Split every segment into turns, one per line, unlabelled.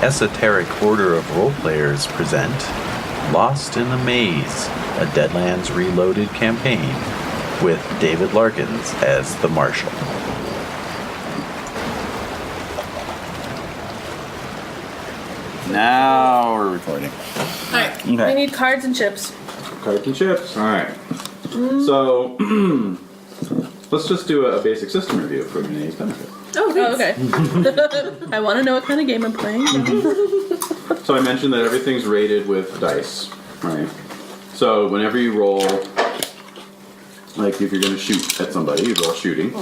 Esoteric Order of Roleplayers present Lost in the Maze, a Deadlands Reloaded campaign with David Larkins as the Marshal.
Now we're recording.
Alright,
Okay.
we need cards and chips.
Cards and chips. Alright. So, let's just do a basic system review for Renae's benefit.
Oh, okay. I want to know what kind of game I'm playing.
So I mentioned that everything's rated with dice, right? So whenever you roll, like if you're going to shoot at somebody, you roll shooting.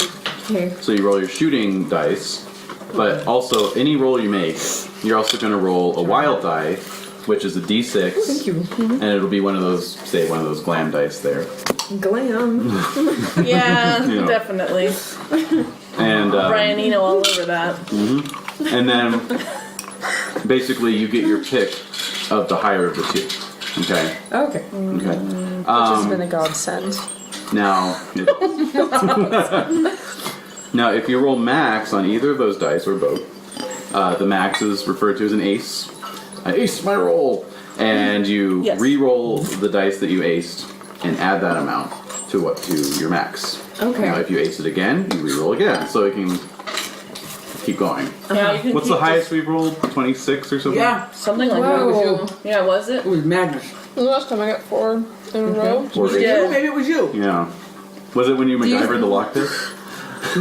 Okay.
So you roll your shooting dice, but also any roll you make, you're also going to roll a wild die, which is a d6.
Thank you.
And it'll be one of those, say, one of those glam dice there.
Glam.
Yeah,
You know.
definitely.
And
Brian Eno all over that.
and then basically you get your pick of the higher of the two. Okay.
Okay.
Okay.
Which has been a godsend.
Now, now if you roll max on either of those dice or both, the max is referred to as an ace. I aced my roll, and you
Yes.
re-roll the dice that you aced and add that amount to your max.
Okay.
Now, if you ace it again, you re-roll again, so it can keep going.
Yeah, you can
What's
keep
the highest we've rolled? 26 or something?
Yeah,
something like
Whoa.
that. Yeah, was it?
it was madness.
The last time I got 4 in a row.
Or
Was it
Yeah.
you? Maybe it was you.
Yeah. Was it when you MacGyvered the lockpick?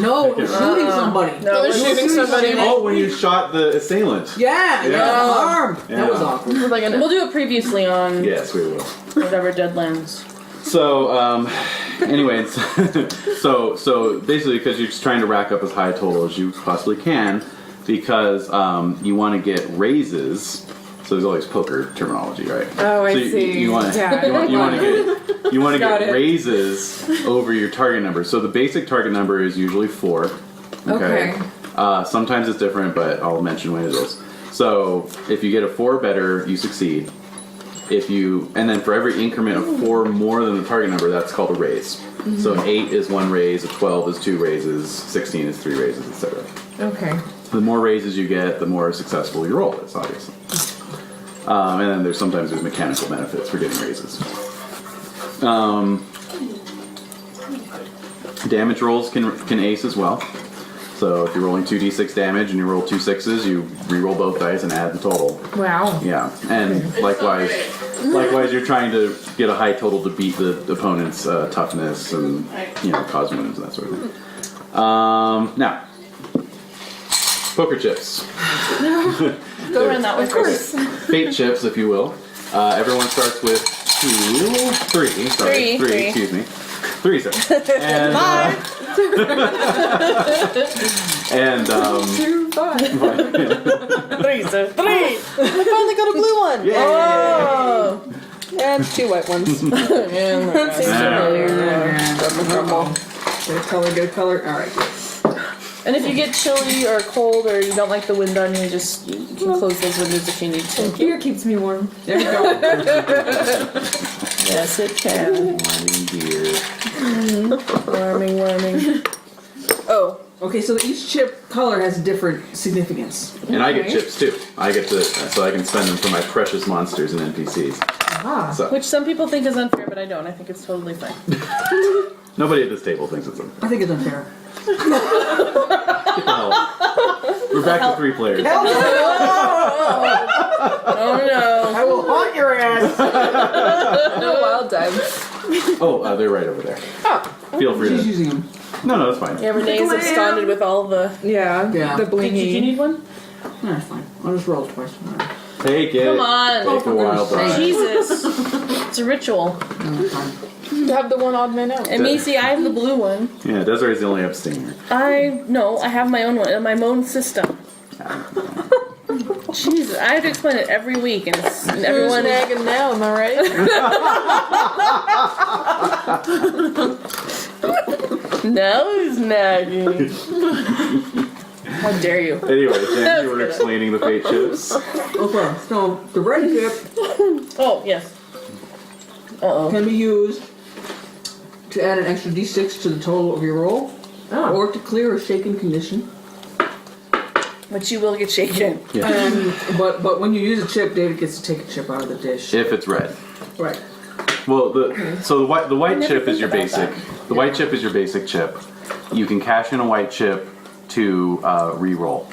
No, it was shooting somebody.
No,
They're
it was
shooting somebody.
Oh, when you shot the assailant.
Yeah,
Yeah.
yeah. Arm.
Yeah.
That was awkward.
Like an,
We'll do it previously on
Yes, we will.
whatever Deadlands.
So, anyways, so basically, because you're just trying to rack up as high a total as you possibly can, because you want to get raises. So there's always poker terminology, right?
Oh, I
so
see.
You want
Yeah.
you want to
Got
get
it.
raises over your target number. So the basic target number is usually 4.
Okay.
Sometimes it's different, but I'll mention when it is. So if you get a 4 better, you succeed. And then for every increment of 4 more than the target number, that's called a raise. So an 8 is 1 raise, a 12 is 2 raises, 16 is 3 raises, etc.
Okay.
The more raises you get, the more successful your roll is, obviously. And then there's mechanical benefits for getting raises. Damage rolls can ace as well. So if you're rolling 2d6 damage and you roll 2 6s, you re-roll both dice and add the total.
Wow.
Yeah, and likewise, you're trying to get a high total to beat the opponent's toughness and cause wounds and that sort of thing. Now, poker chips.
Go around that way first.
Fate chips, if you will. Everyone starts with 3. Sorry,
Three.
Excuse me. 3 sets. And, and
2, 5.
3, so 3! I finally got a blue one!
Yay!
Oh!
And 2 white ones.
Yeah,
Get a color. All right.
and if you get chilly or cold or you don't like the wind on you, you can close those windows if you need to.
Beer keeps me warm.
There you go.
Yes, it can. Warming. Oh.
Okay, so each chip color has a different significance.
And I get chips too. So I can spend them for my precious monsters and NPCs.
Ah.
So
Which some people think is unfair, but I don't. I think it's totally fine.
nobody at this table thinks it's unfair.
I think it's unfair.
Get the hell out. We're back to 3 players.
Oh no.
I will haunt your ass.
No wild dives.
Oh, they're right over there.
Oh.
Feel free
She's
to.
using them.
No, that's fine.
Yeah, Renee's absconded with all the...
Yeah.
Yeah.
The
Did you
blingy.
need one?
No, that's fine. I'll just roll twice.
Take it.
Come on.
Take a wild die.
Jesus. It's a ritual.
No, it's fine.
You have the one odd man out.
And me, see, I have the blue one.
Yeah, Desiree's the only abstainer.
I have my own one, my own system. Jesus, I have to explain it every week, and everyone...
Who's nagging now, am I right?
Now who's nagging? How dare you?
Anyway, Jen, you were explaining the fate chips.
Okay, so the red chip
Oh, yes. Uh-oh.
can be used to add an extra d6 to the total of your roll, or to clear a shaken condition,
But you will get shaken.
Yeah.
But when you use a chip, David gets to take a chip out of the dish.
If it's red.
Right.
Well, the white chip is your
think
basic.
about
The white chip is your basic chip. You can cash in a white chip to re-roll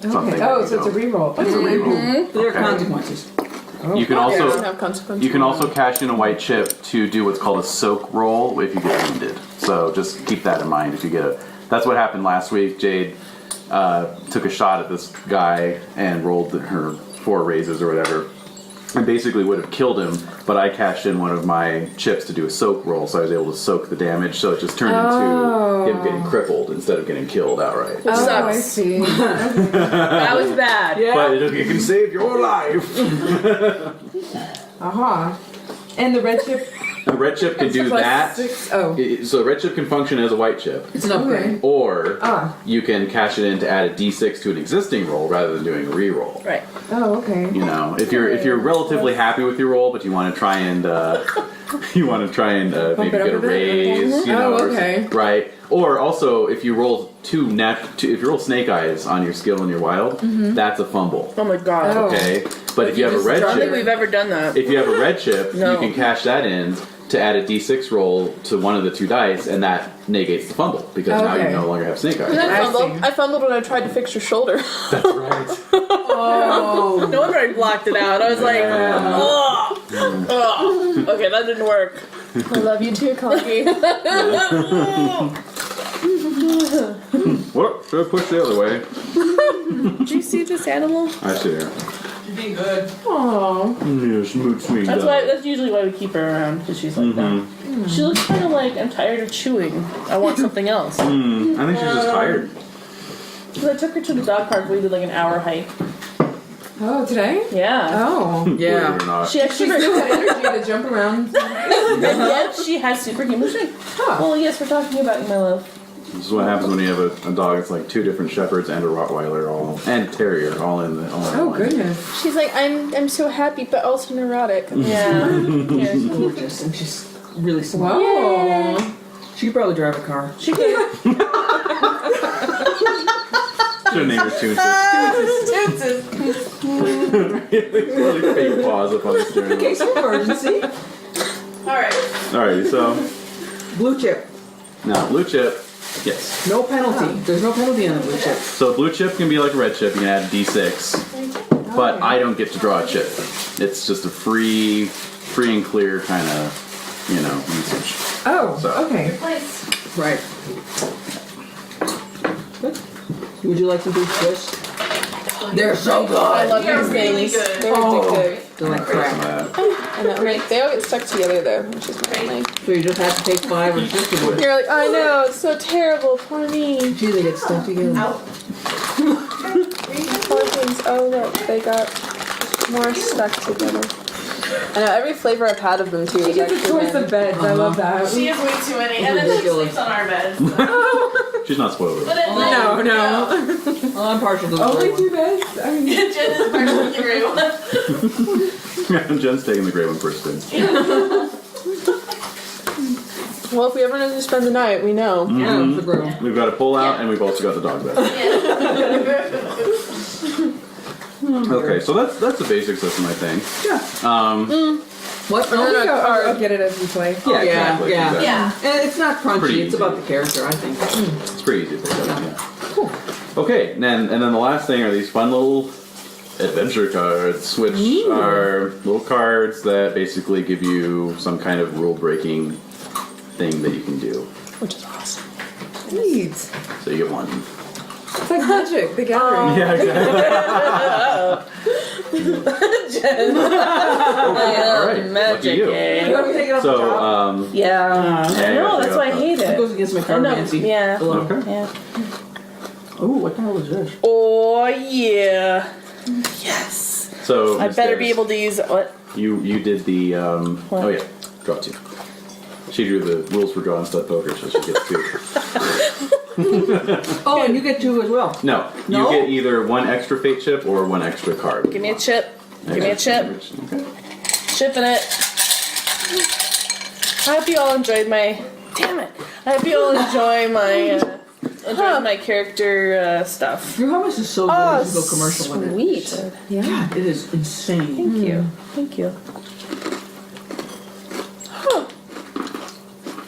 something.
Oh, so it's a reroll.
It's a reroll. There are
Okay.
consequences.
You can
Doesn't
also
have consequences.
you can also cash in a white chip to do what's called a soak roll if you get wounded. So just keep that in mind if you get a. That's what happened last week. Jade took a shot at this guy and rolled her 4 raises or whatever, and basically would have killed him. But I cashed in one of my chips to do a soak roll, so I was able to soak the damage. So it just turned into him getting crippled instead of getting killed outright.
Which
Oh, I
sucks.
see.
That was bad.
Yeah.
But it can save your life.
And the red chip.
A red chip can do
plus
that.
6. Oh.
So a red chip can function as a white chip.
It's an upgrade.
Or
Ah.
you can cash it in to add a d6 to an existing roll rather than doing a re-roll.
Right.
Oh, okay.
You know, if you're relatively happy with your roll, but you want to try and maybe
it
get
up
a
a bit?
raise, you know,
Oh,
or
okay.
right? Or also if you roll if you roll snake eyes on your skill and your wild, that's a fumble.
Oh my god.
Oh.
Okay, but if you have a red
I don't think
chip,
we've ever done that.
if you have a red chip,
No.
you can cash that in to add a d6 roll to one of the 2 dice, and that negates the fumble because now you
Okay.
no longer have snake eyes.
I fumbled when I tried to fix your shoulder.
That's right.
Oh.
No wonder I blocked it out. I was like, oh. Okay, that didn't work.
I love you too, Kangee.
What? Should I push the other way?
Did you see this animal?
I see her.
You're being good.
Aww.
Yeah, smooth swing.
That's usually why we keep her around, because she's like that. She looks kind of like, I'm tired of chewing. I want something else.
I think she's just tired.
So I took her to the dog park. We did like an hour hike.
Oh, today?
Yeah.
Oh.
Believe it
Yeah.
or not.
She actually,
She still had energy to jump around.
and yet she has superhuman strength. Well, yes, we're talking about you, my love.
This is what happens when you have a dog. It's like 2 different shepherds and a Rottweiler and a terrier all in the.
Oh,
one.
goodness.
She's like, I'm so happy, but also neurotic.
Yeah. Yeah.
She's gorgeous and she's really smart.
Whoa.
She could probably drive a car.
She could.
Should name her Toonsis. Like fake paws up on the steering
In
wheel.
case of emergency.
Alright.
Alrighty, so
Blue chip.
now blue chip. Yes.
No penalty. There's no penalty on the blue chip.
So blue chip can be like a red chip. You can add a d6, but I don't get to draw a chip. It's just a free and clear kind of, usage.
Oh,
So.
okay.
Right. Good. Would you like some beef fish? They're so good.
I love these things. They're addictive.
They're like
Some
crap.
of that.
I know, right? They all get stuck together though, which is my like.
So you just have to take 5 or 6 of them.
You're like, I know, it's so terrible, poor me.
Gee, they get stuck together.
Poor things. Oh look, they got more stuck together. I know, every flavor I've had of them too is
Get the
actually
choice of beds. I love that.
She has way too many, and then she
Ridiculous.
sleeps on our bed.
She's not spoiled.
But at night,
No.
Well, I'm partial to the
Only
blue
2 beds? I mean,
Jen is partially the gray one.
Jen's taking the gray one first spin.
Well, if we ever need to spend the night, we know.
Yeah, it's the grill.
We've got a pull out, and we've also got the dog bed. Okay, so that's the basic system, I think.
Yeah. What?
I'll,
No, no,
I'll get it as we play.
Yeah,
Yeah,
exactly.
yeah.
exactly.
Yeah.
And it's not crunchy.
Pretty
It's
easy.
about the character, I think.
It's pretty easy to pick up. Yeah. Cool. Okay, and then the last thing are these fun little adventure cards, which are little cards that basically give you some kind of rule-breaking thing that you can do.
Which is awesome.
Neat.
So you get one.
It's like Magic, the Gathering.
Yeah, exactly. All right, lucky
Magic
you.
game.
You want me to take it off the
So,
top?
Yeah.
Yeah,
No, that's why I hate
It
it.
goes against my
I know.
carmancy.
Yeah.
okay.
Yeah.
Oh, what the hell is this?
Oh yeah. Yes.
So
I
Miss
better
Davis,
be able to use what?
You did the oh yeah, draw 2. She drew the rules for drawing stud poker, so she gets 2.
Oh, and you get 2 as well.
No,
No?
you get either 1 extra fate chip or 1 extra card.
Give me a chip. Give me a chip.
Okay.
Chipping it. I hope you all enjoyed my. Damn it! I hope you all enjoy my enjoyed my character stuff.
Your hummus is so good.
Oh,
You should go commercial with it.
Sweet.
Yeah.
God, it is insane.
Thank you. Thank you.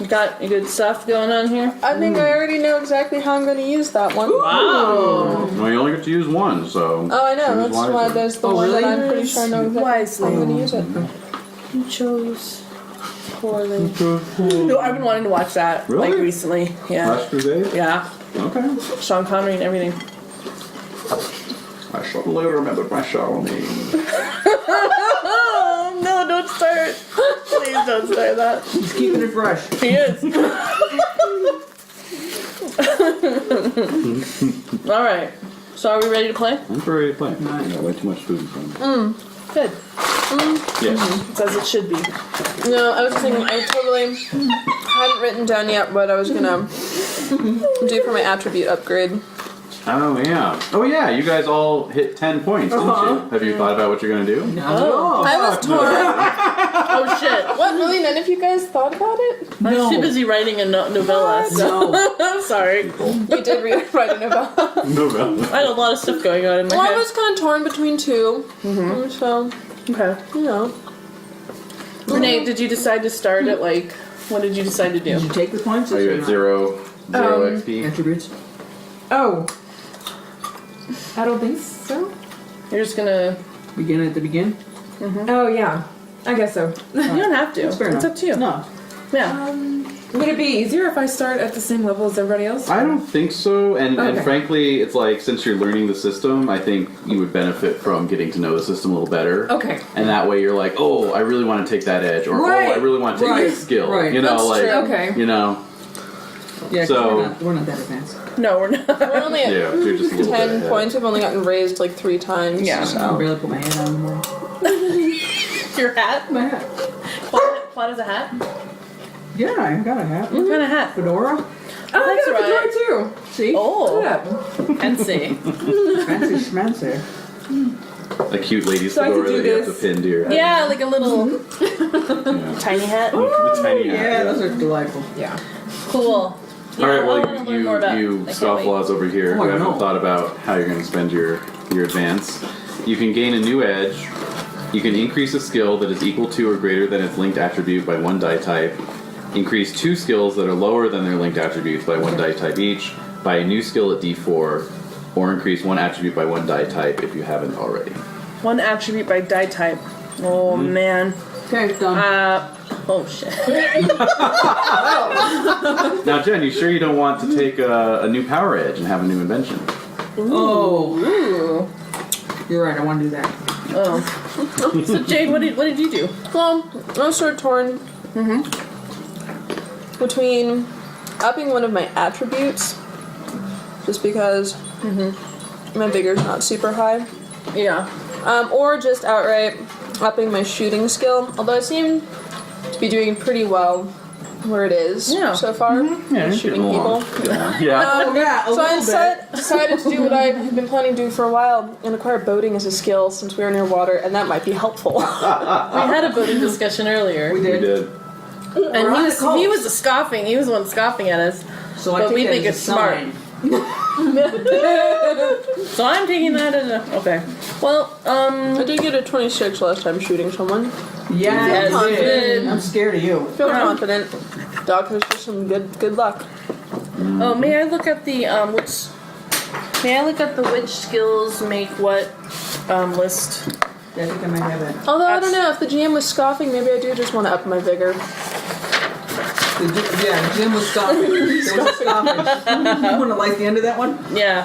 You got your good stuff going on here?
I think I already know exactly how I'm going to use that one.
Wow.
Well, you only get to use one, so.
Oh, I know.
choose
That's why
wisely.
there's the
Oh,
one
really?
that I'm pretty sure I know exactly
Wisely.
how I'm going to use it.
You chose poorly. No, I've been wanting to watch that
Really?
like recently. Yeah.
Last Crusade?
Yeah.
Okay.
Sean Connery and everything.
I suddenly remembered my Charlemagne.
Oh no! Don't start. Please don't start that.
He's keeping it fresh.
He is. All right. So are we ready to play?
I'm ready to play. I got way too much food in front of me.
Good.
Yes.
It's as it should be.
No, I was thinking, I totally hadn't written down yet what I was going to do for my attribute upgrade.
Oh, yeah. Oh, yeah. You guys all hit 10 points, didn't you? Have you thought about what you're going to do?
Oh.
I was torn.
Oh shit.
What, really? None of you guys thought about it?
I was too busy writing a novella. So.
No.
Sorry.
You did write a novella.
November.
I had a lot of stuff going on in my
Well, I
head.
was kind of torn between two. So,
Okay.
you know.
Renae, did you decide to start at like? What did you decide to
Did
do?
you take the points?
Are you at zero XP?
Attributes?
Oh. I don't think so.
You're just gonna.
Begin at the begin?
Oh, yeah. I guess so.
You don't have to.
That's fair
It's
enough.
up to you.
No.
Yeah.
Would it be easier if I start at the same level as everybody else?
I don't think so, and
Okay.
frankly, it's like since you're learning the system, I think you would benefit from getting to know the system a little better.
Okay.
And that way, you're like, oh, I really want to take that edge, or
Right.
oh, I really want to take
Right.
this skill.
Right.
You know,
That's
like
true.
Okay.
you know,
Yeah, 'cause
So-
we're not that advanced.
No, we're not.
We're only at
yeah, you're just a little bit
10
ahead.
points. I've only gotten raised like 3 times.
Yeah.
I
So.
barely put my hand on anymore.
Your hat?
My hat.
Claude has a hat?
Yeah, I got a hat.
What kind of hat?
Fedora.
Oh, I
That's
got a
right.
fedora too.
See?
Oh,
Yeah.
fancy.
Fancy schmancy.
A cute lady's
So I
fedora
could do
that you have to
this.
pin to your head.
Yeah, like a little
Yeah.
tiny hat.
The tiny hat.
Yeah, those are delightful.
Yeah.
Cool.
All right,
I
well,
wanna learn more about it.
you
I can't
scofflaws over here
Oh,
who
I
haven't
know.
thought about how you're going to spend your advance. You can gain a new edge. You can increase a skill that is equal to or greater than its linked attribute by 1 die type. Increase 2 skills that are lower than their linked attributes by 1 die type each. Buy a new skill at D4, or increase 1 attribute by 1 die type if you haven't already.
1 attribute by die type. Oh man.
Okay, done.
Oh shit.
Now, Jen, you sure you don't want to take a new power edge and have a new invention?
Oh,
Ooh.
you're right. I want to do that.
Oh. So Jade, what did you do?
Well, I was sort of torn between upping one of my attributes, just because my vigor's not super high,
Yeah.
or just outright upping my shooting skill. Although I seem to be doing pretty well where it is
Yeah.
so far, shooting people.
Yeah.
Oh, yeah, a
So I
little bit.
decided to do what I have been planning to do for a while and acquire boating as a skill since we are near water, and that might be helpful.
We had a boating discussion earlier.
We
We
did.
did.
And
We're on the coast.
he was scoffing. He was the one scoffing at us.
So I
but
take
we
that
think
as
it's
a
smart.
sign.
So I'm taking that as a okay. Well,
I did get a 26 last time shooting someone.
Yeah,
Yes,
you
you
did.
did.
I'm scared of you.
Feel
Yeah.
confident. Doc has just some good luck.
oh, may I look at the which? May I look at the which skills make what list?
Yeah, I think I might have that.
Although I don't know if the GM was scoffing, maybe I do just want to up my vigor.
Yeah, Jim was scoffing. There was a scoffing. You want to light the end of that one?
Yeah.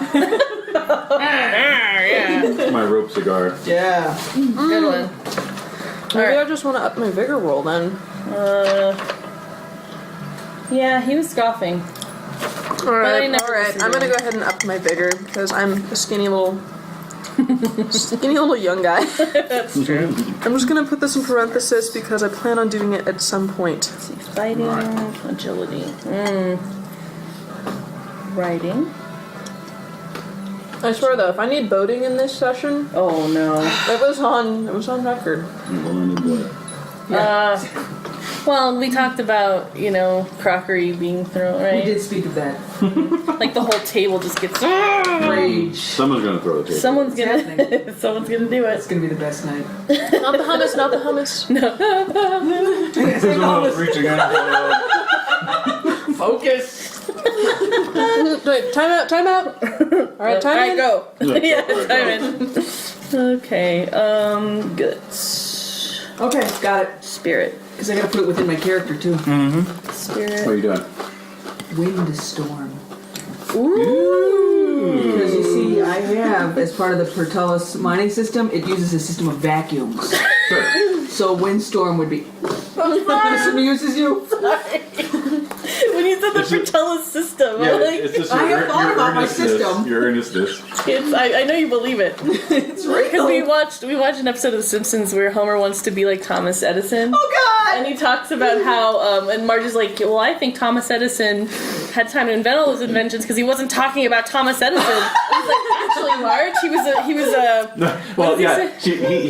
Yeah.
My rope cigar.
Yeah.
Good one.
Maybe I just want to up my vigor roll then.
Yeah, he was scoffing. I
Alright,
never
alright. I'm gonna go ahead and up my vigor because I'm a skinny little young guy.
That's true.
I'm just gonna put this in parenthesis because I plan on doing it at some point.
Fighting, agility, writing.
I swear though, if I need boating in this session,
Oh no.
it was on record.
Well, we talked about, crockery being thrown,
We
right?
did speak of that.
Like the whole table just gets.
Rage.
Someone's gonna throw the table.
Someone's
What's
gonna.
happening?
Someone's gonna do
It's
it.
gonna be the best night.
Not the hummus, not the hummus.
Someone's reaching out.
Focus.
Wait, time out. Alright,
All
time
right,
in.
go. Yeah,
go for it,
time in. Okay. Guts.
Okay, got it.
Spirit.
Because I gotta put it within my character too.
Spirit.
What are you doing?
Windstorm.
Ooh.
Because you see, I have, as part of the Pertullus mining system, it uses a system of vacuums.
Sure.
So windstorm would be. This amuses you?
When you said the Pertullus system,
Yeah,
I'm like,
it's just
I
your,
have thought
your
about my
earnestness.
system.
Your earnestness.
I know you believe it.
It's real.
Because we watched an episode of The Simpsons where Homer wants to be like Thomas Edison.
Oh God!
And he talks about how, and Marge is like, well, I think Thomas Edison had time to invent all those inventions because he wasn't talking about Thomas Edison. And he's like, actually, Marge, he was a.
Well,
does he
yeah,
say?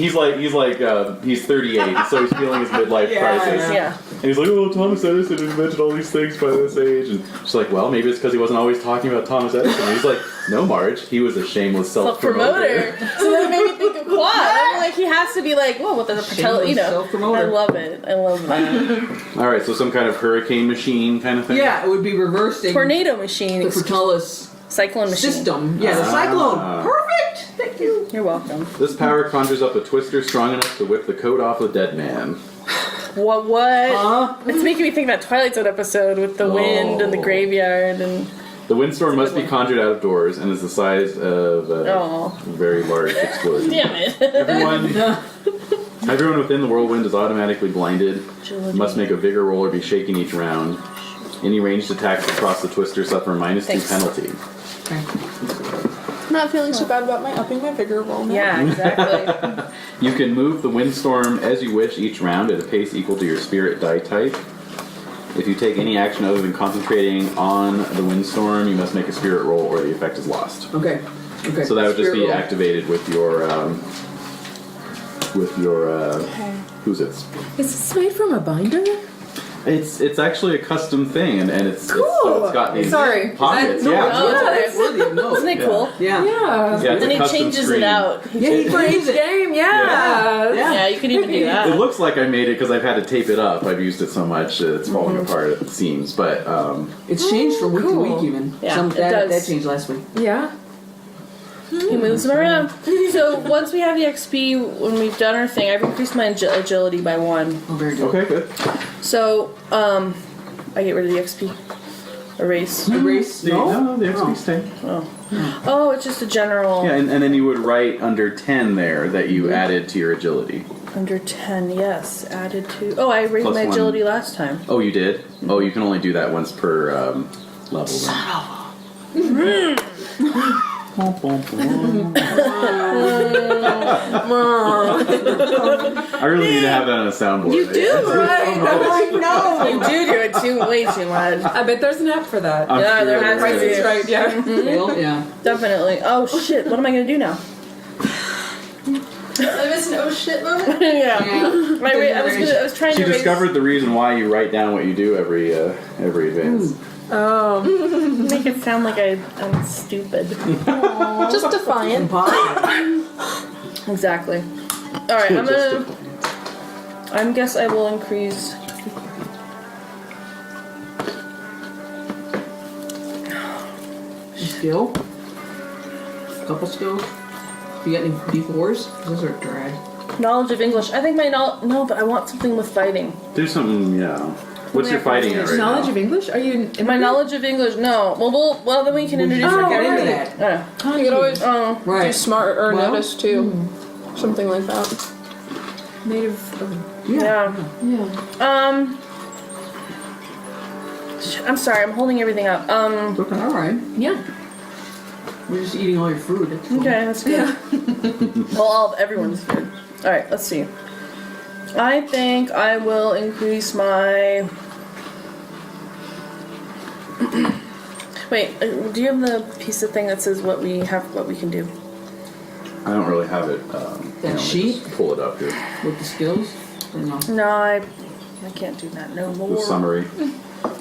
he's 38, so he's feeling his midlife crisis.
Yeah.
And he's like, oh, Thomas Edison invented all these things by this age. And she's like, well, maybe it's because he wasn't always talking about Thomas Edison. And he's like, no, Marge, he was a shameless self-promoter.
So that made me think of Cuad. I'm like, he has to be like, whoa, what the Pertullus,
Shameless self-promoter.
I love it. I love that.
All right, so some kind of hurricane machine kind of thing?
Yeah, it would be reversing
Tornado machine.
the Pertullus
Cyclone machine.
system. Yeah, the cyclone. Perfect! Thank you.
You're welcome.
This power conjures up a twister strong enough to whip the coat off a dead man.
What?
Huh?
It's making me think of that Twilight Zone episode with the wind and the graveyard and.
The windstorm must be conjured out of doors and is the size of a
Oh.
very large explosion.
Damn it.
Everyone within the whirlwind is automatically blinded.
Agility.
Must make a vigor roll or be shaken each round. Any ranged attacks across the twister suffer a -2
Thanks.
penalty.
Okay.
I'm not feeling so bad about my upping my vigor roll now.
Yeah, exactly.
You can move the windstorm as you wish each round at a pace equal to your spirit die type. If you take any action other than concentrating on the windstorm, you must make a spirit roll or the effect is lost.
Okay. Okay.
So that would just
Spirit
be
roll.
activated with your who's it?
Is this made from a binder?
It's actually a custom thing, and it's so it's got these
Sorry.
pockets.
No,
Yeah.
Oh,
that's worthy of note.
Isn't it cool?
Yeah.
Yeah.
Yeah, it's
And
a
he
custom
changes
screen.
it out.
Yeah, he frames it.
Game, yeah.
Yeah, you can even do
It
that.
looks like I made it because I've had to tape it up. I've used it so much it's falling apart at the seams. But
It's changed from week to
Cool.
week even.
Yeah, it
that
does.
changed last week.
Yeah.
He moves them around. So once we have the XP, when we've done our thing, I've increased my agility by 1.
Oh, very good.
okay, good.
So, I get rid of the XP. Erase.
Erase?
No, the XP stay.
Oh, it's just a general.
Yeah, and then you would write under 10 there that you added to your agility.
Under 10, yes. Added to. Oh, I raised
Plus
my
1.
agility last time.
Oh, you did? Oh, you can only do that once per level. Then.
I
really need to have that on a soundboard.
You do, right?
know.
You do it way too much.
I bet there's an app for that.
I'm
Yeah,
sure
there has to
is.
be.
It's right, yeah.
Well, yeah.
Definitely. Oh shit! What am I gonna do now?
I missed an oh shit moment.
Yeah.
Yeah.
I was trying
She
to raise.
discovered the reason why you write down what you do every advance.
Oh.
Make it sound like I'm stupid.
Just defiant.
Impossible.
Exactly. All right, I'm gonna. I guess I will increase.
Skill. Couple skills. You got any D4s? Those are drag.
Knowledge of English. I think my no, but I want something with fighting.
Do something, yeah. What's your fighting at right
Knowledge
now?
of English? Are you in
My knowledge of English. No. Well, then we can introduce
Oh,
our
get into
character.
that.
You could always
Oh.
do
Right.
smart or
Well,
notice too. Something like that.
native?
Yeah.
Yeah.
I'm sorry. I'm holding everything up.
Okay, alright.
Yeah.
We're just eating all your food. That's cool.
Okay, that's good. Well, everyone's food. All right, let's see. I think I will increase my. Wait, do you have the piece of thing that says what we can do?
I don't really have it.
That sheet?
Just pull it up here.
With the skills? Or no?
No, I I can't do that no
The
more.
summary.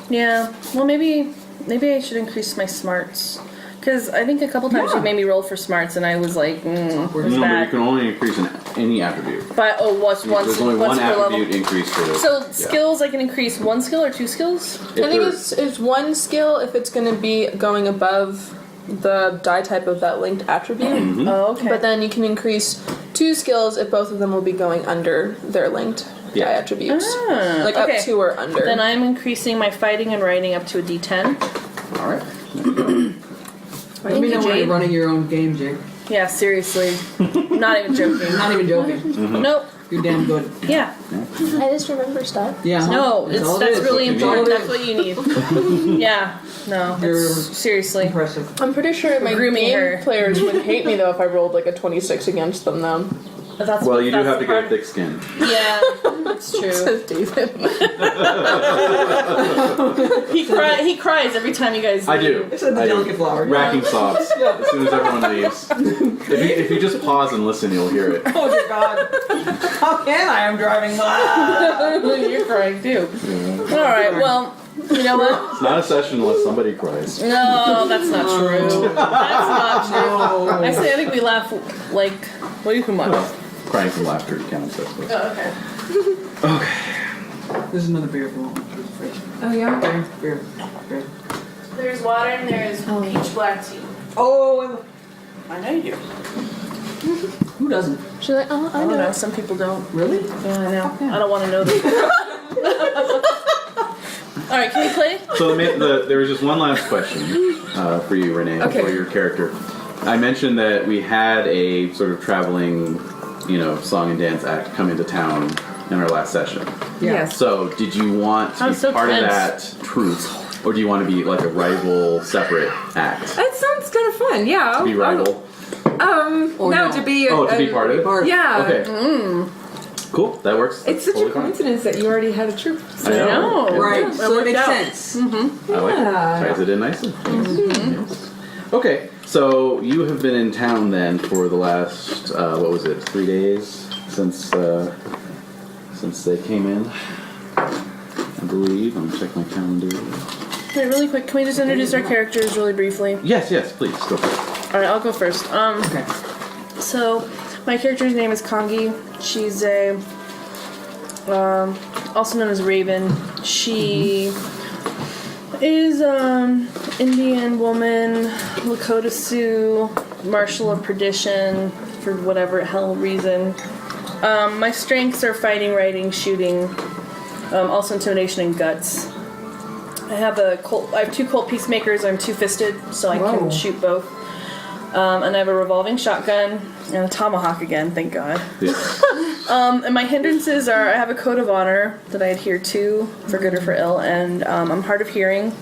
Yeah. Well, maybe I should increase my smarts. Because I think a couple times you made me roll for smarts, and I was like, it's
No, but you
bad.
can only increase any attribute.
But once
There's only
once
one
per level.
attribute increase for this.
So skills, I can increase 1 skill or 2 skills.
I think it's one skill if it's going to be going above the die type of that linked attribute.
Oh, okay.
But then you can increase 2 skills if both of them will be going under their linked die attributes. Like
okay.
up to or under.
Then I'm increasing my fighting and writing up to a D10.
All right.
Let me know when you're running your own game, Jake.
Yeah, seriously. Not even joking.
Not even joking.
Nope.
You're damn good.
Yeah.
I just remember stuff.
Yeah.
No,
That's all it
that's
is.
really
That's all
important.
it
That's
is.
what you need. Yeah. No.
You're
Seriously.
impressive.
I'm pretty sure my
Grooming
game
her.
players would hate me though if I rolled like a 26 against them though.
That's
Well, you do
that's
have to get a
part-
thick skin.
Yeah, that's true.
Says David.
He cries every time you guys.
I do.
It's a delicate flower.
Racking sobs as soon as everyone leaves. If you just pause and listen, you'll hear it.
Oh dear God! How can I? I'm driving.
You're crying too. All right. Well, you know what?
It's not a session unless somebody cries.
No, that's not true. That's not true. Actually, I think we laugh like way too much.
Well, crying from laughter counts, I suppose.
Oh, okay.
Okay.
There's another beer for one.
Oh yeah.
Beer.
There's water and there's peach black tea.
Oh,
I know you do.
who doesn't?
She's like, oh,
I don't know. Some people don't.
Really?
Yeah, I know. I don't want to know that. All right, can we play?
So there was just one last question for you, Renae,
Okay.
for your character. I mentioned that we had a sort of traveling, song and dance act come into town in our last session.
Yes.
So did you want to
I'm
be
so
part
tense.
of that troupe, or do you want to be like a rival, separate act?
That sounds kind of fun. Yeah.
To be rival?
No, to be.
Oh, to be part of it?
Yeah.
Okay. Cool, that works.
It's
That's
such a
totally fine.
coincidence that you already had a troop.
I know.
Right.
That
So it
worked
makes
out.
sense.
I like it. Ties it in nicely. Yes. Okay, so you have been in town then for the last 3 days since they came in, I believe. I'm gonna check my calendar.
Wait, really quick. Can we just introduce our characters really briefly?
Yes, please go for it.
All right, I'll go first.
Okay.
So, my character's name is Kangee. She's a, also known as Raven. She is Indian woman, Lakota Sioux, Marshal of Perdition, for whatever hell reason. My strengths are fighting, writing, shooting, also intimidation and guts. I have I have 2 Colt Peacemakers. I'm 2-fisted, so I can shoot both. And I have a revolving shotgun and a tomahawk again, thank God.
Yeah.
And my hindrances are I have a code of honor that I adhere to, for good or for ill, and I'm hard of hearing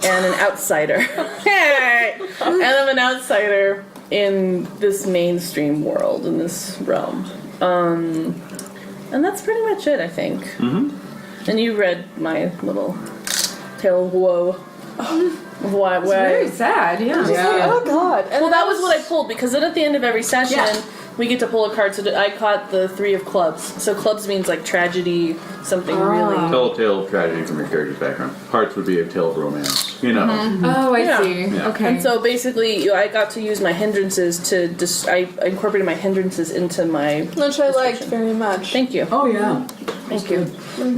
and an outsider. Hey! And I'm an outsider in this mainstream world, in this realm. And that's pretty much it, I think. Mm-hmm. And you read my little tale of woe. Why?
It's very sad. Yeah.
Oh God. And
Well, that was what I pulled, because then at the end of every session,
Yeah.
we get to pull a card. So I caught the 3 of clubs. So clubs means like tragedy, something really.
Tell a tale of tragedy from your character's background. Hearts would be a tale of romance.
Oh, I
Yeah.
see.
Yeah.
Okay.
And so basically, I got to use my hindrances to I incorporated my hindrances into my.
Which I liked very much.
Thank you.
Oh yeah.
Thank you.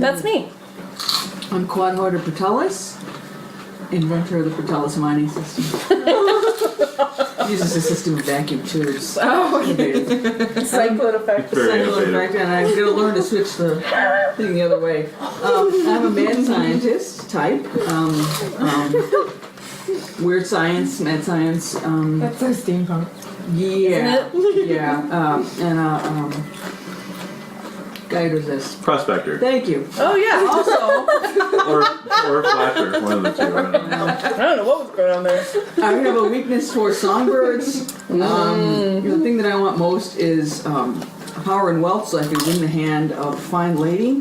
That's me.
I'm Cuad Hoyter Pertullus, inventor of the Pertullus mining system. Uses a system of vacuum tubes.
Oh,
Cyclone effect.
Very
Cycle
innovative.
effect, and I'm going to learn to switch the thing the other way. I'm a mad scientist type. Weird science, mad science.
that's so steampunk.
Yeah, yeah. Guy does this.
Prospector.
Thank you.
Oh yeah.
Also,
or a flasher. One of the two. I don't know.
I don't know what was going on there.
I have a weakness for songbirds. The thing that I want most is power and wealth, so I can win the hand of a fine lady,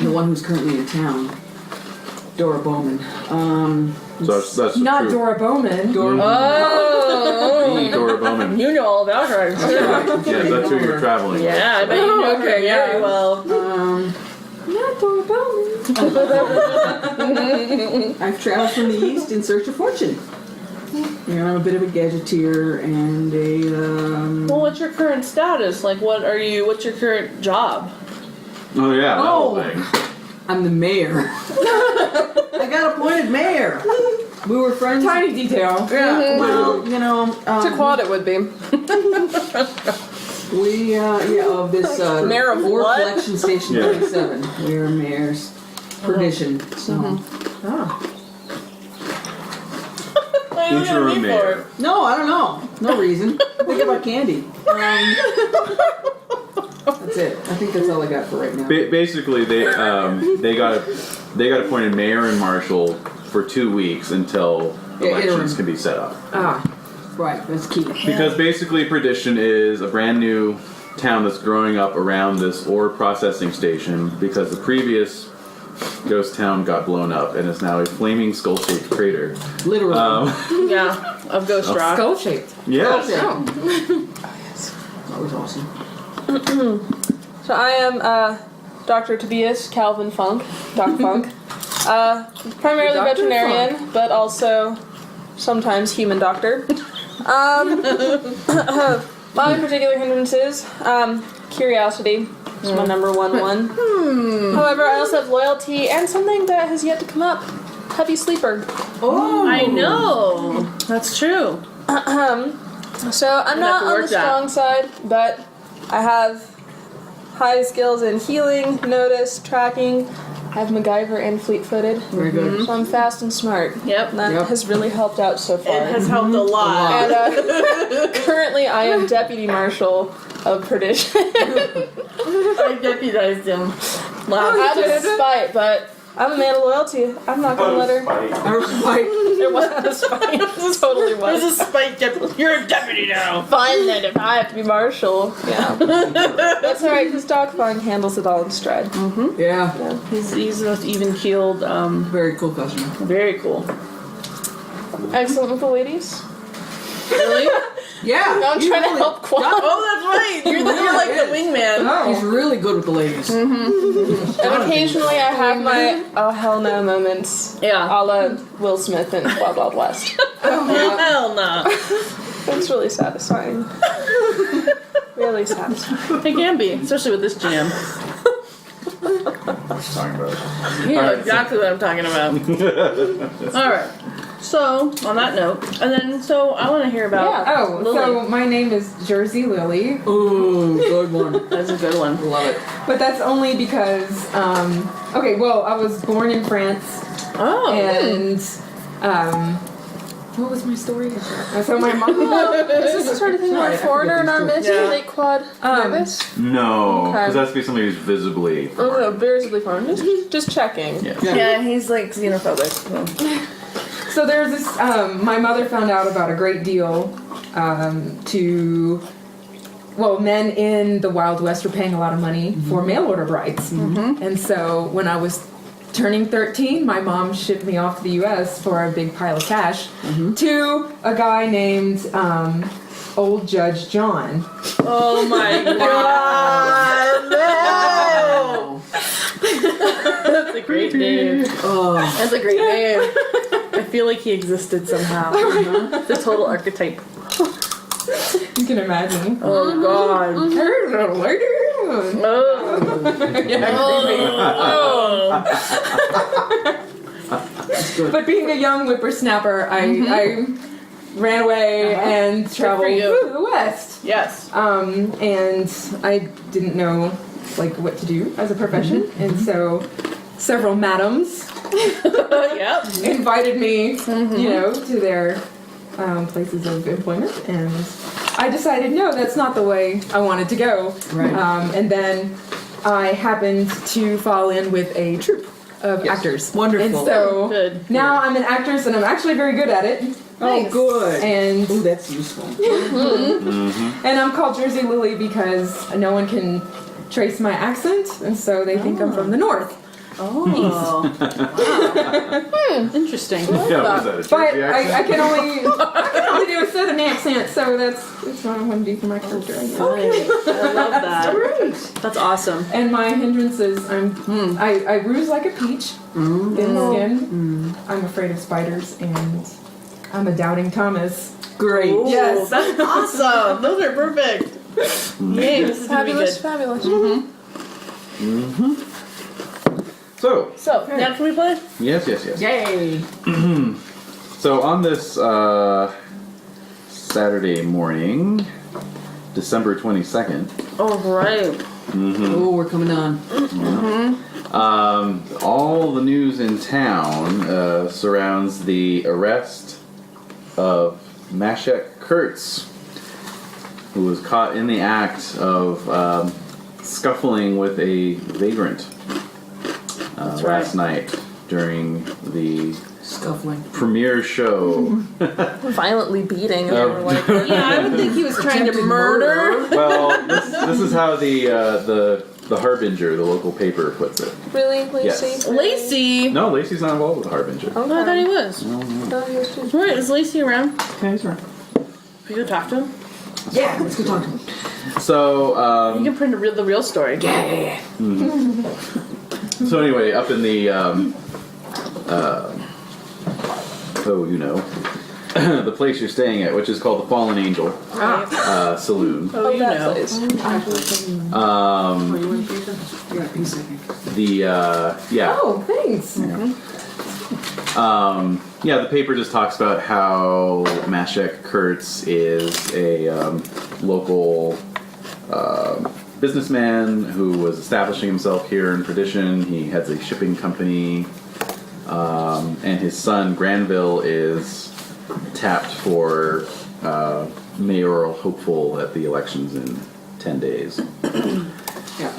the one who's currently in town, Dora Bowman.
So that's the
Not
truth.
Dora Bowman.
Dora.
Oh.
The Dora Bowman.
You know all about her. I'm sure.
Yes, that's who you're traveling with.
Yeah, I bet you know her
Okay,
very
yeah.
well.
No,
Don't tell me.
I've traveled from the east in search of fortune. You know, I'm a bit of a gadgeteer and a.
Well, what's your current status? Like, what's your current job?
Oh yeah, that whole
Oh.
thing.
I'm the mayor. I got appointed mayor. We were friends.
Tiny detail.
Yeah. Well, you know.
To Cuad it would be.
We of this
Mayor of
Ore
what?
Collection Station
Yeah.
27. We are mayors. Perdition. So.
Interim mayor.
No, I don't know. No reason. Think about candy. That's it. I think that's all I got for right now.
Basically, they got appointed mayor and marshal for 2 weeks until elections
interim.
can be set up.
Right, that's key.
Because basically, Perdition is a brand new town that's growing up around this ore processing station because the previous ghost town got blown up and is now a flaming skull-shaped crater.
Literally.
Yeah, of Ghost Rock.
Skull shaped.
Yes.
That was awesome.
So I am Dr. Tobias Calvin Funk, Doc Funk. Primarily
Dr.
veterinarian, but also sometimes human doctor. My particular hindrances, curiosity is my number one. However, I also have loyalty and something that has yet to come up. Heavy sleeper.
Oh,
I know. That's true.
So I'm not
to
on
work
the
that.
strong side, but I have high skills in healing, notice, tracking. I have MacGyver and fleet-footed.
Very good.
So I'm fast and smart.
Yep.
And that
Yep.
has really helped out so far.
It has helped a lot.
And currently I am Deputy Marshal of Perdition.
I deputized him.
Out of spite, but I'm a man of loyalty. I'm not going to let her.
Our spite.
There wasn't a spite. It totally was.
There's a spite deputy. You're a deputy now.
Fine then, if I have to be Marshal. Yeah. That's alright, because Doc Funk handles it all in stride.
Yeah.
He's the most even-keeled.
Very cool customer.
Very cool.
Excellent with the ladies.
Really?
Yeah.
No, I'm
he's
trying to
really-
help Cuad.
Oh, that's right. You're like the wingman.
He's really good with the ladies.
And occasionally I have my oh hell no moments.
Yeah.
A la Will Smith and Wild Wild West.
Hell no.
It's really satisfying. Really satisfying.
It can be, especially with this jam.
Talking about.
You know
Alright,
exactly what I'm talking about. Alright. So, on that note, and then, so I want to hear about
Oh,
Lilly.
so my name is Jersey Lilly,
Ooh, good one.
That's a good one.
Love it.
but that's only because, okay, well, I was born in France,
Oh.
and, what was my story? So my mom,
Is this the sort of thing where a foreigner in our midst
Yeah.
would make Quad nervous?
No,
Okay.
because that's be somebody who's visibly.
Oh no, visibly foreign. Just checking.
Yeah.
Yeah, he's like xenophobic. So.
so there's this, my mother found out about a great deal, men in the Wild West were paying a lot of money for mail order brides. And so when I was turning 13, my mom shipped me off to the U.S. for a big pile of cash to a guy named Old Judge John.
Oh my god, no! That's a great name.
Oh.
That's a great name. I feel like he existed somehow. The total archetype.
You can imagine.
Oh god.
Oh. But being a young whippersnapper, I ran away and traveled
you.
to the West.
Yes.
And I didn't know like what to do as a profession, and so several madams
Yep.
invited me, to their places of employment, and I decided no, that's not the way I wanted to go.
Right.
And then I happened to fall in with a troupe of actors.
Wonderful.
And so
Good.
now I'm an actress, and I'm actually very good at it.
Oh, good.
And
Oh, that's useful.
and I'm called Jersey Lilly because no one can trace my accent, and so they think I'm from the north.
Oh. Wow. Interesting.
Yeah, what is that, a
But
Jersey accent?
I can only do a southern accent, so that's what I want to do for my character. I guess.
Okay. I love that.
Great.
That's awesome.
And my hindrances, I bruise like a peach, thin skin. I'm afraid of spiders, and I'm a doubting Thomas.
Great.
Ooh,
Yes.
that's awesome. Those are perfect. Yay, this is gonna be good.
Fabulous.
So,
So,
Now can we play?
yes.
Yay!
So on this Saturday morning, December 22nd,
Oh, right.
Oh, we're coming on.
all the news in town surrounds the arrest of Shek Kurtz, who was caught in the act of scuffling with a vagrant last night during the
Scuffling.
premiere show.
violently beating.
Oh.
Or like,
Yeah, I would think he was trying to
Attempted
murder.
Well, this is how the Harbinger, the local paper, puts it.
really, Lacey?
Yes.
Lacey.
No, Lacey's not involved with the Harbinger.
Oh, I thought he was. Right, is Lacey around?
Okay, sorry.
We go talk to him.
Yeah, let's go talk to him.
So,
You can print the real story.
Yeah.
so anyway, up in the the place you're staying at, which is called the Fallen Angel Saloon.
Oh, you
that
know.
place.
Oh, you want a piece of? Yeah, a piece of it.
Oh, thanks.
The paper just talks about how Shek Kurtz is a local businessman who was establishing himself here in Perdition. He has a shipping company, and his son Granville is tapped for mayoral hopeful at the elections in 10 days.
Yeah.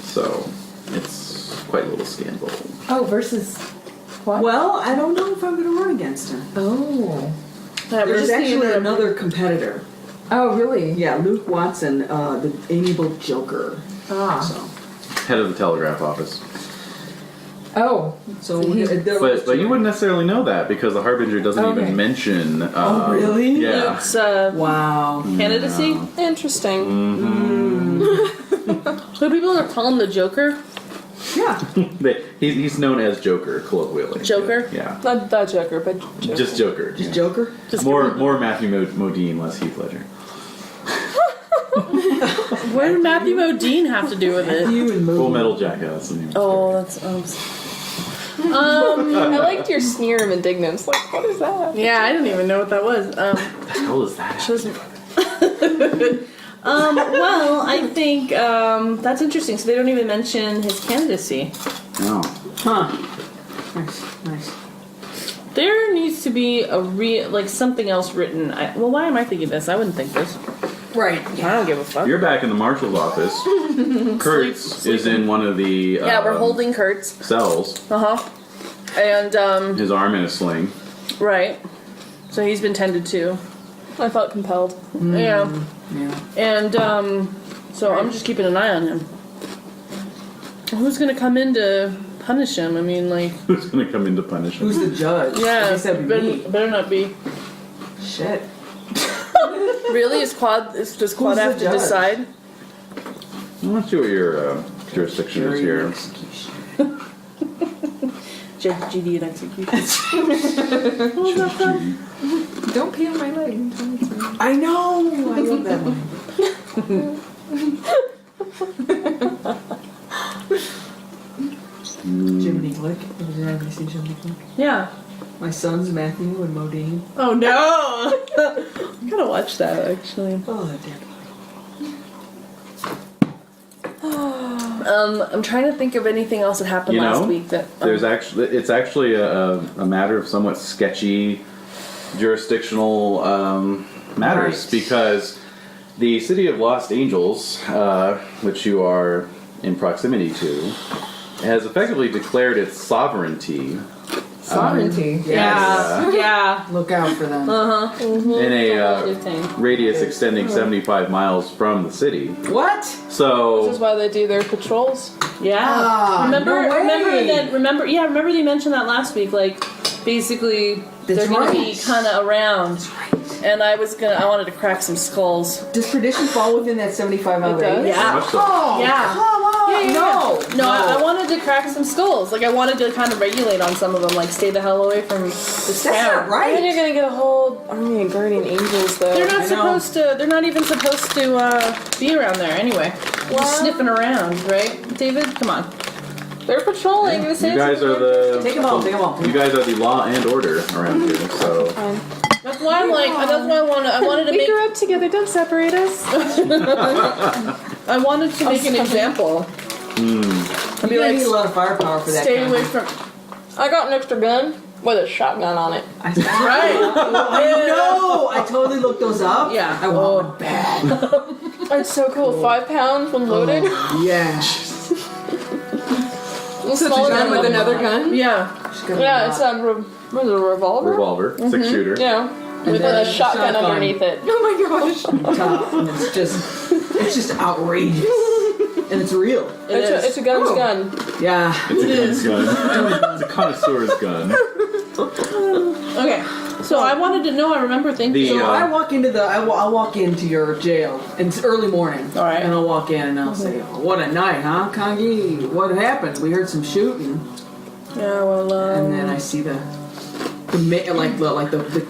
So it's quite a little scandal.
Oh, versus what?
Well, I don't know if I'm going to run against him.
Oh.
There's actually another competitor.
Oh, really?
Yeah, Luke Watson, the amiable Joker.
Ah.
So
Head of the telegraph office.
Oh.
But you wouldn't necessarily know that because the Harbinger doesn't
Okay.
even mention.
Oh, really?
Yeah.
Luke's
Wow.
candidacy.
Interesting.
So people are calling him the Joker.
Yeah.
He's known as Joker colloquially.
Joker?
Yeah.
Not the Joker, but Joker.
Just Joker.
Just
yeah.
Joker?
Just
More Matthew Modine, less Heath Ledger.
What did Matthew Modine have to do with it?
You and
Full
Moody.
Metal Jacket. That's the name.
Oh, that's
I liked your sneer of indignance. Like, what is that?
yeah. I didn't even know what that was.
What the hell is that?
Well, I think that's interesting. So they don't even mention his candidacy.
No.
Huh. Nice.
There needs to be something else written. Why am I thinking this? I wouldn't think this.
Right.
I don't give a fuck.
You're back in the marshal's office. Kurtz is in one of the
Yeah, we're holding Kurtz.
cells.
And
His arm in a sling.
right. So he's been tended to.
I felt compelled.
Yeah.
Yeah.
And so I'm just keeping an eye on him. Who's gonna come in to punish him? I mean, like,
Who's going to come in to punish him?
Who's the judge? I
yeah,
guess that'd be me.
better not be.
Shit.
Really? Does Cuad
Who's
have
the
to
judge?
decide?
I'm not sure what your jurisdiction is here.
Execution.
GD and execution.
Don't pee on my leg.
I know! I love that one. Jiminy Glick. Have you seen Jiminy Glick?
Yeah.
My sons, Matthew and Modine.
Oh no! I gotta watch that actually.
Oh, that damn.
I'm trying to think of anything else that happened last week that.
It's actually a matter of somewhat sketchy jurisdictional matters
Right.
because the city of Los Angeles, which you are in proximity to, has effectively declared its sovereignty
Sovereignty.
Yeah.
Look out for them.
in a
Thing.
radius extending 75 miles from the city.
What?
This is
So
why they do their patrols.
Yeah.
no way.
Remember they mentioned that last week, like basically
That's
they're gonna be
right.
kinda around. And I wanted to crack some skulls.
Does Perdition fall within that 75 mile
It does?
radius?
Yeah.
much so.
Oh,
Yeah.
come on. No.
No, I wanted to crack some skulls. Like I wanted to kind of regulate on some of them, like stay the hell away from this
That's
town.
not
And
right.
then you're gonna get a whole army of guardian angels, though.
They're not
I know.
supposed to. They're not even supposed to be around there anyway. They're just sniffing around, right, David? Come on.
They're patrolling. They say
you guys are the
Take 'em all, take 'em all.
You guys are the law and order around here. So
That's why I'm like. That's why I wanted to
We
make.
grew up together. Don't separate us.
I wanted to make an example.
I'd be need a lot of firepower for that.
Stay
kind
away
of-
from.
I got an extra gun with a shotgun on it.
I
Right.
know. I totally looked those up.
Yeah.
I want one bad.
It's so cool. 5 pounds when loaded.
Yeah.
It's
So
smaller
done
than
with
a-
another gun?
Yeah.
Yeah, it's a what is it, a revolver.
revolver, 6-shooter.
Yeah, with
then
a
a
shotgun
shotgun.
underneath it.
Oh my gosh.
Top, and it's just outrageous, and it's real.
It's a gun's
Oh.
gun.
Yeah.
It's a gun's gun. It's a connoisseur's gun.
Okay. So I wanted to know. I remember thinking.
The,
So I walk into I'll walk into your jail, and it's early morning.
All right.
And I'll walk in and I'll say, oh, "What a night, huh, Kangee? What happened? We heard some shooting."
Yeah. Well.
And then I see the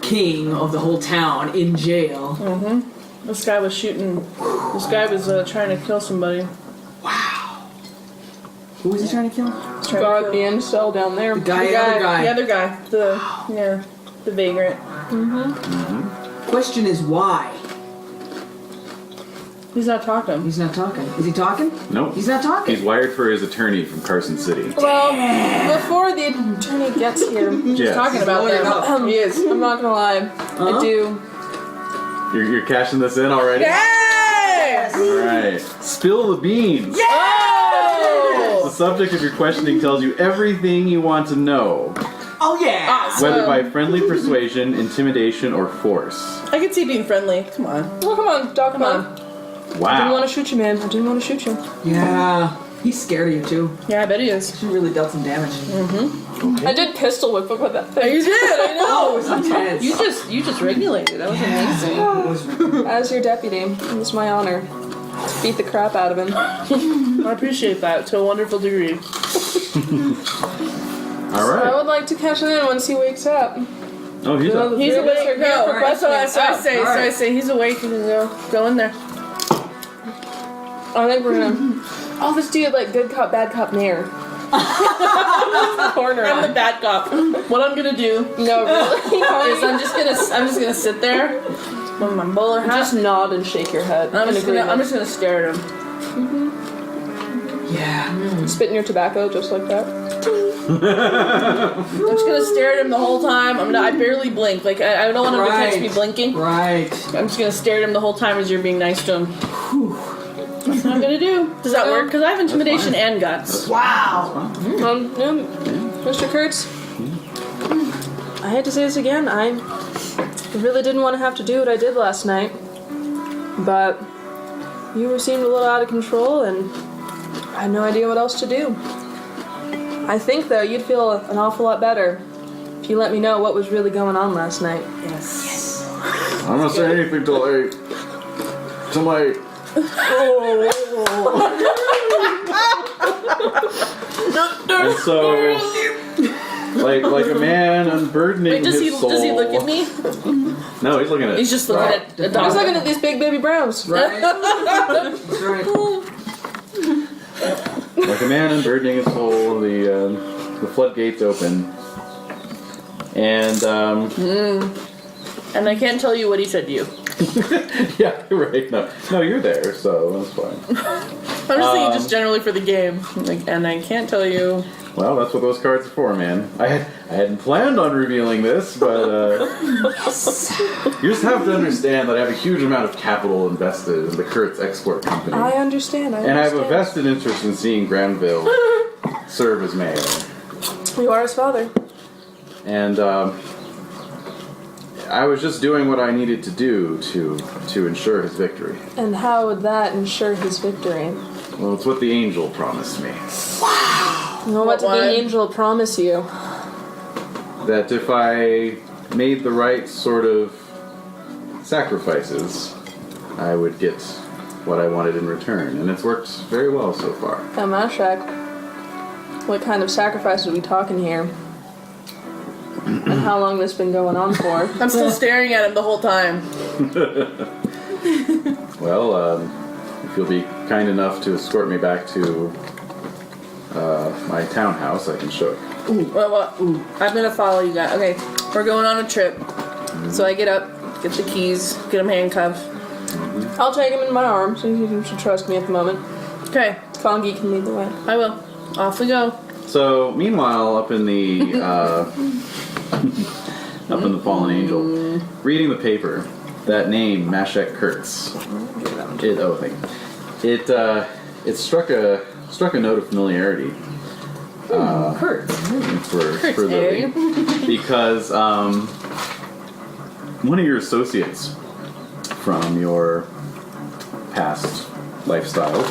king of the whole town in jail.
This guy was shooting. This guy was trying to kill somebody.
Who was he trying to kill?
Got the end cell down there.
The other guy.
The other guy. The vagrant.
Question is why?
He's not talking.
He's not talking. Is he talking?
Nope.
He's not talking.
He's wired for his attorney from Carson City.
Well, before the attorney gets here,
Yes.
Talking about
lawyered
them.
up.
He is.
I'm not gonna lie. I do.
You're cashing this in already?
Yes!
All right. Spill the beans.
Oh!
The subject of your questioning tells you everything you want to know,
Oh yeah.
whether by friendly persuasion, intimidation, or force.
I could see being friendly. Come on.
Oh, come on, Doc. Come on. I didn't
Wow.
want to shoot you, man. I didn't want to shoot you.
Yeah. He's scared of you too.
Yeah, I bet he is.
She really dealt some damage.
I did pistol whip with that thing.
You did. I know.
Oh, it was intense.
You just regulated. That was amazing.
It was
As your deputy, it was my honor to beat the crap out of him.
I appreciate that to a wonderful degree.
All
I
right.
would like to cash it in once he wakes up.
Oh, he's up.
He's
Really
awake.
forget
No,
for
that's what I
questioning.
say.
Oh,
So I
alright.
say he's awake. You can go in there.
I think we're gonna. Oh, this dude like good cop, bad cop, mayor. Corner.
I'm the bad cop. What I'm gonna do
No, really.
is I'm just gonna sit there with my bowler hat.
Just nod and shake your head.
I'm
in
just
agreement.
gonna stare at him.
yeah.
Spit in your tobacco just like that.
I'm just gonna stare at him the whole time. I barely blink. Like I don't want him to catch me blinking.
Right.
I'm just gonna stare at him the whole time as you're being nice to him. That's what I'm gonna do. Does that work? Because I have intimidation and guts.
Wow.
Mr. Kurtz, I hate to say this again. I really didn't want to have to do what I did last night, but you seemed a little out of control, and I had no idea what else to do. I think though you'd feel an awful lot better if you let me know what was really going on last night.
Yes.
I'm not saying anything till somebody. And so, like a man unburdening
Wait, does
his soul.
he look at me?
No, he's looking at.
He's just looking at the
I was
dog.
looking at these big baby browns.
Right. That's right.
Like a man unburdening his soul, the floodgates open, and
And I can't tell you what he said to you.
yeah, right. No, you're there, so that's fine.
I'm just thinking just generally for the game. Like, and I can't tell you.
Well, that's what those cards are for, man. I hadn't planned on revealing this, but you just have to understand that I have a huge amount of capital invested in the Kurtz Export Company,
I understand.
and I have a vested interest in seeing Granville serve as mayor.
You are his father.
And I was just doing what I needed to do to ensure his victory.
And how would that ensure his victory?
Well, it's what the angel promised me.
Well, what did the angel promise you?
That if I made the right sort of sacrifices, I would get what I wanted in return. And it's worked very well so far.
Shek, what kind of sacrifice are we talking here? And how long this been going on for?
I'm still staring at him the whole time.
Well, if you'll be kind enough to escort me back to my townhouse, I can show you.
Ooh. I'm gonna follow you guys. Okay, we're going on a trip. So I get up, get the keys, get him handcuffed.
I'll take him in my arms, so you should trust me at the moment.
Okay,
Kangee can lead the way.
I will. Off we go.
So, meanwhile, up in the Fallen Angel, reading the paper, that name, Shek Kurtz, it struck a note of familiarity.
Kurtz.
For Lilly, because one of your associates from your past lifestyle.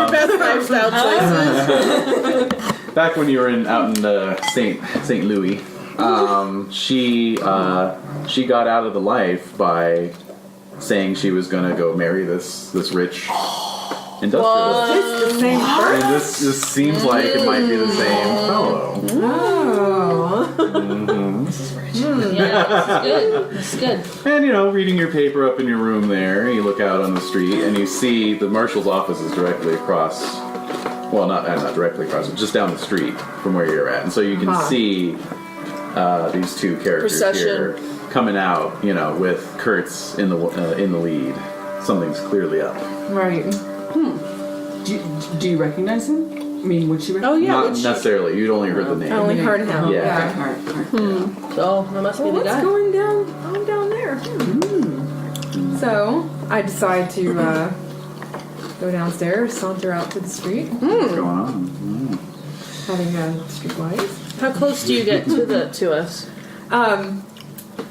Best lifestyle choices.
Back when you were out in St. Louis, she got out of the life by saying she was gonna go marry this rich industrialist.
It's the same person.
And this just seems like it might be the same fellow.
Yeah, this is good.
And reading your paper up in your room there, you look out on the street and you see the marshal's office is directly across. Well, not directly across, but just down the street from where you're at, and so you can see these two characters here coming out. With Kurtz in the lead. Something's clearly up.
Right.
Do you recognize him? I mean, would she recognize?
Oh yeah.
Not necessarily. You'd only heard the name.
I only heard him.
Yeah.
All right.
So that must be the
What's
guy.
going down there? So I decide to go downstairs, saunter out to the street,
What's going on?
having street lights.
How close do you get to us?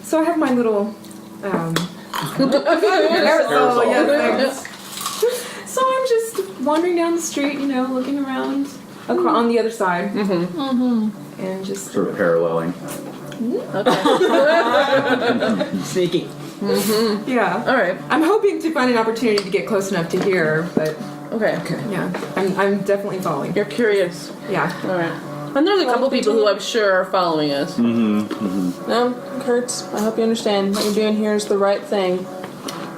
So I have my little
Parasol.
yes. So I'm just wandering down the street, looking around on the other side, and just
Sort of paralleling.
Okay.
Sneaky.
yeah.
All right.
I'm hoping to find an opportunity to get close enough to hear, but
Okay.
yeah, I'm definitely following.
You're curious.
Yeah.
All right. And there's a couple people who I'm sure are following us.
No, Kurtz, I hope you understand what you're doing here is the right thing.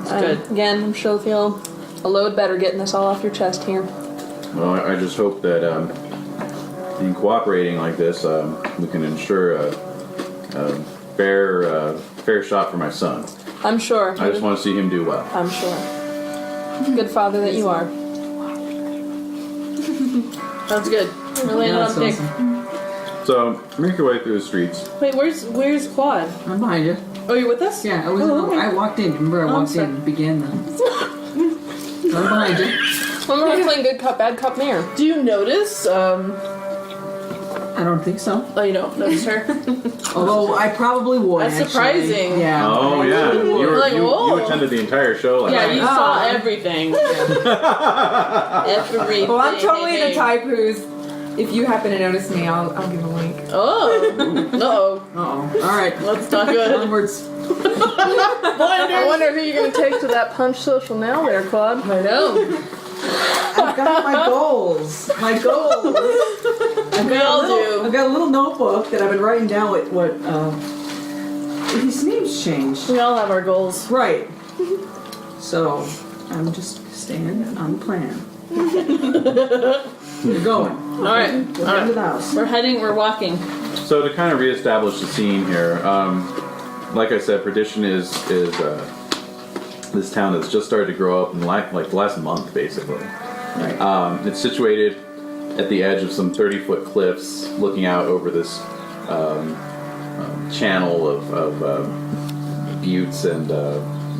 good.
Again, I'm sure you'll feel a load better getting this all off your chest here.
Well, I just hope that in cooperating like this, we can ensure a fair shot for my son.
I'm sure.
I just want to see him do well.
I'm sure. Good father that you are.
Sounds good. We're laying
Yeah,
on thick.
awesome.
So make your way through the streets.
Wait, where's Quad?
I'm behind you.
Oh, you're with us?
Yeah, I was.
okay.
I walked in. Remember, I walked in and began the. I'm behind you.
Remember how playing good cop, bad cop, mayor.
Do you notice?
I don't think so.
Oh, you don't notice her?
Although I probably would.
That's
actually.
surprising.
Yeah.
Oh yeah,
Like,
you
whoa.
attended the entire show. Like
Yeah,
that.
you saw everything. Everything.
Well, I'm totally the type who's, if you happen to notice me, I'll give a wink.
Oh. Uh-oh.
Uh-oh. All right.
That's not good.
Onwards.
I wonder who you're going to take to that punch social now there, Claude.
I know.
I've got my goals. My goals.
We all do.
I've got a little notebook that I've been writing down what his name's changed.
We all have our goals.
Right. So I'm just staying on the plan. We're going.
All right.
We're into the house.
We're walking.
So to kind of reestablish the scene here, like I said, Perdition is this town that's just started to grow up in like the last month, basically.
Right.
It's situated at the edge of some 30-foot cliffs, looking out over this channel of buttes and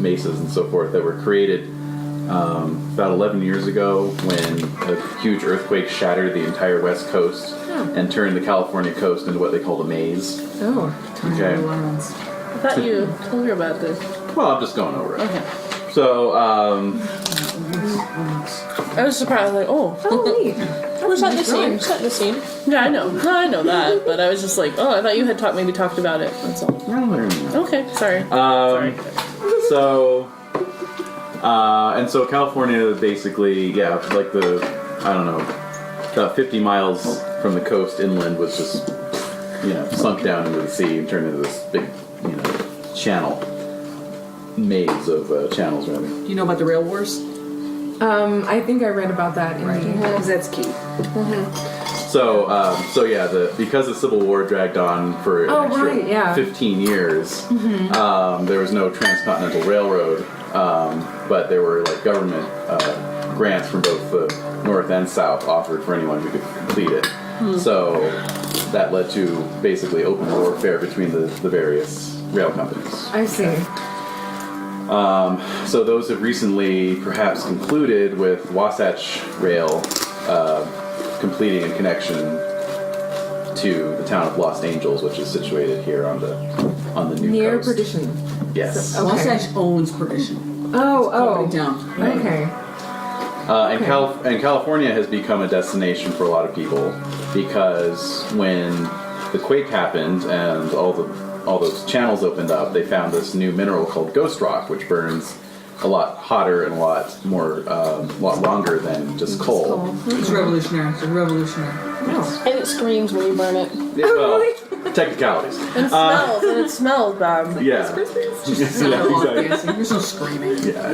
mesas and so forth that were created about 11 years ago when a huge earthquake shattered the entire west coast and turned the California coast into what they call the maze.
Oh.
Okay.
I thought you told me about this.
Well, I'm just going over it.
Okay.
So,
I was surprised, like, oh.
Oh, neat.
We're setting the scene. Setting the scene.
Yeah, I know. No, I know that, but I was just like, oh, I thought you had maybe talked about it. That's all. Okay, sorry. Sorry.
So, and so California basically, like I don't know, about 50 miles from the coast inland was just, sunk down into the sea and turned into this big, channel, maze of channels, rather.
Do you know about the rail wars?
I think I read about that in the...
Because that's key.
So, because the Civil War dragged on for an extra 15 years, there was no transcontinental railroad, but there were like government grants from both the north and south offered for anyone who could complete it. So that led to basically open warfare between the various rail companies.
I see.
So those have recently perhaps concluded with Wasatch Rail completing a connection to the town of Los Angeles, which is situated here on the new
Near
coast.
Perdition.
Yes.
Okay.
Wasatch owns Perdition.
Oh.
Down.
Okay.
And California has become a destination for a lot of people because when the quake happened and all those channels opened up, they found this new mineral called ghost rock, which burns a lot hotter and a lot longer than just coal.
It's revolutionary. It's revolutionary.
And it screams when you burn it.
Well, technicalities.
And it smells bad.
Yeah.
Exactly. There's no screaming.
Yeah.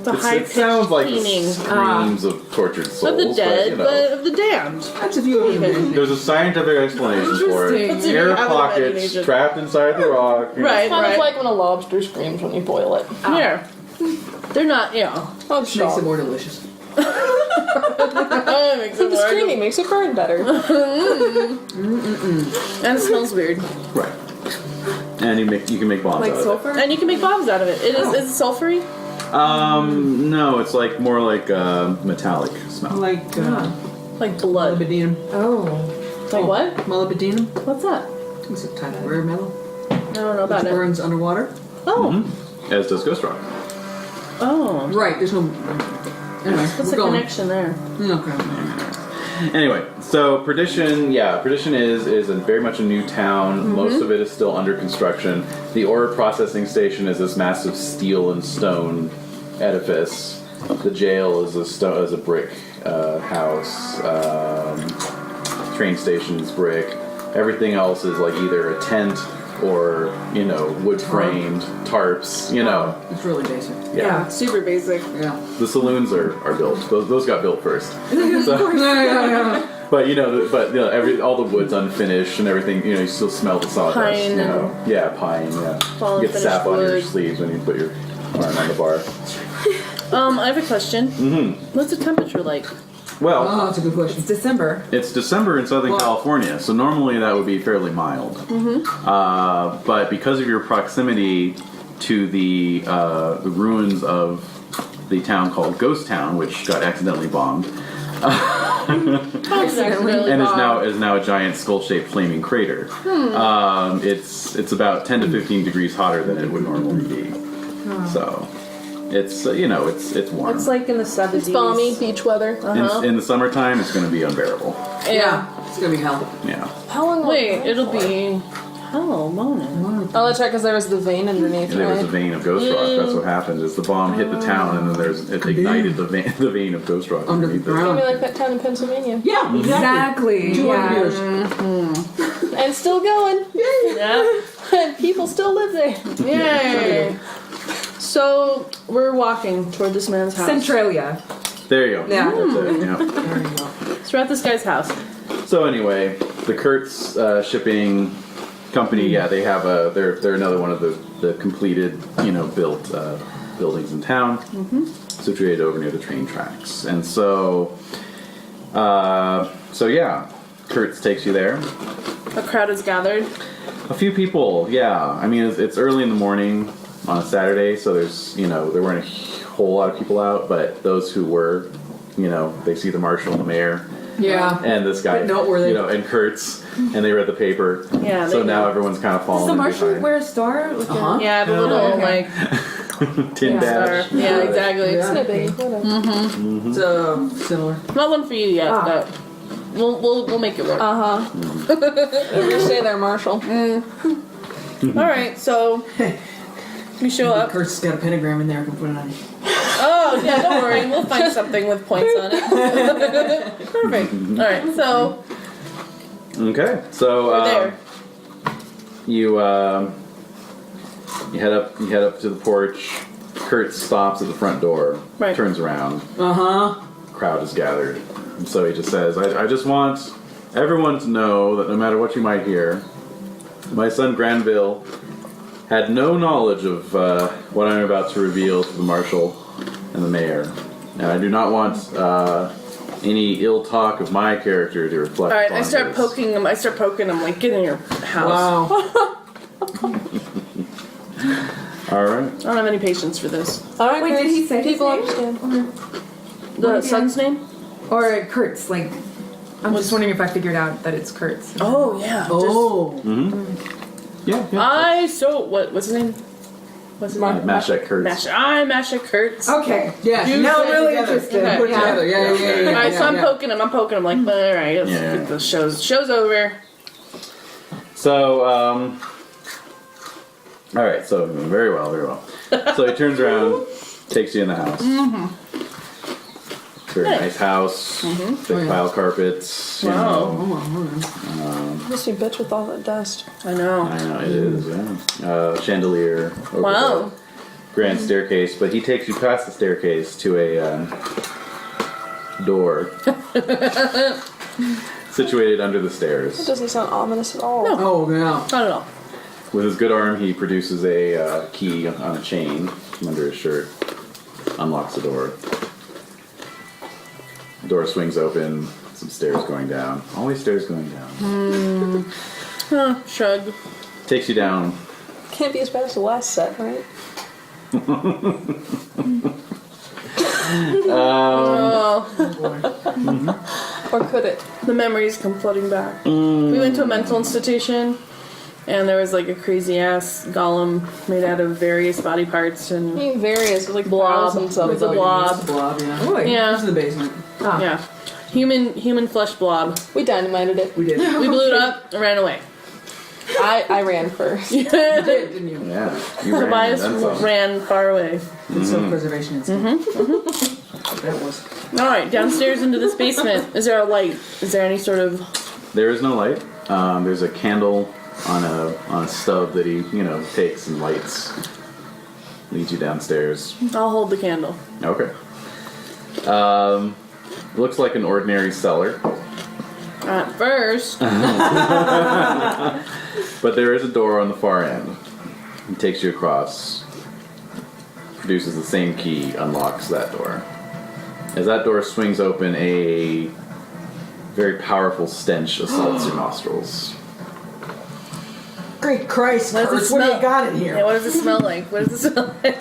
It
sounds like
keening.
screams of tortured souls.
Of the dead,
but
of the damned.
That's if you ever
there's a scientific explanation for it.
Interesting.
Air
Out of
pockets
imagination.
trapped inside the rock.
Right,
Kind
right.
of like when a lobster screams when you boil it.
Here. They're not,
makes it more delicious.
That makes it
The
work.
screaming makes it burn better.
And it smells weird.
Right. And you can make bombs
Like
out of
sulfur?
And you can make bombs out of it. Is it sulfury?
it. No, it's like more like metallic smell.
Like
Like blood.
molybdenum.
Oh.
Like what?
Molybdenum.
What's that?
It's a type of rare metal.
I don't know about
Which
it.
burns underwater.
Oh.
As does ghost rock.
Oh.
Right. There's no. Anyway,
What's
we're
the
going.
connection there?
Okay.
Anyway, so Perdition is very much a new town. Most of it is still under construction. The ore processing station is this massive steel and stone edifice. The jail is a brick house. Train station's brick. Everything else is like either a tent or wood framed tarps.
It's really basic.
Yeah.
Super basic.
Yeah.
The saloons are built. Those got built first. So, but all the wood's unfinished and everything. You still smell the sawdust.
Pine
Yeah, pine. Yeah.
All
You get sap
unfinished
on your
wood.
sleeves when you put your arm on the bar.
I have a question. What's the temperature like?
Well,
Oh, that's a good question.
It's December.
it's December in Southern California, so normally that would be fairly mild. But because of your proximity to the ruins of the town called Ghost Town, which got accidentally bombed,
Accidentally
and
bombed.
is now a giant skull-shaped flaming crater. It's about 10 to 15 degrees hotter than it would normally be. So it's it's warm.
It's like in the 70s.
It's balmy beach weather.
In the summertime, it's going to be unbearable.
Yeah.
It's gonna be hell.
Yeah.
How long?
Wait, it'll be... Hello, Mona.
Oh, that's right, because there was the vein underneath.
And there was a
Right?
vein of ghost rock. That's what happened. Is the bomb hit the town, and then it ignited the vein of ghost rock underneath it.
Underground.
Maybe like that town in Pennsylvania.
Yeah, exactly. 200 years.
And still going.
Yeah.
And people still live there.
Yay. So, we're walking toward this man's house.
Centralia.
There you go.
Yeah.
That's it, yeah.
There you go.
So we're at this guy's house.
So anyway, the Kurtz shipping company, they have they're another one of the completed, built buildings in town, situated over near the train tracks. And so Kurtz takes you there.
A crowd is gathered.
A few people, yeah. I mean, it's early in the morning on a Saturday, so there's, there weren't a whole lot of people out, but those who were, they see the marshal and the mayor
Yeah.
and this guy,
But noteworthy.
and Kurtz, and they read the paper.
Yeah,
So
they
now
do.
everyone's kind of
Does
falling
the
in
marshal
behind.
wear a star? With
Yeah, the little
okay.
Tin
star.
dash.
Yeah, exactly.
Yeah.
It's big. Whatever.
It's similar.
Not one for you yet,
Ah.
but we'll make it work.
Whatever you say there, Marshall.
All right, so we show up.
Kurtz has got a pentagram in there. I can put it on.
Oh yeah, don't worry, we'll find something with points on it. Perfect. All right, so
Okay, so
we're there.
you head up to the porch. Kurt stops at the front door,
Right.
turns around.
Uh-huh.
Crowd is gathered, and so he just says, "I just want everyone to know that no matter what you might hear, my son Granville had no knowledge of what I'm about to reveal to the marshal and the mayor, and I do not want any ill talk of my character to reflect."
All right,
upon
I start
this.
poking him. Like, get in your house.
Wow.
All right.
I don't have any patience for this.
All right,
Wait,
guys.
did he say his
People
name?
understand.
The son's name?
Or Kurtz, like, I'm just wondering if I figured out that it's Kurtz.
Oh yeah.
Oh.
Yeah.
What's his name? What's his name?
Shek Kurtz.
I'm Shek Kurtz.
Okay.
Yeah.
You
Now I'm
said
really
together.
interested.
Okay.
Put it
Yeah.
together. Yeah.
All right, so I'm
yeah.
poking him. I'm like, all right, let's
Yeah.
get the show's over.
So, all right. So very well. So he turns around, takes you in the house. Very nice house, thick pile carpets. You
Wow.
know.
Must be bitch with all that dust.
I know.
I know it is. Yeah. Chandelier. Over
Wow.
the grand staircase, but he takes you past the staircase to a door situated under the
It
stairs.
doesn't sound ominous at all.
Oh, yeah.
Not at all.
With his good arm, he produces a key on a chain from under his shirt, unlocks the door. The door swings open, some stairs going down. Always stairs going down.
Shrug.
Takes you down.
Can't be as bad as the last set, right? Or could it?
The memories come flooding back. We went to a mental institution, and there was like a crazy ass golem made out of various body parts
I
and
mean, various, like
Blob.
thousands
It
of
was a
them.
blob.
Blob, yeah.
Boy.
Yeah.
This is the basement.
Yeah, human flesh blob.
We dynamited it.
We did.
We blew it up and ran away.
I ran first.
did, didn't you?
Yeah. You ran
Tobias
and then some.
ran far away.
Good self-preservation instinct. That was.
All right, downstairs into this basement. Is there a light? Is there any sort of?
There is no light. There's a candle on a stub that he takes and lights. Leads you downstairs.
I'll hold the candle.
Okay. Looks like an ordinary cellar,
At first,
but there is a door on the far end. He takes you across, produces the same key, unlocks that door. As that door swings open, a very powerful stench assaults your nostrils.
Great Christ,
What does it
Kurtz, what do you
smell?
got in here?
yeah. What does it smell like? What does it smell like?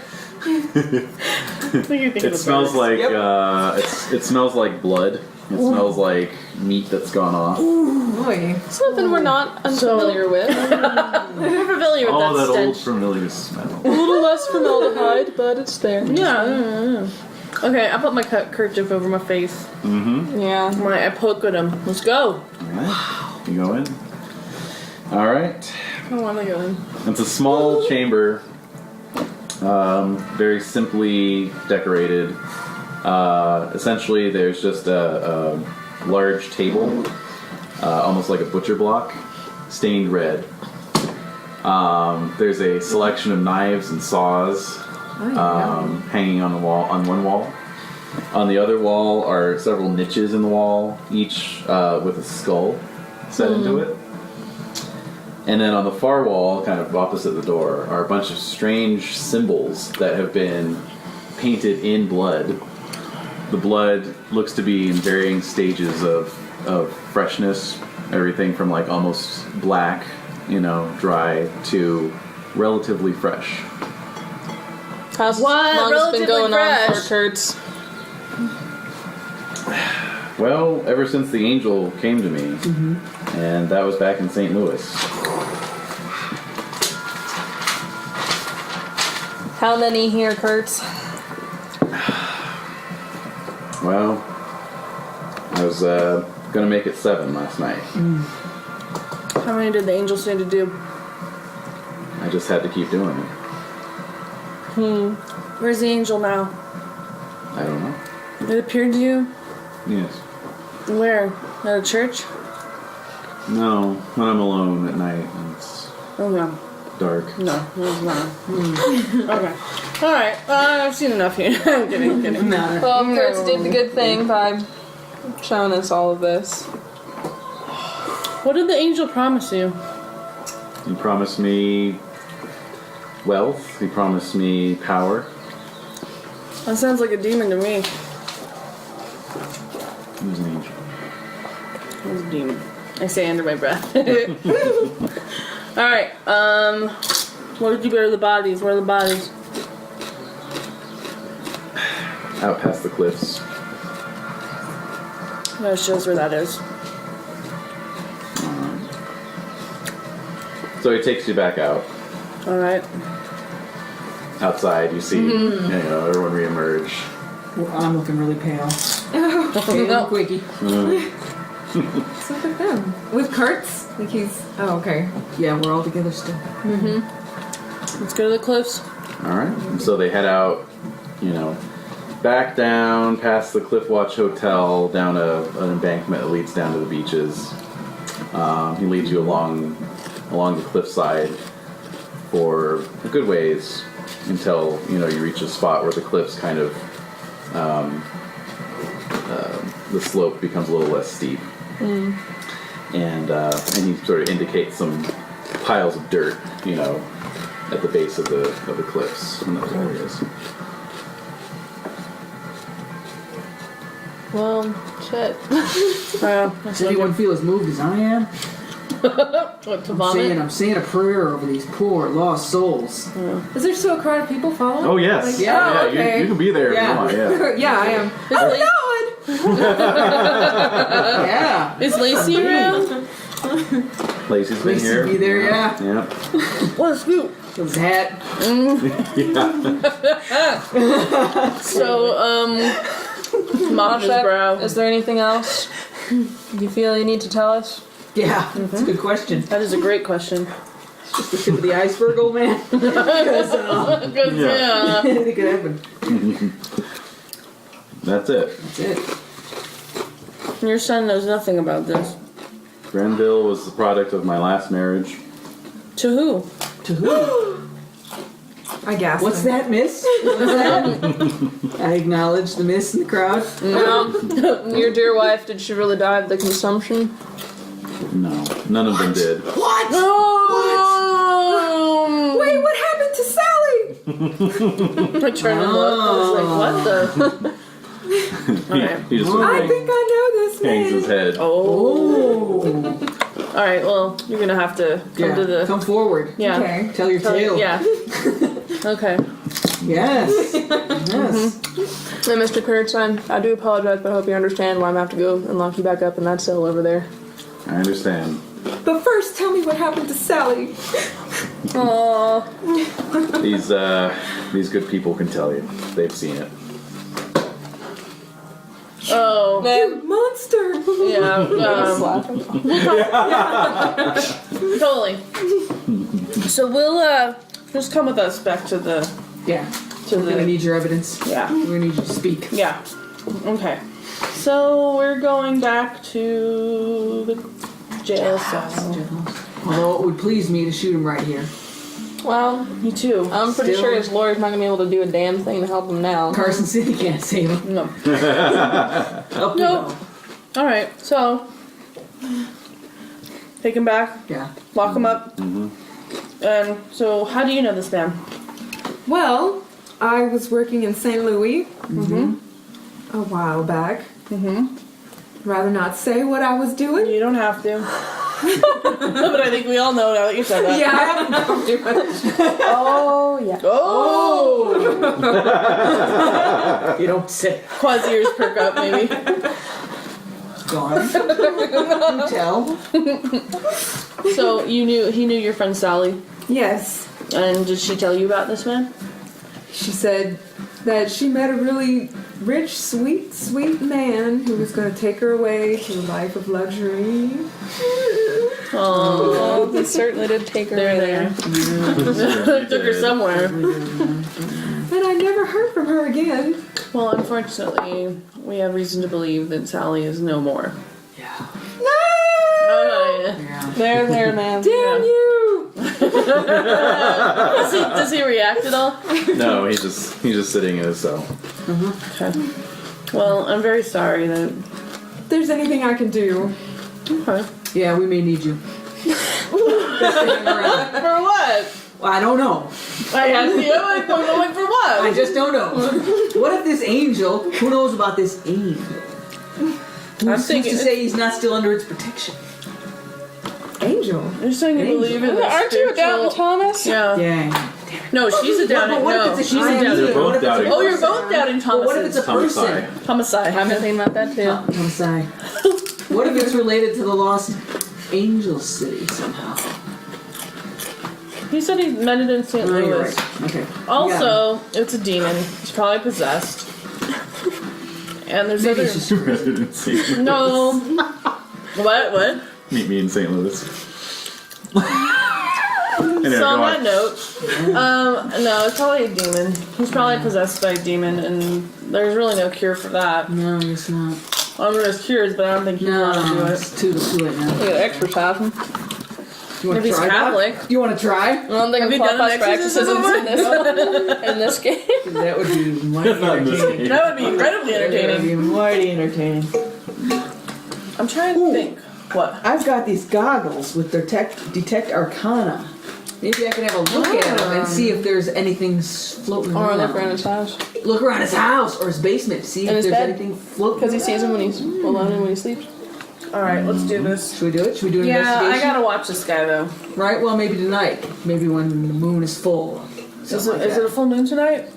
What do you think of
It
the
smells
birds?
like
Yep.
it smells like blood. It smells like meat that's gone off.
Boy.
Something we're not unfamiliar with.
We're familiar with
All
that
that old
stench.
familiar smell.
A little less formaldehyde, but it's there.
Yeah. Okay, I put my kerchief over my face.
Yeah.
I poke at him. Let's go.
Wow. You go in. All right.
I don't want to go in.
It's a small chamber, very simply decorated. Essentially, there's just a large table, almost like a butcher block, stained red. There's a selection of knives and saws hanging on the wall, on one wall. On the other wall are several niches in the wall, each with a skull set into it. And then on the far wall, kind of opposite the door, are a bunch of strange symbols that have been painted in blood. The blood looks to be in varying stages of freshness, everything from like almost black, dry, to relatively fresh.
How's
What?
long has been
Relatively
going on
fresh.
for Kurtz?
Well, ever since the angel came to me, and that was back in St. Louis.
How many here, Kurtz?
Well, I was gonna make it 7 last night.
How many did the angel say to do?
I just had to keep doing it.
Where's the angel now?
I don't know.
It appeared to you?
Yes.
Where? At a church?
No, when I'm alone at night and it's
Oh no.
dark.
No, it was not. Okay. Alright, I've seen enough here. I'm kidding.
Matter.
Well, Kurtz did the good thing by showing us all of this.
What did the angel promise you?
He promised me wealth. He promised me power.
That sounds like a demon to me.
He was an angel.
It was a demon. I say under my breath. Alright, where did you bury the bodies? Where are the bodies?
Out past the cliffs.
That shows where that is.
So he takes you back out.
Alright.
Outside, you see, you know, everyone reemerge.
Well, I'm looking really pale.
No.
Quickie.
So look at them. With Kurtz? Like he's... Oh, okay.
Yeah, we're all together still.
Let's go to the cliffs.
All right. And so they head out, you know, back down past the Cliffwatch Hotel, down an embankment that leads down to the beaches. He leads you along the cliffside for a good ways until, you know, you reach a spot where the cliffs kind of the slope becomes a little less steep. And he sort of indicates some piles of dirt, you know, at the base of the cliffs in those areas.
Well, shit.
Does anyone feel as moved as I am?
What, to vomit?
I'm saying a prayer over these poor lost souls.
Is there still a crowd of people following?
Oh yes,
Like,
yeah,
okay.
You can be there if you want. Yeah.
Yeah, I am.
Yeah.
Is Lacey around?
Lacey's been
Lacey
here.
be there, yeah.
Yeah.
What a scoop.
His hat.
So, mop his brow.
Is there anything else you feel you need to tell us?
Yeah, that's a good question.
That is a great question.
Just the tip of the iceberg, old man.
Good, yeah.
Anything could happen.
That's it.
That's it.
Your son knows nothing about this.
Grenville was the product of my last marriage.
To who?
To who?
I guess.
What's that, miss? What's that? I acknowledge the miss in the crowd.
Your dear wife, did she really die of the consumption?
No, none of them did.
What?
Oh!
Wait, what happened to Sally?
I turned and looked. I was like, what the?
He just sort
I
of
think I know this
hangs his
man.
head.
Oh. Alright, well, you're gonna have to come to the...
Come forward.
Yeah.
Okay.
Tell your tale.
Yeah. Okay.
Yes. Yes.
Hey, Mr. Kurtz, I do apologize, but I hope you understand why I'm gonna have to go and lock you back up in that cell over there.
I understand.
But first, tell me what happened to Sally.
Aww.
These good people can tell you. They've seen it.
Oh.
You monster.
Yeah. Totally. So we'll, just come with us back to the...
Yeah.
To
We're gonna
the...
need your evidence.
Yeah.
We're gonna need you to speak.
Yeah. Okay. So we're going back to the jail cell.
Although it would please me to shoot him right here.
Well,
Me too.
I'm pretty
Still-
sure his lawyer's not gonna be able to do a damn thing to help him now.
Carson City can't save him.
No.
Help me
Nope.
though.
Alright, so... Take him back.
Yeah.
Lock him up. And so, how do you know this man?
Well, I was working in St. Louis a while back. Rather not say what I was doing.
You don't have to. But I think we all know now that you said that.
Yeah, I haven't talked too much.
Oh, yeah.
Oh!
You don't say.
Quad's ears perk up, maybe.
Gone. You tell.
So he knew your friend Sally,
Yes.
and did she tell you about this man?
She said that she met a really rich, sweet, sweet man who was going to take her away to a life of luxury.
Oh,
He certainly did take her
there,
there.
there. Took her somewhere.
And I never heard from her again.
Well, unfortunately, we have reason to believe that Sally is no more.
Yeah.
Oh, yeah.
Yeah.
There, man.
Damn you!
Does he react at all?
No, he's just sitting in his cell.
Okay. Well, I'm very sorry that.
If there's anything I can do.
Okay.
Yeah, we may need you. Best to hang around.
For what?
Well, I don't know.
I asked you, I'm going for what?
I just don't know. What if this angel, who knows about this aim? Who's
thinking-
to say he's not still under its protection?
Angel.
You're saying you believe in the
Aren't you a doubting Thomas?
Yeah.
Dang.
No, she's a doubting.
But what
No,
if it's a
she's a
doubting?
doubting.
They're both
What if it's a
doubting.
Oh, you're both doubting
But
Thomas.
what if it's a person?
Homicide.
I've been thinking about that too.
Homicide. What if it's related to the lost angel city somehow?
He said he met it in St.
Oh, you're
Louis.
right. Okay.
Also, it's a demon. He's probably possessed. And there's
Maybe
other.
it's just
Resident St. Louis.
No. What?
Meet me in St. Louis. Anyway,
So
go
on
on.
that note, no, it's probably a demon. He's probably possessed by a demon, and there's really no cure for that.
No, it's not.
I mean, there's cures, but I don't think he's
No,
gonna do it.
it's too late now.
Look at exorcism.
You want
If he's
try that?
Catholic.
You want to try?
I don't think
Have
I'm
you done
qualified
an
for
exorcism
exorcisms in this game.
That would be mighty
Not in this
entertaining.
game.
That would be incredibly
That would
entertaining.
be mighty entertaining.
I'm trying to think. What?
I've got these goggles with detect arcana. Maybe I can have a look at them and see if there's anything floating
Or
around.
look around his house.
Look around his house or his basement. See
And
if
his
there's
bed.
anything floating.
Because he sees him when he's alone and when he sleeps.
All right, let's do this.
Should we do it? Should we do an
Yeah,
investigation?
I gotta watch this guy though.
Right? Well, maybe tonight. Maybe when the moon is full.
Is it a full moon tonight?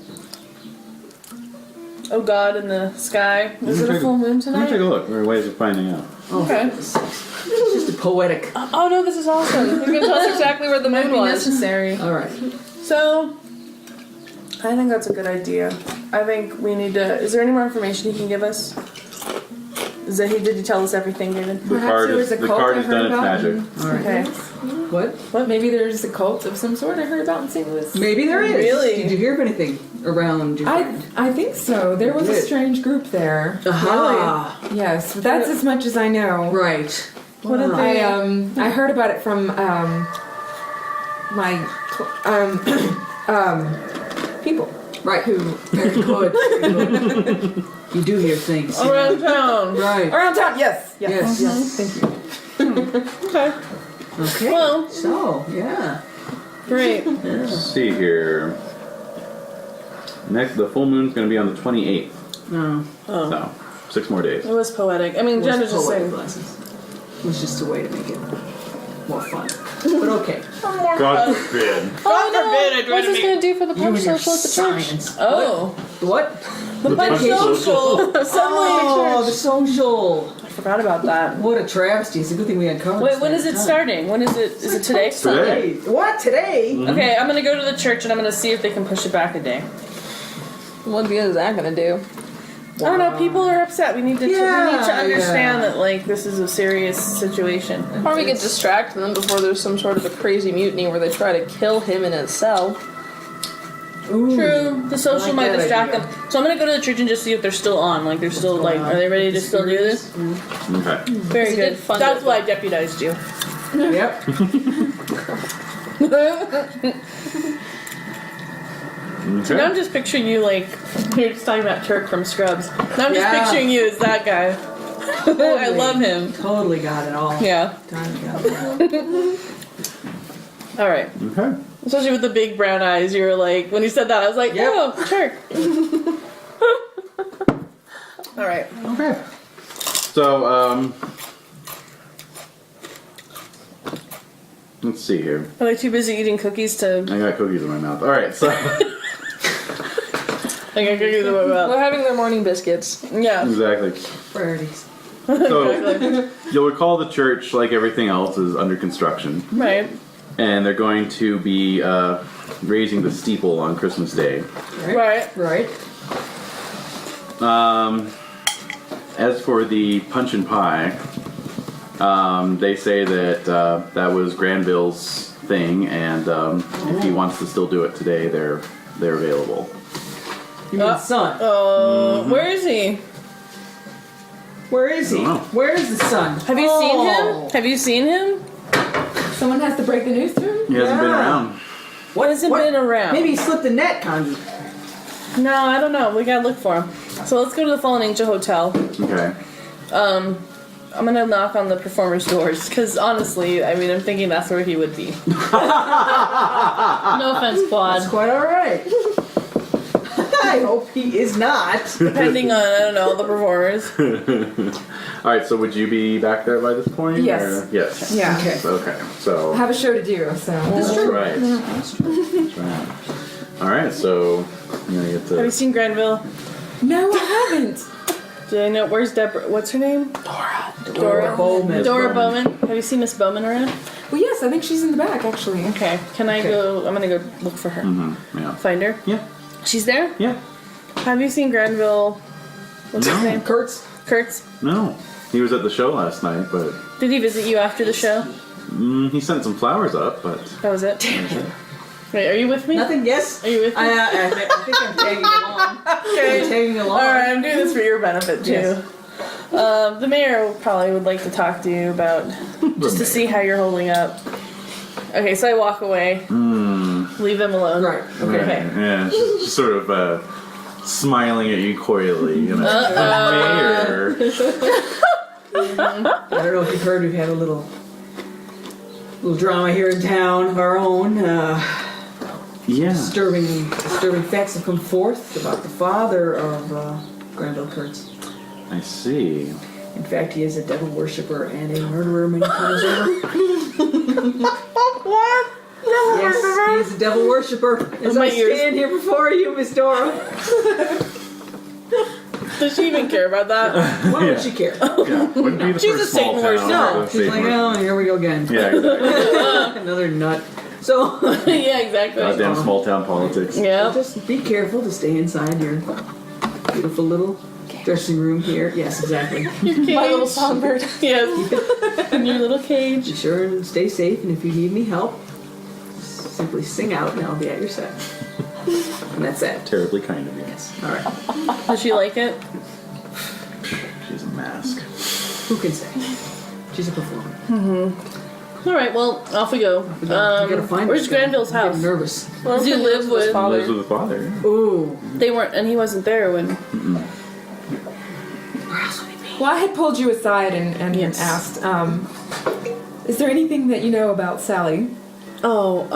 Oh God, in the sky. Is it a full moon
Let me take a
tonight?
look. There are ways of finding out.
Okay.
It's just a poetic.
Oh no, this is awesome. He's gonna tell us exactly where the
Might
moon
be
was.
necessary.
All right.
So, I think that's a good idea. I think we need to. Is there any more information he can give us? Did he tell us everything, David?
The
Perhaps
card
there
is
was a
the
cult
card
I
has
heard
done its
about.
magic.
All right.
Okay.
What?
Maybe there's a cult of some sort I heard about in St. Louis.
Maybe there is.
Really?
Did you hear of anything around your friend?
I think so. There was a
Good.
strange group there.
Aha.
Yes, but that's as much as I know.
Right.
What did
Wow.
they?
I heard about it from my people
Right.
who
Very good. Very good. You do hear things.
Around town.
Right.
around town. Yes,
Yes. Yes.
Thank you.
Okay.
Okay.
Well.
So yeah.
Great.
Let's see here. The full moon's going to be on the 28th.
No.
Oh.
So, 6 more days.
It was poetic. I mean, Jen was just saying.
Glasses. It was just a way to make it more fun. But okay.
God forbid.
God forbid I try
What's
to
this
make.
gonna do for the
You
punch
and your
social at the church?
science.
Oh.
What?
The punch social.
Oh, the social.
I forgot about that.
What a travesty. It's a good thing we uncovered.
Wait, when is it starting? When is it? Is it today?
Today.
What? Today?
Okay, I'm gonna go to the church and I'm gonna see if they can push it back a day.
What good is that gonna do?
I don't know. People are upset. We need to.
Yeah,
we need to understand
yeah.
that like this is a serious situation.
Or we could distract them before there's some sort of a crazy mutiny where they try to kill him in his cell.
Ooh.
True. The social
I like
might
that
distract
idea.
them. So I'm gonna go to the church and just see if they're still on. Like they're still like, are they ready to still do this?
Okay.
Very
It's a
good.
good fun
That's
bit.
why I deputized you.
Yep.
Okay.
Now I'm just picturing you like you're just talking about Turk from Scrubs. Now I'm just
Yeah.
picturing you as that guy. I love him.
Totally got it all.
Yeah.
Totally got it all.
All right.
Okay.
Especially with the big brown eyes, you were like when you said that, I was like,
Yep.
oh, Turk. All right.
Okay. So, Let's see here.
Are they too busy eating cookies to...
I got cookies in my mouth. All right, so
I got cookies in my mouth.
They're having their morning biscuits.
Yeah.
exactly.
Priorities.
So you'll recall the church, like everything else, is under construction,
Right.
and they're going to be raising the steeple on Christmas Day.
Right.
Right.
As for the punch and pie, they say that that was Granville's thing, and if he wants to still do it today, they're available.
You mean son?
Where is he?
Where is he?
I don't know.
Where is the son?
Have you seen him? Have you seen him?
Someone has to break the news to him?
He hasn't been around.
What hasn't been around?
Maybe he slipped the net, Kangee.
No, I don't know. We gotta look for him. So let's go to the Fallen Angel Hotel.
Okay.
I'm gonna knock on the performers' doors because honestly, I mean, I'm thinking that's where he would be. No offense, Quad.
That's quite all right. I hope he is not.
Depending on I don't know the performers.
All right. So would you be back there by this point?
Yes.
Or? Yes.
Yeah.
Okay.
Okay. So.
I have a show to do, so.
That's right. That's right. All right. So you're gonna get
Have you
to.
seen Granville?
No, I haven't.
Do I know where's Deborah? What's her name? Dora
Bowman.
Dora Bowman. Have you seen Miss Bowman around?
Well, yes, I think she's in the back, actually.
Okay. Can I go? I'm gonna go look for her.
Yeah.
Find her.
Yeah.
She's there.
Yeah.
Have you seen Granville? What's his name?
Kurtz.
Kurtz.
No. He was at the show last night, but
Did he visit you after the show?
he sent some flowers up, but.
That was it. Wait, are you with me?
Nothing. Yes.
Are you with me?
I think I'm tagging along.
Okay.
I'm tagging along.
All right, I'm doing this for your benefit too.
Yes.
The mayor probably would like to talk to you about just to see how you're holding up. Okay, so I walk away. Leave them alone.
Right. Okay.
Okay.
Yeah, just sort of smiling at you coyly, you know. Mayor.
I don't know if you've heard, we've had a little drama here in town of our own.
Yeah.
Disturbing facts have come forth about the father of Granville Kurtz.
I see.
In fact, he is a devil worshipper and a murderer many times over.
What?
Yes, he is a devil worshipper. As
my
I
ears.
stand here before you, Miss Dora.
Does she even care about that?
Why would she care?
Yeah. Wouldn't be the
She's
first
a Satan
small town.
worshiper.
No, she's like, oh, here we go again.
Yeah, exactly.
Another nut. So,
Yeah, exactly.
Goddamn small town politics.
Yeah.
just be careful to stay inside your beautiful little dressing room here. Yes, exactly.
Your cage.
My little songbird.
Yes. In your little cage.
Be sure and stay safe, and if you need any help, simply sing out and I'll be at your side. And that's that.
Terribly kind of you.
Yes. All right.
Does she like it?
She's a mask.
Who can say? She's a performer.
All right. Well, off we go.
You gotta find
Where's
her.
Granville's
I'm getting
house?
nervous.
Does he live with?
Lives with the father.
Ooh.
They weren't, and he wasn't there when.
Well, I had pulled you aside and
Yes.
asked, is there anything that you know about Sally?
Oh,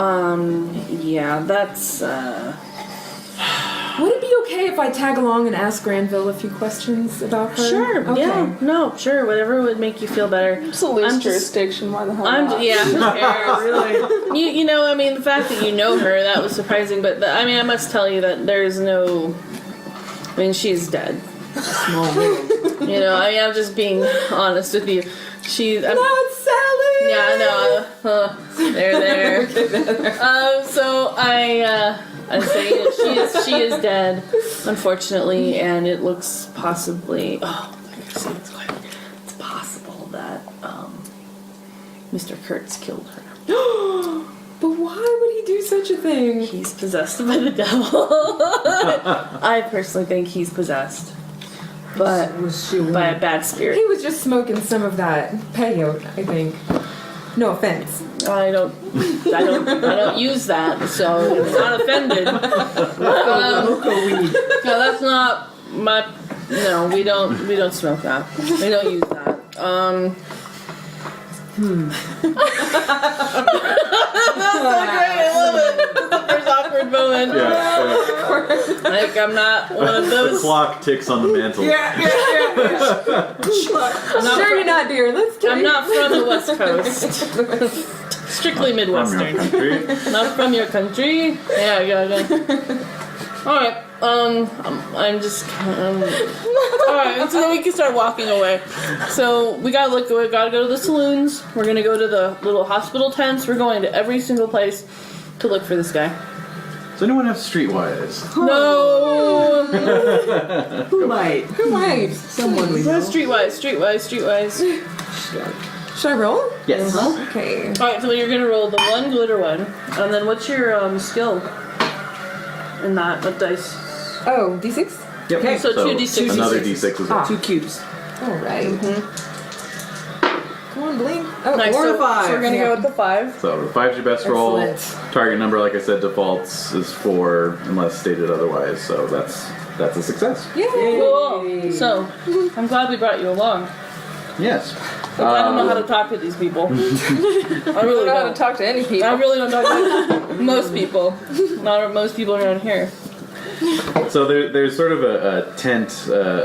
yeah. That's.
Would it be okay if I tag along and ask Granville a few questions about her?
Sure.
Okay.
Yeah. No. Sure. Whatever would make you feel better.
It's a loose
I'm just-
jurisdiction. Why the hell
I'm
not?
yeah. Who cares? Really? You know, I mean, the fact that you know her, that was surprising. But I mean, I must tell you that there's no. I mean, she's dead.
Small world.
You know, I mean, I'm just being honest with you. She's.
No, it's Sally!
Yeah, I know. There. So I'm saying that she is dead, unfortunately, and it looks possibly. Oh, it's possible that Mr. Kurtz killed her.
But why would he do such a thing?
He's possessed by the devil. I personally think he's possessed, but
Was she a woman?
by a bad spirit.
He was just smoking some of that peyote, I think. No offense.
I don't use that, so it's not offended.
Loco weed.
No, that's not my. No, we don't smoke that. We don't use that. That's so great. I love it. That's the first awkward moment.
Yeah.
Like I'm not one of
The
those.
clock ticks on the mantle.
Yeah.
I'm not
Sure
from-
you're not, dear. Let's get
I'm not from the West Coast. Strictly
From your
Midwestern.
country.
Not from your country. Yeah. All right. I'm just. All right. So then we can start walking away. So we gotta look. We gotta go to the saloons. We're gonna go to the little hospital tents. We're going to every single place to look for this guy.
Does anyone have streetwise?
No.
Who might? Someone we know.
Streetwise.
Should I roll?
Yes.
Okay.
All right. So you're gonna roll the one glitter one, and then what's your skill? In that, what dice?
Oh, D6?
Yep.
Okay,
so 2d6.
Another D6 as well.
2 cubes.
Alright. Come on, Blink. Oh,
Nice.
4
So
to 5.
we're gonna go with the 5.
So 5's your best roll.
Excellent.
Target number, like I said, defaults is 4 unless stated otherwise. So that's a success.
Yay!
Cool. So I'm glad we brought you along.
Yes.
But I don't know how to talk to these people. I
I don't
really
know how to
don't.
talk to any people.
I really don't talk to most people. Not most people around here.
So there's sort of a tent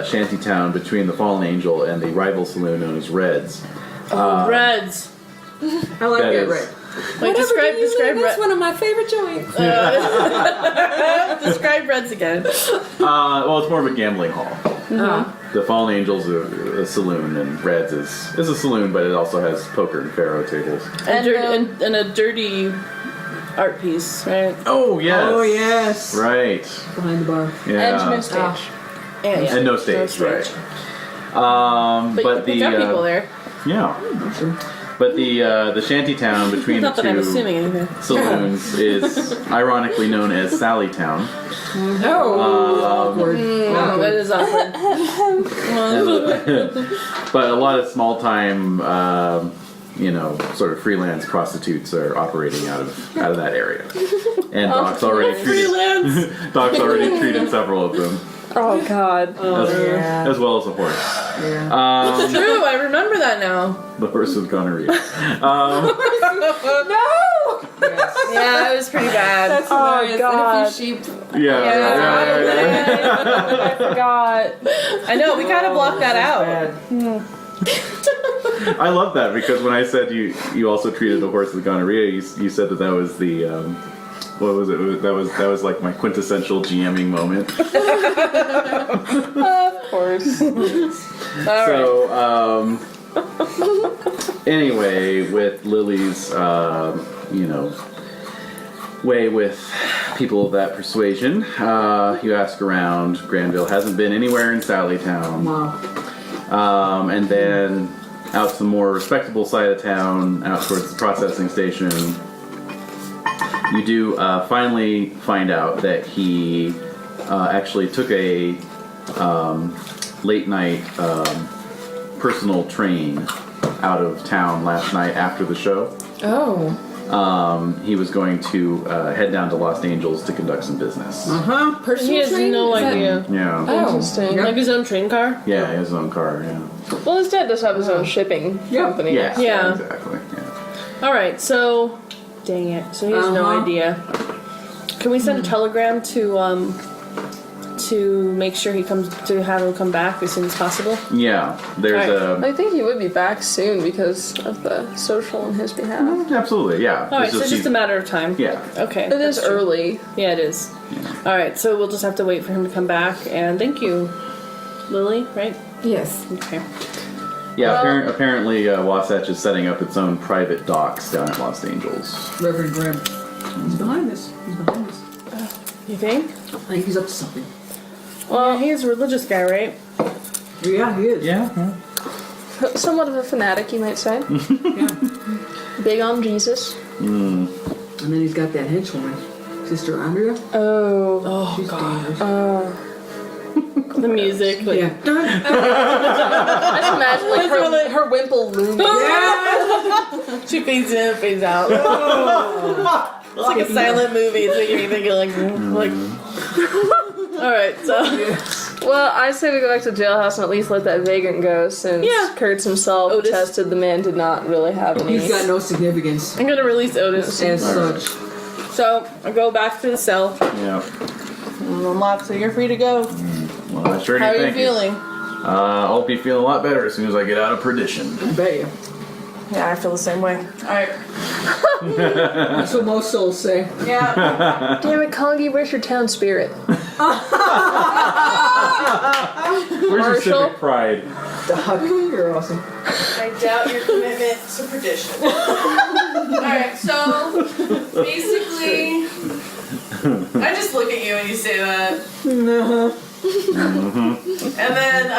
shanty town between the Fallen Angel and the rival saloon known as Red's.
Reds.
I like
That
it,
is-
right?
Like describe
That's
Red.
one of my favorite joints.
Describe Reds again.
Well, it's more of a gambling hall. The Fallen Angel's a saloon, and Red's is a saloon, but it also has poker and faro tables.
And a dirty art piece, right?
Oh yes.
Oh, yes.
Right.
Behind the bar.
Yeah.
And no stage.
And no stage, right?
But
But
you got people there.
yeah. But the shanty town between the
Not that I'm
two
assuming anything.
saloons is ironically known as Sally Town.
Awkward.
Oh, that is awkward.
But a lot of small time, sort of freelance prostitutes are operating out of that area. And Doc's already treated
Freelance.
Doc's already treated several of them,
Oh God.
as well as a horse.
Yeah.
It's true. I remember that now.
The horse with gonorrhea.
No!
Yeah, it was pretty bad.
That's hilarious.
God.
And a few sheep.
Yeah.
I forgot.
I know. We gotta block that out.
Bad.
I love that because when I said you also treated a horse with gonorrhea, you said that was the what was it? That was like my quintessential GMing moment.
Of course. All right.
So anyway, with Lily's way with people of that persuasion, you ask around. Granville hasn't been anywhere in Sallytown.
Wow.
And then out to the more respectable side of town, out towards the processing station, you do finally find out that he actually took a late night personal train out of town last night after the show.
Oh.
He was going to head down to Los Angeles to conduct some business.
Personal
He has
train?
no
Is that-
idea.
Yeah.
Oh.
Interesting.
Like his own train car?
Yeah, his own car, yeah.
Well, his dad does have his own shipping company.
Yeah,
Yeah.
exactly. Yeah.
Alright, so. Dang it. So he has no idea. Can we send a telegram to make sure he comes, to have him come back as soon as possible?
Yeah, there's
I think he would be back soon because of the social on his behalf.
absolutely, yeah.
Alright,
It's
so just
he-
a matter of time.
Yeah.
Okay.
It is
that's true.
early.
Yeah, it is. Alright, so we'll just have to wait for him to come back, and thank you, Lily, right?
Yes.
Okay.
Yeah, apparently Wasatch is setting up its own private docks down at Los Angeles.
Reverend Graham. He's behind us.
You think?
I think he's up to something.
Well, he's a religious guy, right?
Yeah, he is.
Yeah.
Somewhat of a fanatic, you might say. Big on Jesus.
And then he's got that henchwoman, Sister Andrea.
Oh.
She's dangerous.
The music. Like,
Yeah.
I just imagine like her wimple looming.
She fades in, fades out. It's like a silent movie. It's making me think of like. Alright, so.
Well, I say we go back to jailhouse and at least let that vagrant go since Kurtz himself
Otis.
tested the man did not really have any.
He's got no significance
I'm gonna release Otis.
as such.
So, I go back to the cell.
Yeah.
I'm unlocked, so you're free to go.
Well, I sure do.
How are you
Thank
feeling?
I'll be feeling a lot better as soon as I get out of Perdition.
I bet you.
Yeah, I feel the same way. Alright.
That's what most souls say.
Yeah.
Damn it, Kangee, where's your town spirit?
Where's your civic pride?
Dog, you're awesome.
I doubt your commitment to Perdition. Alright, so basically I just look at you and you say that. And then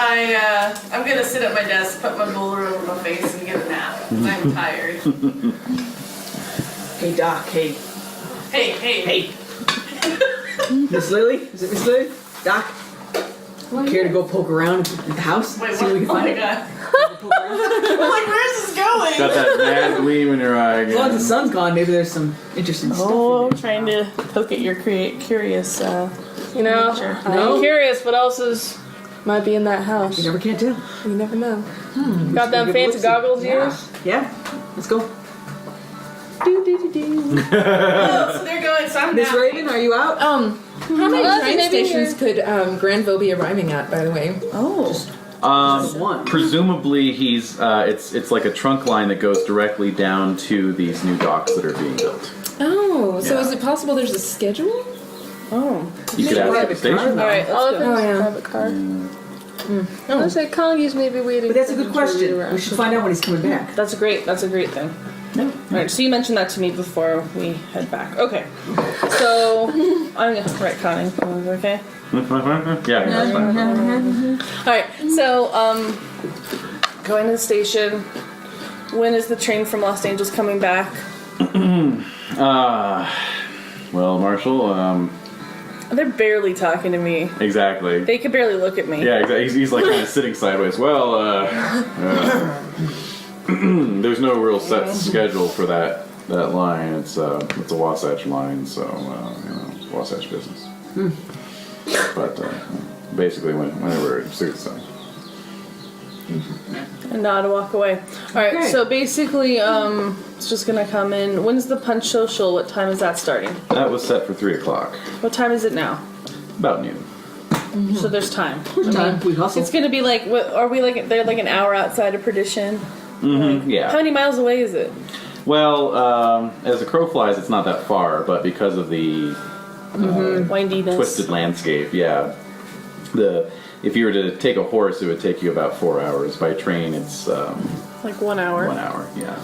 I'm gonna sit at my desk, put my bowler over my face, and get a nap. 'Cause I'm tired.
Hey, Doc. Hey.
Hey.
Miss Lilly? Is it Miss Lilly? Doc? Care to go poke around at the house?
Wait,
See
what?
what we can
Oh my
find?
god. I'm like, where's this going?
Got that mad gleam in your eye
As long as the
again.
sun's gone, maybe there's some interesting
Oh, I'm
stuff
trying to poke at your curious.
You know,
Sure.
I'm curious what else might be in that
in
house.
there. You never can't tell.
You never know. Got them
Good
fancy
looksy.
goggles
Yeah.
yours?
Yeah. Let's go.
Oh, so they're going. So I'm
Miss
napping.
Raven, are you out?
How many
Well,
train
maybe
stations could Granville be arriving at, by the way?
Oh.
One.
Presumably he's it's like a trunk line that goes directly down to these new docks that are being built.
Oh, so
Yeah.
is it possible there's a schedule?
Oh.
You could ask at the
Private car,
station.
though.
Alright,
All
let's
of
go.
it's
yeah.
private car. I was like, Kangee's maybe waiting.
But that's a
for
good
him to
question.
read
We should find out when he's coming back.
That's a great thing. Alright, so you mentioned that to me before we head back. Okay. So, I'm gonna retconning. Okay?
Yeah, that's fine.
Alright, so, going to the station. When is the train from Los Angeles coming back?
Well, Marshall,
They're barely talking to me.
exactly.
They could barely look at me.
Yeah, exactly. He's like kind of sitting sideways. Well, there's no real set schedule for that line. It's a Wasatch line, so Wasatch business. But basically, whenever it suits them.
And nod to walk away. Alright,
Okay.
so basically, it's just gonna come in. When's the punch social? What time is that starting?
That was set for 3:00.
What time is it now?
About noon.
So there's time.
Time we hustle.
It's gonna be like, what, are we like, they're like an hour outside of Perdition? How
Yeah.
many miles away is it?
Well, as the crow flies, it's not that far, but because of the
Windiness.
twisted landscape, yeah. If you were to take a horse, it would take you about 4 hours. By train, it's
Like 1 hour.
1 hour. Yeah.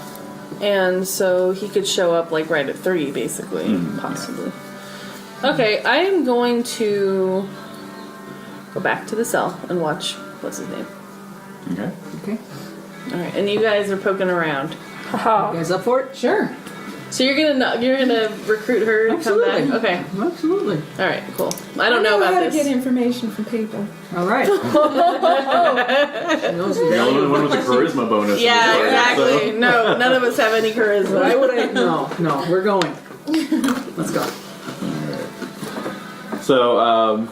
And so he could show up like right at 3, basically, possibly. Okay, I am going to go back to the cell and watch, what's his name?
Okay.
Okay.
Alright, and you guys are poking around.
You guys up for it?
Sure.
So you're gonna recruit her to
Absolutely.
come back? Okay.
Absolutely.
Alright, cool. I don't know about
how to
this.
get information from people.
All right. She knows
The only one with the charisma bonus. in
Yeah,
this party,
exactly. No, none of us have any
Why
charisma.
would I? No, we're going. Let's go.
So,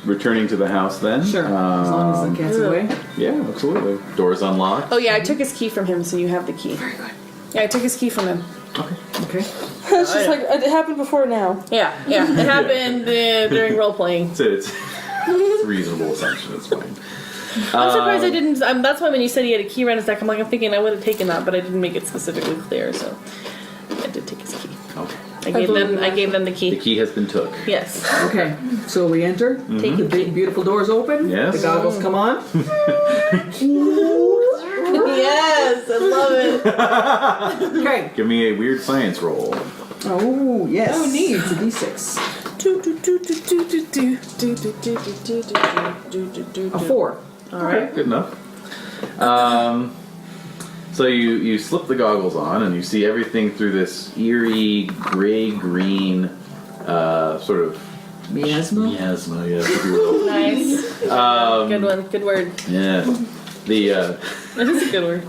returning to the house then.
Sure. As long as the cat's away.
Yeah, absolutely. Doors unlocked.
Oh yeah, I took his key from him, so you have the key. Very good. Yeah, I took his key from him.
Okay.
It's just like, it happened before now.
Yeah. It happened during role playing.
It's a reasonable assumption. It's fine.
I'm surprised I didn't. That's why when you said he had a key around his neck, I'm thinking I would have taken that, but I didn't make it specifically clear. So I did take his key.
Okay.
I gave them the
The
key.
key has been took.
Yes.
Okay. So we enter.
Take
The
the key.
big, beautiful doors open.
Yes.
The goggles come on.
Yes, I love it.
Okay.
Give me a weird science roll.
Oh yes.
Oh, neat.
It's a D6. A 4.
All right.
Good enough. So you slip the goggles on and you see everything through this eerie gray-green sort of
Miasma.
miasma. Yes, if you will.
Nice. Good one. Good word.
Yeah. The
That is a good word.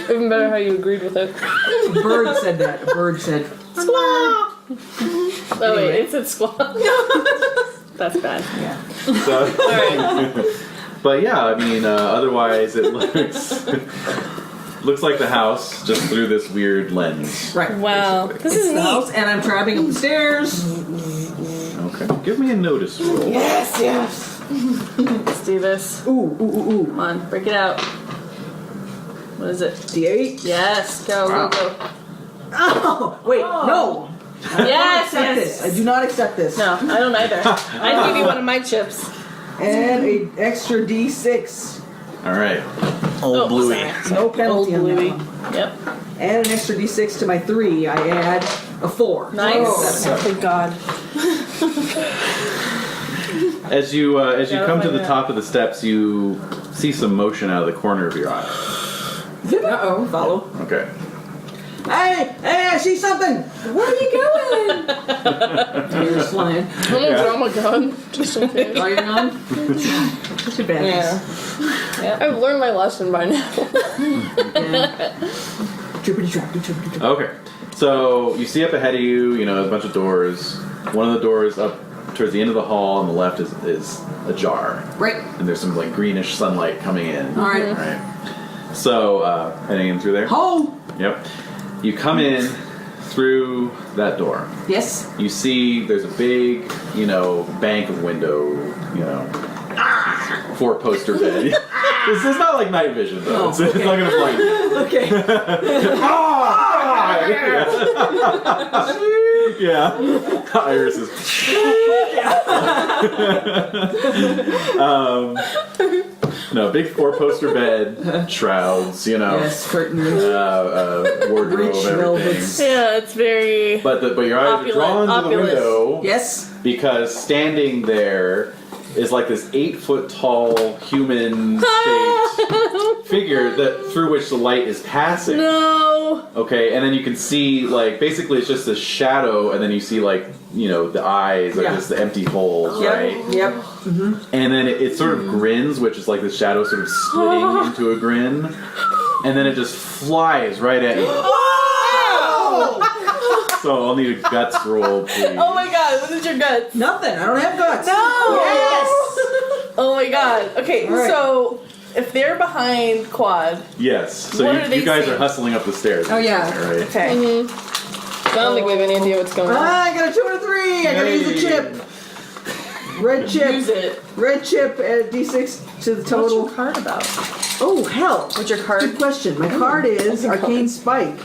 Even better how you agreed with it.
A bird said that. A bird said.
Squawk. Oh wait,
Anyway.
it said squawk. That's bad.
Yeah.
so,
All right.
but yeah, I mean, otherwise it looks like the house just through this weird lens.
Right.
Wow. This is
The
neat.
house, and I'm trapping up the stairs.
Okay. Give me a notice roll.
Yes.
Let's do this.
Ooh.
Come on, break it out. What is it?
D8.
Yes. Go,
Wow.
go,
Oh, wait, no.
go. Yes,
Accept
yes.
this. I do not accept this.
No, I don't either. I'd give you one of my chips.
And a extra D6.
All right. Old Bluey.
Sorry.
No penalty
Old
on
Bluey.
that one.
Yep.
And an extra D6 to my 3. I add a 4.
Nice.
Oh.
Thank God.
As you come to the
that.
top of the steps, you see some motion out of the corner of your eye.
Uh-oh. Follow.
Okay.
Hey, I see something. Where are you going? You're just flying.
Oh my god. Just in case.
Are you on? Such a bad
Yeah. I've learned my lesson by now.
Trippity trap.
Okay. So you see up ahead of you, a bunch of doors. One of the doors up towards the end of the hall on the left is ajar.
Right.
And there's some like greenish sunlight coming in.
All right.
Right. So heading in through there.
Ho!
Yep. You come in through that door.
Yes.
You see there's a big, bank of window, 4-poster bed. This is not like night vision though.
Oh,
It's
okay.
not gonna blind you.
Okay.
Yeah. Iris is. No, big 4-poster bed, shrouds,
Yes, curtains.
wardrobe,
Rich
everything.
velvets.
Yeah, it's very.
But your eyes
Opulent,
are drawn to the
opulous.
window
Yes.
because standing there is like this 8-foot tall human-shaped figure through which the light is passing.
No.
Okay, and then you can see basically it's just a shadow, and then you see the eyes are
Yeah.
just the empty holes, right?
Yep.
And then it sort of grins, which is like the shadow sort of splitting into a grin, and then it just flies right at you. So I'll need a guts roll, please.
Oh my God! What is your guts?
Nothing. I don't have guts.
No.
Yes.
Oh my God. Okay,
All right.
so if they're behind Quad,
Yes. So
What
you
are they
guys
seeing?
are hustling up the stairs.
Oh, yeah.
Right?
okay.
I don't think we have any idea what's going on.
I got a 2 and a 3. I gotta use a chip. Red chip.
Use it.
Red chip. Add D6 to the
What's
total.
your card about?
Oh hell.
What's your card?
Good question. My card is Arcane Spike.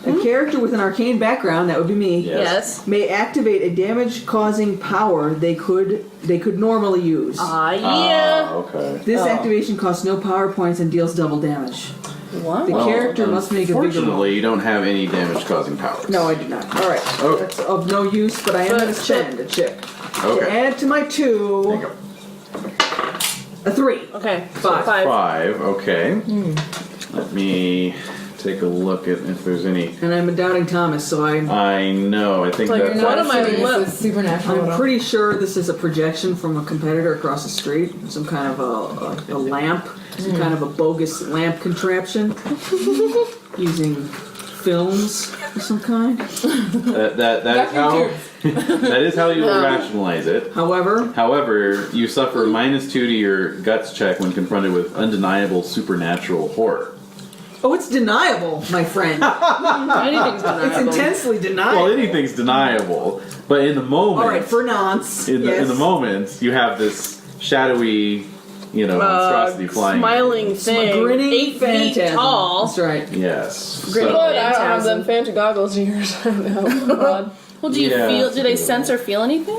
A character with an arcane background, that would be me,
Yeah.
Yes.
may activate a damage-causing power they could normally use.
Yeah.
Okay.
This
Oh.
activation costs no power points and deals double damage.
What?
The character must make a bigger roll.
Unfortunately, you don't have any damage-causing powers.
No, I do not. All right.
Okay.
That's of no use, but I am
But
going to spend a chip. To
Okay.
add to my 2,
There you go.
a 3.
Okay.
Five.
5. Okay. Let me take a look at if there's any.
And I'm a doubting Thomas, so I
know. I think
Like,
that's.
what am I
This
lip?
is supernatural.
I'm pretty sure this is a projection from a competitor across the street. Some kind of a lamp, some kind of a bogus lamp contraption, using films of some kind.
That is how. That is how you will rationalize it. However, you suffer -2 to your guts check when confronted with undeniable supernatural horror.
Oh, it's deniable, my friend.
Anything's
It's
deniable.
intensely deniable.
Well, anything's deniable, but in the moment,
All right, for nonce.
in the moment, you have this shadowy, monstrosity flying.
Smiling thing.
grinning
8 feet
phantasm.
tall.
That's right.
Yes.
Grinning
So-
But I don't have them
Phantasm.
fancy goggles of yours. No, God.
Well, do you
Yeah.
feel? Do they sense or feel anything?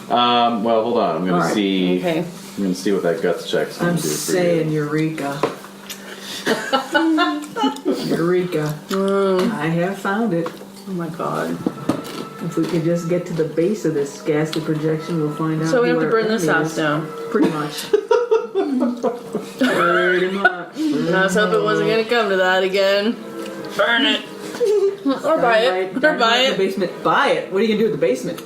Well, hold on. I'm gonna
All right.
see.
Okay.
I'm gonna see what that guts check's gonna
I'm
do for
saying
you.
Eureka. Eureka. I have found it.
Oh my God.
If we could just get to the base of this ghastly projection, we'll find out.
So we
who
have to
our
burn this
enemy
house
is.
down.
Pretty much. Pretty much.
I was hoping it wasn't gonna come to that again. Burn it.
Or buy it.
Or buy
The
it.
basement. Buy it. What are you gonna do with the basement?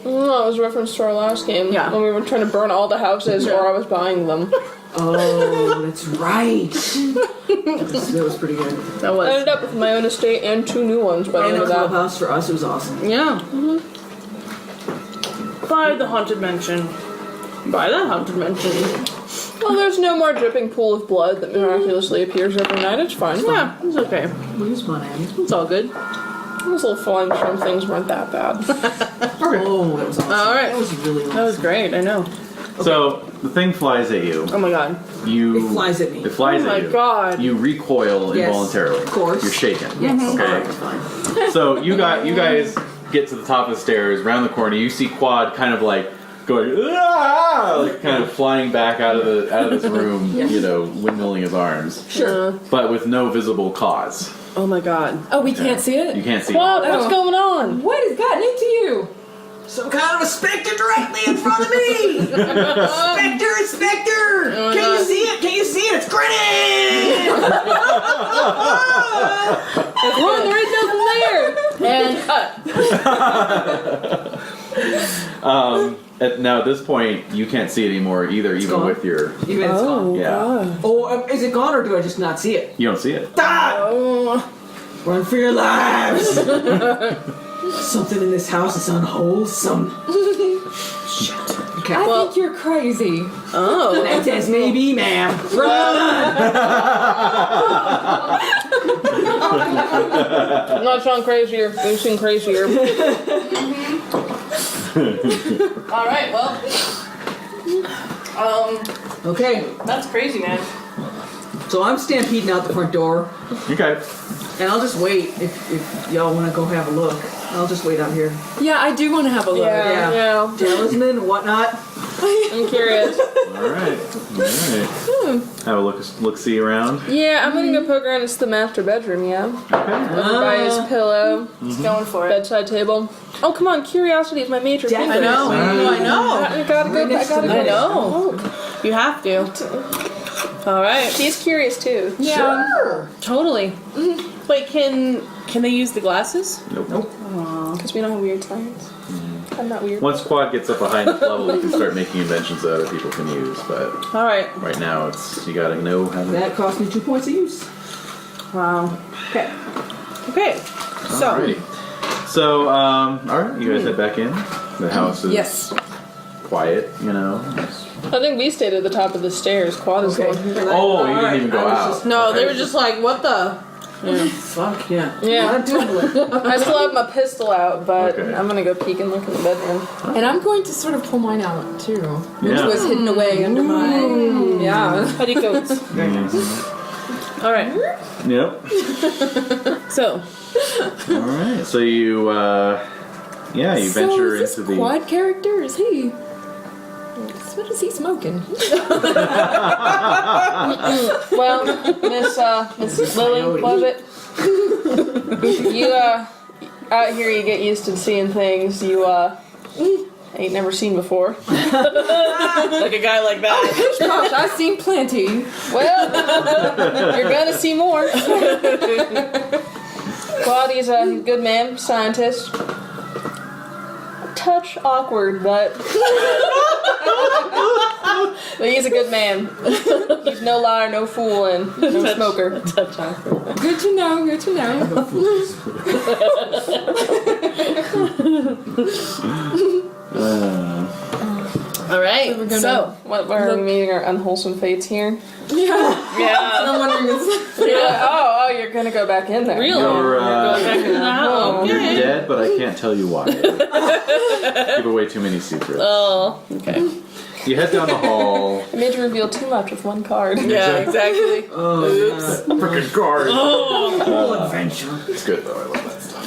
No, it was a reference to our last game.
Yeah.
When we were trying to burn all the houses, or I was buying them.
Oh, that's right. that was pretty good.
That
I
was.
ended up with my own estate and 2 new ones by the
And
end
a
of that.
clubhouse for us. It was awesome.
Yeah. Buy the haunted mansion. Buy the haunted mansion.
Well, there's no more dripping pool of blood that miraculously appears every night. It's fine.
Yeah, it's okay.
Where's my name?
It's all good.
Those little flying shrimp things weren't that bad.
Oh, that was awesome.
All right.
That was really awesome.
That was great. I know.
So the thing flies at you.
Oh my god.
You.
It flies at me.
It flies
Oh
at
my
you.
god.
You recoil
Yes,
involuntarily.
of course.
You're shaken.
Yes.
Okay.
Fine.
So you guys get to the top of the stairs, around the corner. You see Quad kind of like going, "Ah!" like kind of flying back out of this room. You know, windmilling his arms,
Sure.
but with no visible cause.
Oh my god.
Oh, we can't see it?
You can't see.
Quad, what's
Oh.
going on?
What has gotten into you?
Some kind of a specter directly in front of me! Specter!
Oh
Can you see it? Can you see it? It's grinning!
Run, there ain't nothing there. And cut.
Now at this point, you can't see it anymore either, even
gone.
with your.
Even it's gone.
Yeah,
Oh, is it gone or do I just not see it?
you don't see it.
Oh.
Run for your lives! Something in this house is unwholesome. Shit. Okay.
I think you're crazy.
Oh.
That says maybe, ma'am. Run!
I'm not sound crazier. You seem crazier. Alright, well.
Okay,
That's crazy, man.
so I'm stampeding out the front door,
Okay.
and I'll just wait if y'all want to go have a look. I'll just wait out here.
Yeah, I do want to have a look.
Yeah.
Talisman, whatnot.
I'm curious.
All right. Have a look see around.
Yeah, I'm gonna go poke around. It's the master bedroom, yeah. Over by his pillow,
He's going for it.
bedside table. Oh, come on, curiosity is my major
Jack,
thing.
I know. I know.
I gotta go. I gotta go.
I know. You have to. Alright.
She's curious too.
Yeah.
Sure.
Totally. Wait, can they use the glasses?
Nope.
Because we don't have weird science. I'm not weird.
Once Quad gets up a high enough level, you can start making inventions that other people can use. But
Alright.
right now, it's you gotta know how to.
That cost me 2 points of use.
Wow.
Okay.
Okay. So.
Alrighty. So, all right, you guys head back in. The house is
Yes.
quiet, you know.
I think we stayed at the top of the stairs. Quad is the one who.
Oh, you didn't even go
I was
out.
just-
No, they were just like, what the?
Fuck yeah.
Yeah.
I'm tumbling.
I still have my pistol out, but
Okay.
I'm gonna go peek and look in the bedroom.
And I'm going to sort of pull mine out too, which
Yeah.
was hidden away under my. Yeah.
Petticoats. Alright.
Yep.
So.
All right. So you, you
So
venture
is this
into the.
Quad character? Is he? What is he smoking?
Well, Miss Lilly, was it? You out here you get used to seeing things you ain't never seen before.
Like a guy like that.
Gosh, I've seen plenty.
Well, you're gonna see more. Claudia's a good man, scientist. Touch awkward, but he's a good man. He's no liar, no fool, and no smoker.
Touch awkward.
Good to know. Good to know.
Alright. So.
What we're meeting our unwholesome fates here.
Yeah.
I'm wondering.
Yeah. Oh, you're gonna go back in there.
Really?
You're,
Going back in the house.
you're
Okay.
dead, but I can't tell you why. Give away too many secrets.
Oh. Okay.
You head down the hall.
I made you reveal too much with one card.
Yeah, exactly.
Oops.
Frickin' card.
Whole adventure.
It's good though. I love that stuff.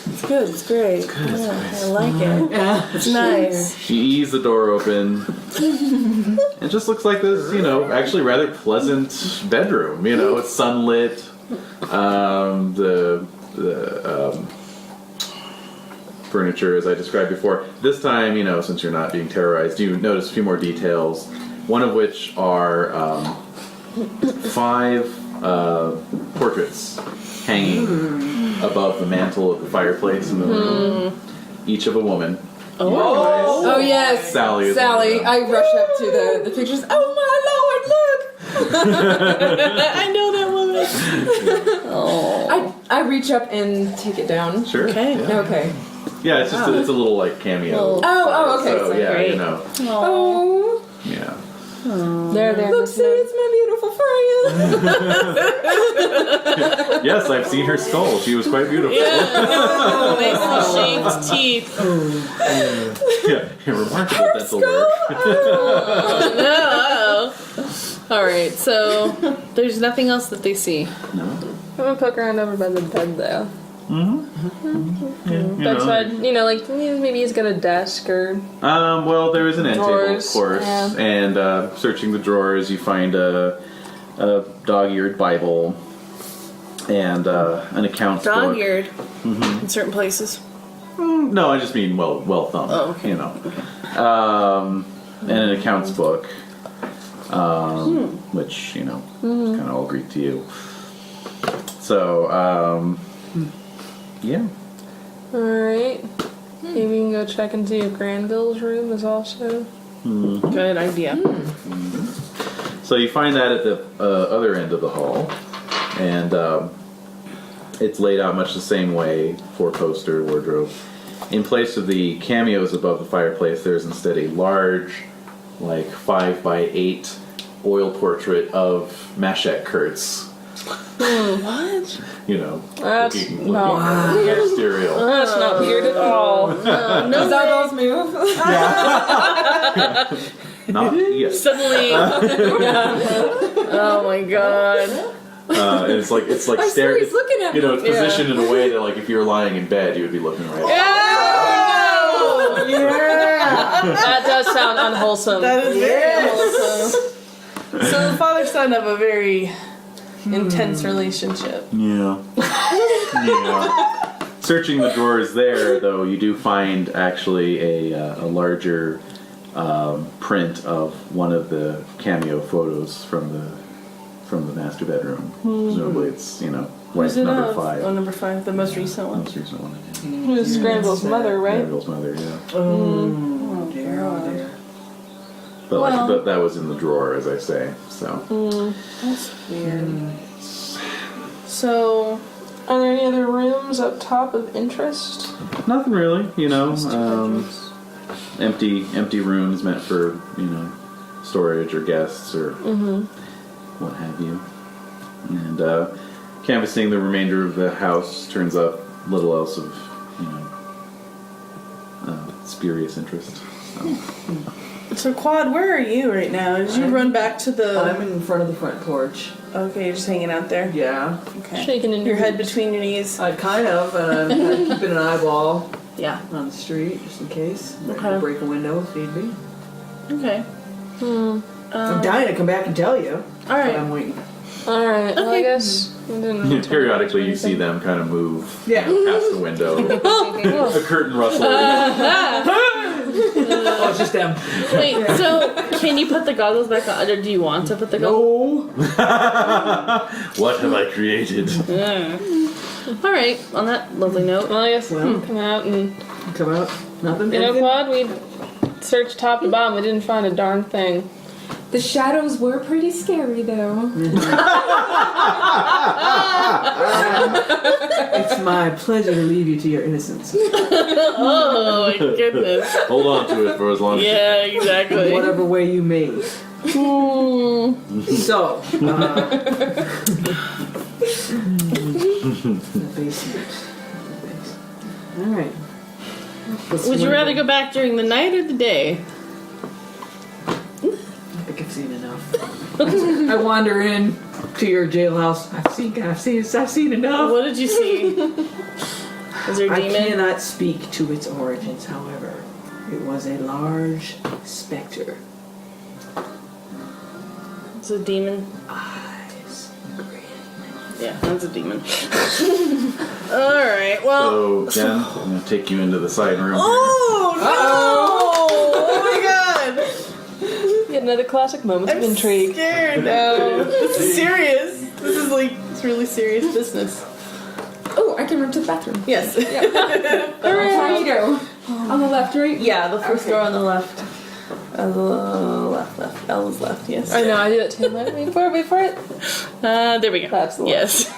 It's good. It's great. Yeah, I like it.
Yeah.
It's nice.
You ease the door open. It just looks like this, actually rather pleasant bedroom. It's sunlit. The furniture, as I described before. This time, since you're not being terrorized, you notice a few more details. One of which are 5 portraits hanging above the mantle of the fireplace in the room. Each of a woman.
Oh yes,
Sally is one of
Sally.
them.
I rush up to the pictures. Oh my lord, look!
I know that woman.
I reach up and take it down.
Sure.
Okay.
Yeah,
Okay.
yeah it's just it's a little like cameo.
Oh, okay.
So yeah,
great.
Oh.
Yeah.
There,
Look, see, it's my beautiful Freya.
Yes, I've seen her skull. She was quite beautiful.
Nicely shaved teeth.
Yeah, remarkable dental work.
No. Alright, so there's nothing else that they see.
No.
I'm gonna poke around over by the bed there.
You
Bedside,
know.
like maybe he's got a desk or.
Well, there is an end table, of
Drawers,
course,
yeah.
and searching the drawers, you find a dog-eared Bible and an account book.
Dog-eared in certain places.
No, I just mean well thumbed.
Oh, okay.
You know, and an accounts book, which kind of all Greek to you. So, yeah.
Alright. Maybe we can go check and see if Granville's room is also.
Good idea.
So you find that at the other end of the hall, and it's laid out much the same way, 4-poster wardrobe. In place of the cameos above the fireplace, there's instead a large, 5x8 oil portrait of Shek Kurtz.
What?
That's
looking
not
ministerial.
That's not weird at all.
Is that those move?
Not yes.
Suddenly. Oh my god.
And it's like
I swear
staring.
he's looking at me.
It's positioned in a way that if you were lying in bed, you would be looking right.
Oh, no!
That does sound unwholesome.
That is very unwholesome. So the father-son have a very intense relationship.
Yeah. Searching the drawers there, though, you do find actually a larger print of one of the cameo photos from the master bedroom. Presumably, it's wife number 5.
Oh, number 5, the most recent one.
Most recent one.
Who's Granville's mother, right?
Granville's mother, yeah.
Oh dear, oh dear.
But that was in the drawer, as I say. So.
That's weird. So,
Are there any other rooms up top of interest?
Nothing really, empty rooms meant for, storage or guests or what have you. And canvassing the remainder of the house turns up little else of, spurious interest.
So Cuad, where are you right now? Did you run back to the...
I'm in front of the front porch.
Okay, you're just hanging out there?
Yeah.
Okay.
Shaking in
Your head between your knees?
I kind of, and I'm keeping an eyeball
Yeah.
on the street, just in case. Ready
Okay.
to break a window if need be.
Okay.
I'm dying to come back and tell you. But
Alright.
I'm waiting.
Alright, well, I
Okay.
guess. we didn't really talk
Periodically,
about
you see them kind of move
Yeah.
past the window. A curtain rustle.
Oh, it's just them.
Wait, so can you put the goggles back on, or do you want to put the goggles?
No.
What have I created?
Alright, on that lovely note.
Well, I guess
Well.
come out and.
Come out. Nothing.
Quad, we searched top to bottom. We didn't find a darn thing.
The shadows were pretty scary, though.
It's my pleasure to leave you to your innocence.
Oh my goodness.
Hold on to it for as long as
Yeah, exactly.
Whatever way you may. So, the basement. Alright.
Would you rather go back during the night or the day?
I think I've seen enough. I wander in to your jailhouse. I've seen enough.
What did you see? Is there a
I
demon?
cannot speak to its origins, however. It was a large specter.
It's a demon.
Eyes green.
Yeah, that's a demon. Alright, well.
So, Jen, I'm going to take you into the side room.
Oh no! Oh my god!
Yet another classic moment of intrigue.
Scared now. This is serious. This is it's really serious business.
Oh, I can run to the bathroom.
Yes.
How you go? On the left, right?
Yeah, the first door on the left. Left. L is left, yes.
I know, I do that too. Wait for it.
There we go.
That's the one.
Yes.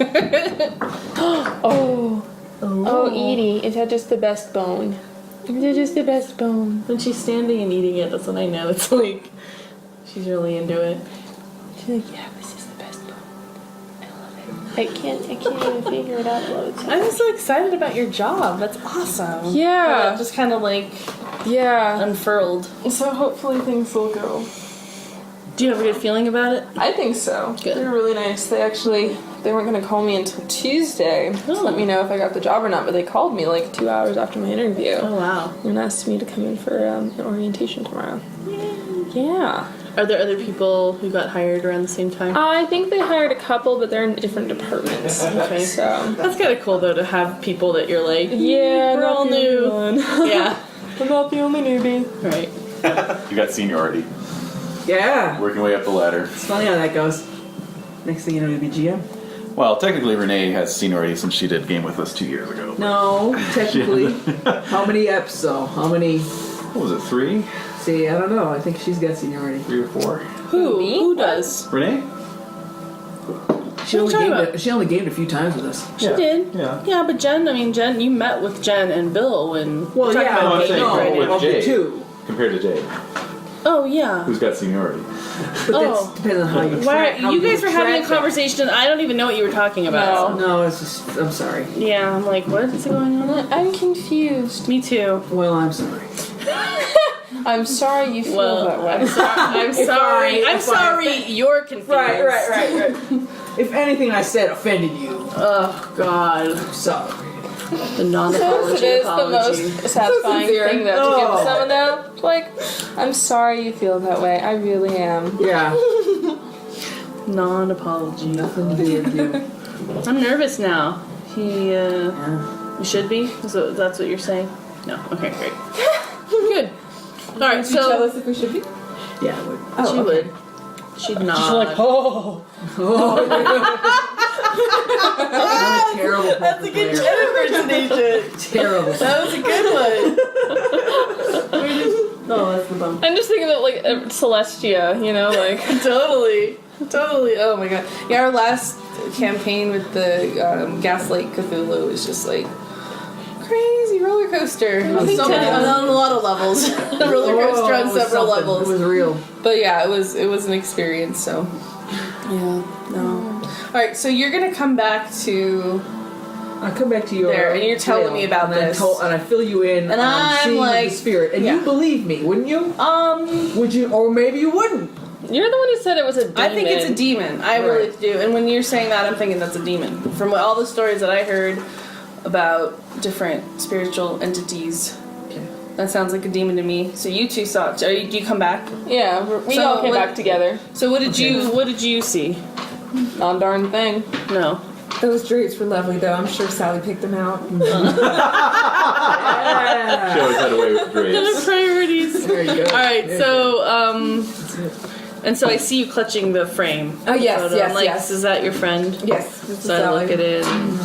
Oh, Edie, is that just the best bone? Is it just the best bone?
When she's standing and eating it, that's when I know it's she's She's really into it.
She's like, yeah, this is the best book. I love it. I can't even figure it out.
I'm just so excited about your job. That's awesome.
Yeah.
Just kind of like
Yeah.
unfurled.
So hopefully things will go.
Do you have a good feeling about it?
I think so.
Good.
They were really nice. They weren't going to call me until Tuesday to let me know if I got the job or not, but they called me like 2 hours after my interview.
Oh, wow.
And asked me to come in for an orientation tomorrow. Yeah.
Are there other people who got hired around the same time?
I think they hired a couple, but they're in different departments.
Okay.
So.
That's kind of cool, though, to have people that you're like,
Yeah,
we're all new. Yeah.
I'm not the only newbie.
Right.
You got seniority.
Yeah.
Working way up the ladder.
It's funny how that goes. Next thing you know, you'll be GM.
Well, technically, Renae has seniority since she did game with us 2 years ago.
No, technically. How many eps though? How many?
What was it, 3?
See, I don't know. I think she's got seniority.
3 or 4?
Who?
Me?
Who does?
Renae?
She only,
talking
gamed
about?
she only gamed a few times with us.
She did.
Yeah.
Yeah, but Jen, you met with Jen and Bill when...
Well,
talking
yeah,
about
I'm
but
gaming
saying,
right
no,
with
now.
of the
Jade.
two.
Compared to Jade,
Oh, yeah.
who's got seniority.
But
Oh.
that depends on how you
Why,
track. how
you guys were having a
track that.
conversation and I don't even know what you were talking about.
No, it's just. I'm sorry.
Yeah, I'm like, what is going on?
I'm confused.
Me too.
Well, I'm sorry.
I'm sorry you feel that way.
I'm sorry. I'm sorry you're confused.
Right. If anything I said offended you,
Oh, God.
I'm sorry.
The non-apology
It is the
apology.
most satisfying
sincere.
thing though to give
Oh.
someone that like, I'm sorry you feel that way. I really am.
Yeah.
Non-apology.
Nothing to do with you.
I'm nervous now.
Yeah.
You should be? So that's what you're saying? No. Okay, great. Good. Alright,
Would you tell
so...
us if we should be?
Yeah. I would.
She would. She'd nod.
She's like, oh.
I'm a terrible poker
That's a good
player.
Jen impersonation.
Terrible.
That was a good one. No, that's the bum.
I'm just thinking about like Celestia, you know, like
Totally.
oh my god. Yeah, our last campaign with the Gaslight Cthulhu was just like crazy roller coaster.
On a lot of levels. A roller coaster on
it was
several
something.
levels.
It was real.
But yeah, it was an experience. So
Yeah. No.
all right, so you're gonna come back to
I come back to your
There, and you're telling
trail,
me about
and I
this.
and I fill you in
And
on
I'm
seeing
like-
the spirit, and
yeah.
you believe me, wouldn't you? Would you? Or maybe you wouldn't.
You're the one who said it was a demon.
I think it's a demon. I really
Right.
do. And when you're saying that, I'm thinking that's a demon. From all the stories that I heard about different spiritual entities,
Okay.
that sounds like a demon to me. So you two saw it. Do you come back?
Yeah, we
So
all came
what-
back together.
So what did you see?
Non darn thing.
No.
Those drapes were lovely, though. I'm sure Sally picked them out.
She always had a way with drapes.
Priorities.
There you go.
All right.
There
So and so I see you clutching the frame.
Oh, yes,
photo.
yes,
I'm like,
yes.
is that your friend?
Yes, this is
So I
Sally.
look at it and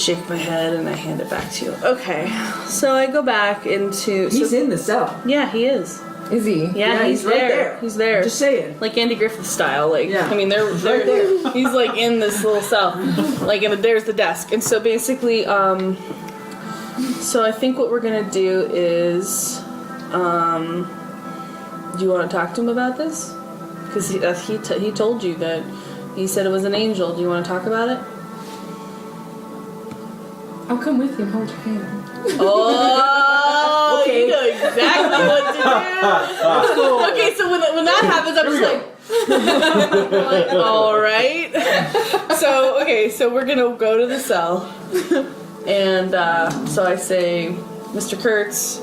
shake my head and I hand it back to you. Okay. So I go back into.
He's
so,
in the cell.
yeah, he is.
Is he?
Yeah, he's
right
there.
there.
He's there.
Just saying.
Like Andy Griffith style. Like,
Yeah.
I mean, they're
right there.
He's like in this little cell. Like, and there's the desk. And so basically, so I think what we're gonna do is, do you want to talk to him about this? Because he told you that he said it was an angel. Do you want to talk about it?
I'll come with you and hold your hand.
Oh,
Okay.
you know exactly what to do. Okay, so when that happens, I'm just like, I'm like, all right. So we're gonna go to the cell, and so I say, Mr. Kurtz,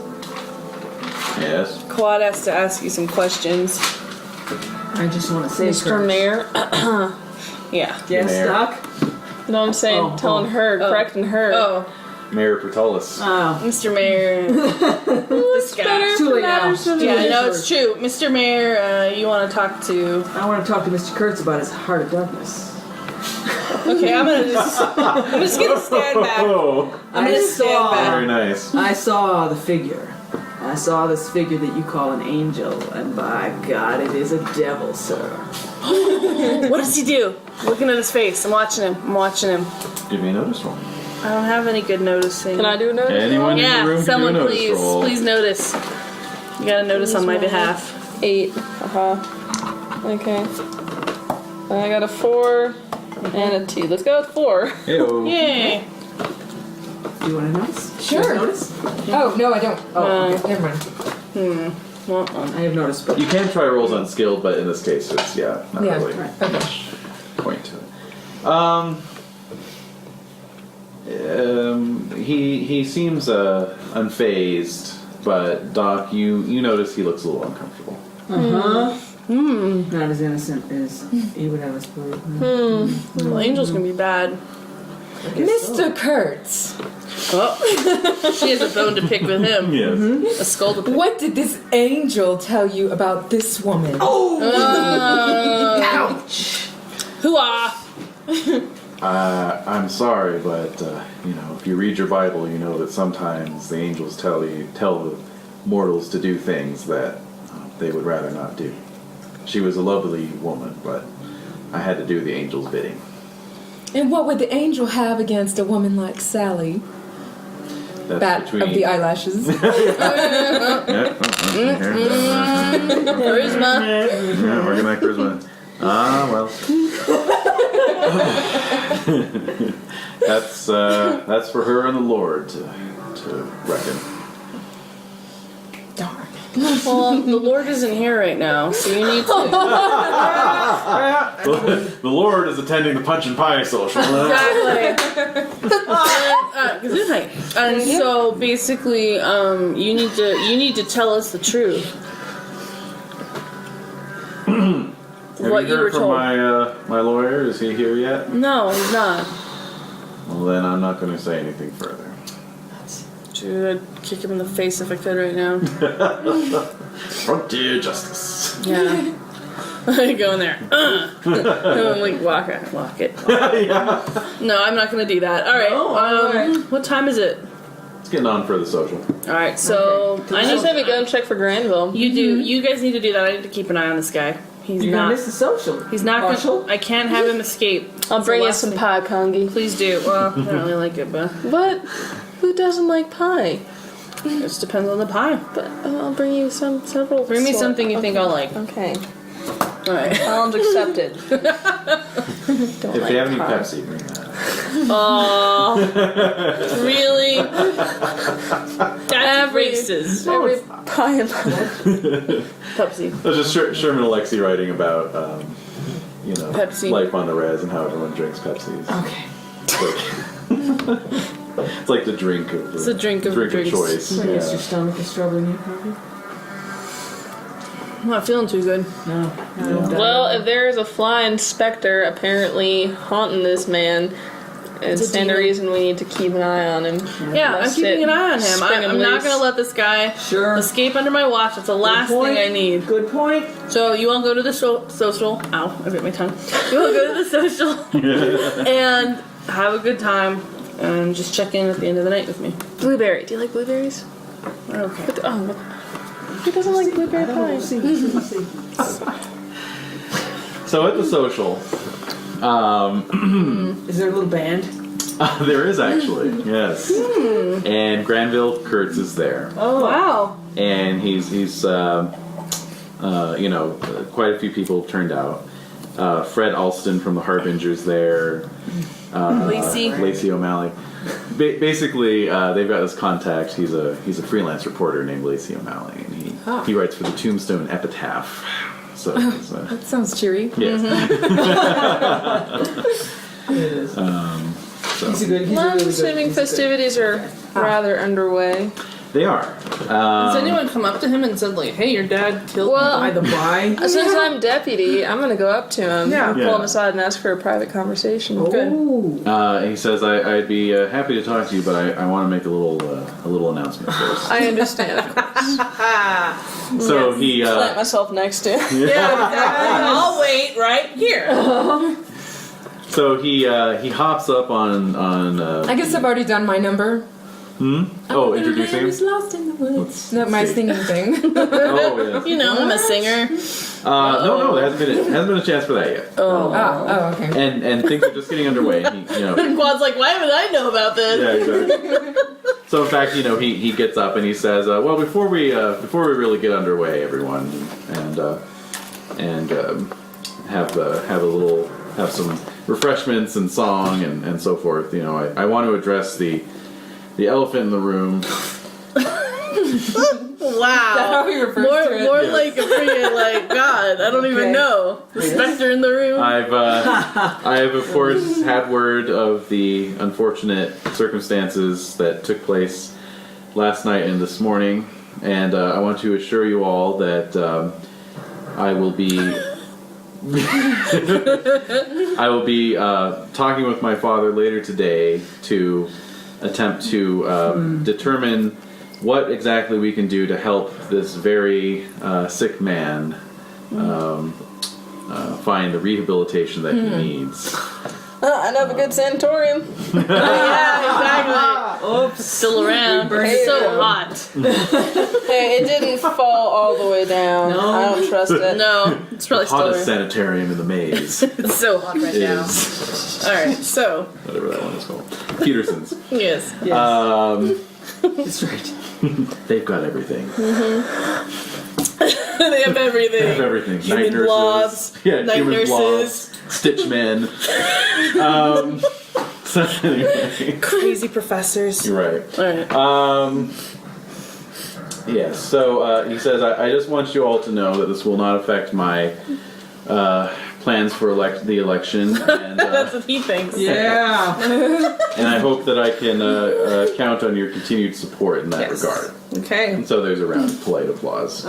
Yes.
Cuad has to ask you some questions.
I just want to say,
Mr.
Kurt.
Mayor.
Yeah.
Yes,
Mayor.
Doc.
No, I'm saying,
Oh,
telling her, correcting her.
Oh,
Mayor Pertullus.
Oh,
Mr. Mayor. This guy.
it's too late now.
Yeah, no, it's true. Mr. Mayor, you want to talk to...
I want to talk to Mr. Kurtz about his heart of darkness.
Okay, I'm just gonna stand back.
Oh,
I'm gonna stand back.
very nice.
I saw the figure. I saw this figure that you call an angel, and by God, it is a devil, sir.
What does he do? Looking at his face. I'm watching him.
Give me a notice roll.
I don't have any good noticing.
Can I do a notice?
Anyone in the
Yeah,
room
someone
can do a notice
please.
roll.
Please notice. You got a notice on my behalf.
8. Haha. Okay. I got a 4 and a 2. Let's go with 4.
Heyo.
Yay!
Do you want to notice?
Sure.
You guys notice?
Oh, no, I don't.
Oh,
Okay, never mind.
Well,
I have noticed, but
You can try rolls on skilled, but in this case, it's not
Yeah,
really
right.
Okay.
point to it. He seems unfazed, but Doc, you notice he looks a little uncomfortable.
not as innocent as he would have us believe.
well, Angel's gonna be bad.
Mr. Kurtz,
Oh, she has a bone to pick with him.
Yes.
A skull to pick.
what did this angel tell you about this woman?
Ouch!
Hooah!
I'm sorry, but if you read your Bible, you know that sometimes the angels tell the mortals to do things that they would rather not do. She was a lovely woman, but I had to do the angel's bidding.
And what would the angel have against a woman like Sally?
That's
Bat
between
of the eyelashes.
Charisma.
Yeah, working that charisma. Ah, well. That's for her and the Lord to reckon.
Darn.
Well, the Lord isn't here right now, so you need to.
The Lord is attending the punch and pie social.
Exactly. And so basically, you need to tell us the truth.
Have
What
you
you were
heard from
told.
my lawyer? Is he here yet?
No, he's not.
Well, then I'm not going to say anything further.
Dude, I'd kick him in the face if I could right now.
Frontier justice.
Yeah. I go in there. And like walk it.
Yeah.
No, I'm not gonna do that. All right. What time is it?
It's getting on for the social.
All right. So
I just have a gun check for Granville.
you do. You guys need to do that. I need to keep an eye on this guy. He's
You're gonna
not.
miss the social.
He's not.
Marshall?
I can't have him escape.
I'll
That's
bring
the
you
last
some
thing.
pie, Kangee.
Please do. Well, I don't really like it, but
But who doesn't like pie?
it just depends on the pie.
But I'll bring you several.
Bring me
sort-
something you think I'll like.
Okay.
All right.
Challenge accepted. Don't
If
like
you have any
pie.
Pepsi, bring that.
Oh, really? That's racist.
Every pie in my
Pepsi.
That's just Sherman Alexie writing about,
Pepsi.
life on the res and how everyone drinks Pepsis.
Okay.
It's like the drink of
It's the drink of drinks.
choice.
So I guess your
Yeah.
stomach is troubling you, probably?
I'm not feeling too good.
No.
Well, if there is a flying specter apparently haunting this man, it's
a
stand a
demon.
reason we need to keep an eye on him.
Yeah, I'm
Lest
keeping
it
an eye on him.
spring
I'm not
loose.
gonna let this guy
Sure.
escape under my watch. That's the last thing I need.
Good point.
So you all go to the social. Ow, I bit my tongue. You all go to the social and have a good time, and just check in at the end of the night with me. Blueberry. Do you like blueberries? Okay.
Who doesn't like blueberry
I don't know.
pie?
We'll see.
So at the social,
Is there a little band?
there is actually, yes. And Granville Kurtz is there.
Oh wow.
And he's quite a few people turned out. Fred Alston from the Harbinger's there. Lacey O'Malley. Basically, they've got this contact. He's a freelance reporter named Lacey O'Malley, and he writes for the Tombstone Epitaph. So
That sounds cheery.
yes.
It is.
So.
He's a really
I'm
good.
assuming
he's a good-
festivities are rather underway.
They are.
Has anyone come up to him and said like, "Hey, your dad killed
Well,
By the by.
since I'm deputy, I'm gonna go up to him,
Yeah.
pull him aside, and ask for a private conversation.
Oh.
He says, "I'd be happy to talk to you, but I want to make a little announcement first."
I understand, of course.
So he
Plant myself next to him.
Yeah, exactly. I'll wait right here.
so he hops up on
I guess I've already done my number.
introducing him.
was lost in the woods.
Let's
Not my
see.
singing thing.
Oh yes.
You know, I'm a singer.
No, there hasn't been a chance for that yet.
Oh.
Oh, okay.
And things are just getting underway.
Quad's like, why would I know about this?
Yeah, exactly. So in fact, he gets up and he says, "Well, before we really get underway, everyone, and have some refreshments and song and so forth. You know, I want to address the elephant in the room.
Wow. More like a freaking like God. I don't even know. The specter in the room.
I have of course had word of the unfortunate circumstances that took place last night and this morning, and I want to assure you all that I will be talking with my father later today to attempt to determine what exactly we can do to help this very sick man find the rehabilitation that he needs.
I'd have a good sanatorium.
Yeah, exactly. Oops. Still around. It's so hot.
Hey, it didn't fall all the way down.
No.
I don't trust it.
No, it's probably still
Hottest
around.
sanitarium in the maze
It's so hot right now.
is
Alright, so.
whatever that one is called. Peterson's.
Yes.
That's right.
They've got everything.
They have everything.
They have everything.
Human
Night nurses.
blobs.
Yeah,
Night
human
nurses.
blobs. Stitchmen. So anyway.
Crazy professors.
You're right.
Alright.
Yes, so he says, I just want you all to know that this will not affect my plans for the election. And,
That's what he thinks.
Yeah.
and I hope that I can count on your continued support in that
Yes.
regard.
Okay.
And so there's a round of polite applause.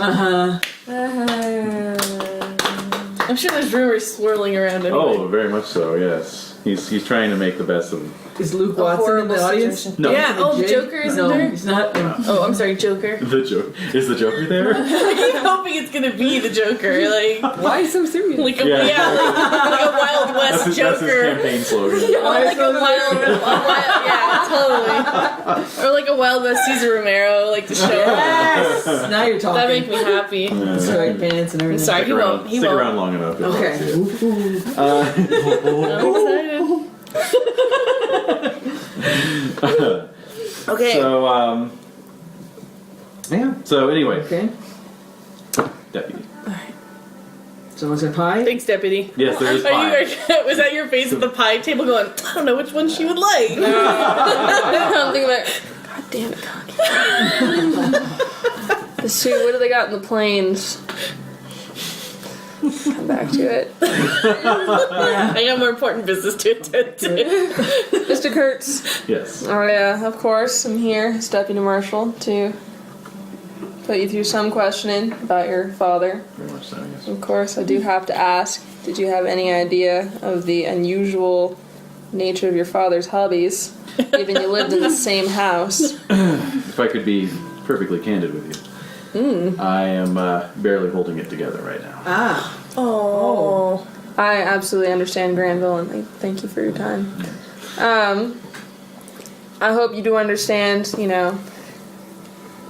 I'm sure there's rumors swirling around anyway.
Oh, very much so, yes. He's trying to make the best of
Is Luke
A
Watson in
horrible
the audience?
situation.
No.
Yeah, oh, the
Jade?
Joker is
no,
in there?
he's not.
Oh, I'm sorry, Joker.
the joke. Is the Joker there?
I keep hoping it's gonna be the Joker. Like
Why so serious?
a, like a Wild West
That's his
Joker.
campaign slogan.
Like a wild, yeah, totally. Or like a Wild West Caesar Romero, like the show.
Yes! Now you're talking.
That make me happy.
Striped pants and everything.
Sorry, he won't. He
Stick
won't.
around long enough. you'll
Okay.
see it.
I'm excited. Okay.
So, yeah. So anyway,
Okay.
deputy.
So is it pie?
Thanks, deputy.
Yes, there is
Are
pie.
was that your face at the pie table going, I don't know which one she would like?
I'm thinking about, God damn it, Kangee. The suit, what do they got in the planes? Come back to it.
I got more important business to attend to.
Mr. Kurtz.
Yes.
Oh yeah, of course, I'm here as Deputy Marshal to put you through some questioning about your father.
Very much so. Yes.
Of course, I do have to ask, did you have any idea of the unusual nature of your father's hobbies, given you lived in the same house?
If I could be perfectly candid with you, I am barely holding it together right now.
Ah.
Oh.
I absolutely understand Granville, and thank you for your time. I hope you do understand, you know,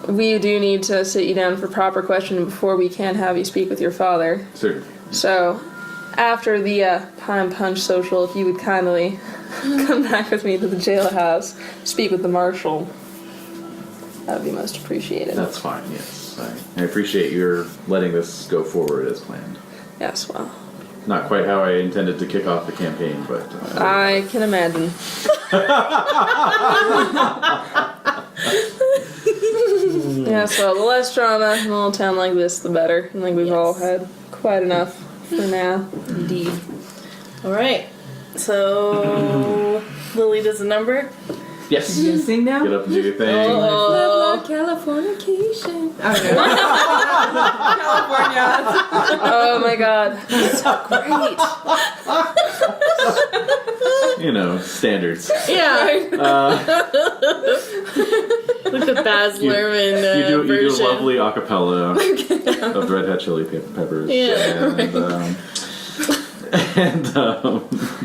we do need to sit you down for proper questioning before we can have you speak with your father.
Certainly.
So, after the pie and punch social, if you would kindly come back with me to the jailhouse, speak with the marshal, that would be most appreciated.
That's fine. Yes. I appreciate your letting this go forward as planned.
Yes, well,
Not quite how I intended to kick off the campaign, but
I can imagine. Yes, well, the less drama in a little town like this, the better. I think we've all had quite enough for now.
Indeed. Alright. So, Lilly does a number.
yes.
You gonna sing now?
Get up and do your thing.
Oh.
Californication.
Oh my god. So great.
You know, standards.
Yeah. Like the Baz Luhrmann
You do a
version.
lovely acapella of the Red Hot Chili Peppers.
Yeah.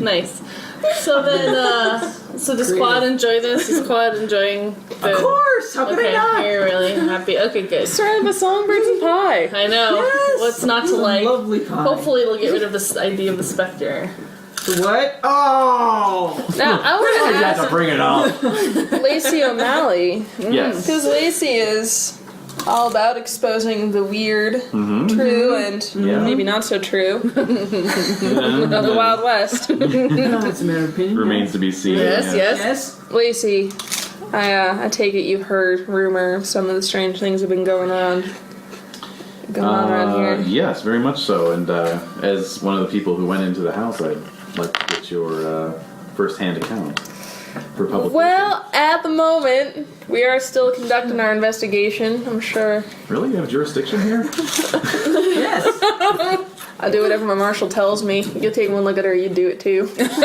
Nice. So then, so does Quad enjoy this? Is Quad enjoying the...
Of course! How could I
Okay,
not?
you're really happy. Okay, good.
Surrounded by songbirds and pie.
I know.
Yes!
What's not to
It's a
like?
lovely pie.
Hopefully it'll get rid of this idea of the specter.
The what? Oh!
Now, I want to
to
ask
bring it up.
Lacey O'Malley,
Yes.
because Lacey is all about exposing the weird, true, and maybe not so true of the Wild West.
It's a matter of opinion.
Remains to be seen.
Yes.
Lacey, I take it you've heard rumor of some of the strange things that have been going on around here.
Yes, very much so. And as one of the people who went into the house, I'd like to get your first-hand account for publication.
Well, at the moment, we are still conducting our investigation, I'm sure.
Really? You have jurisdiction here?
Yes.
I'll do whatever my marshal tells me. You'll take one look at her, you do it too.
That's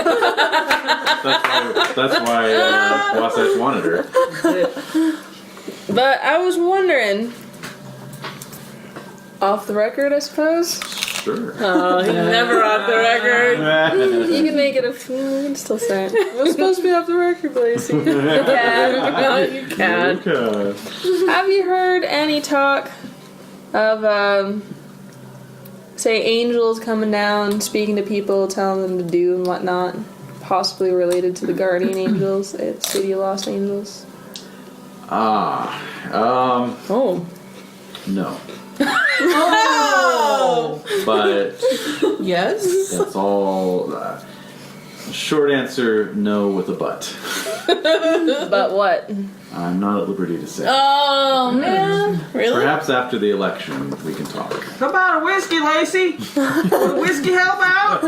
why Wasatch wanted her.
But I was wondering, off the record, I suppose?
Sure.
Oh, he's never off the record.
You can make it you can still say it. We're supposed to be off the record, Lacey. You can.
No, you can't.
Okay.
Have you heard any talk of, say, angels coming down, speaking to people, telling them to do and whatnot? Possibly related to the guardian angels at City of Lost Angels?
Oh.
No.
Oh!
But
Yes.
that's all. Short answer, no with a but.
But what?
I'm not at liberty to say.
Oh, man. Really?
Perhaps after the election we can talk.
How about a whiskey, Lacey? Would whiskey help out?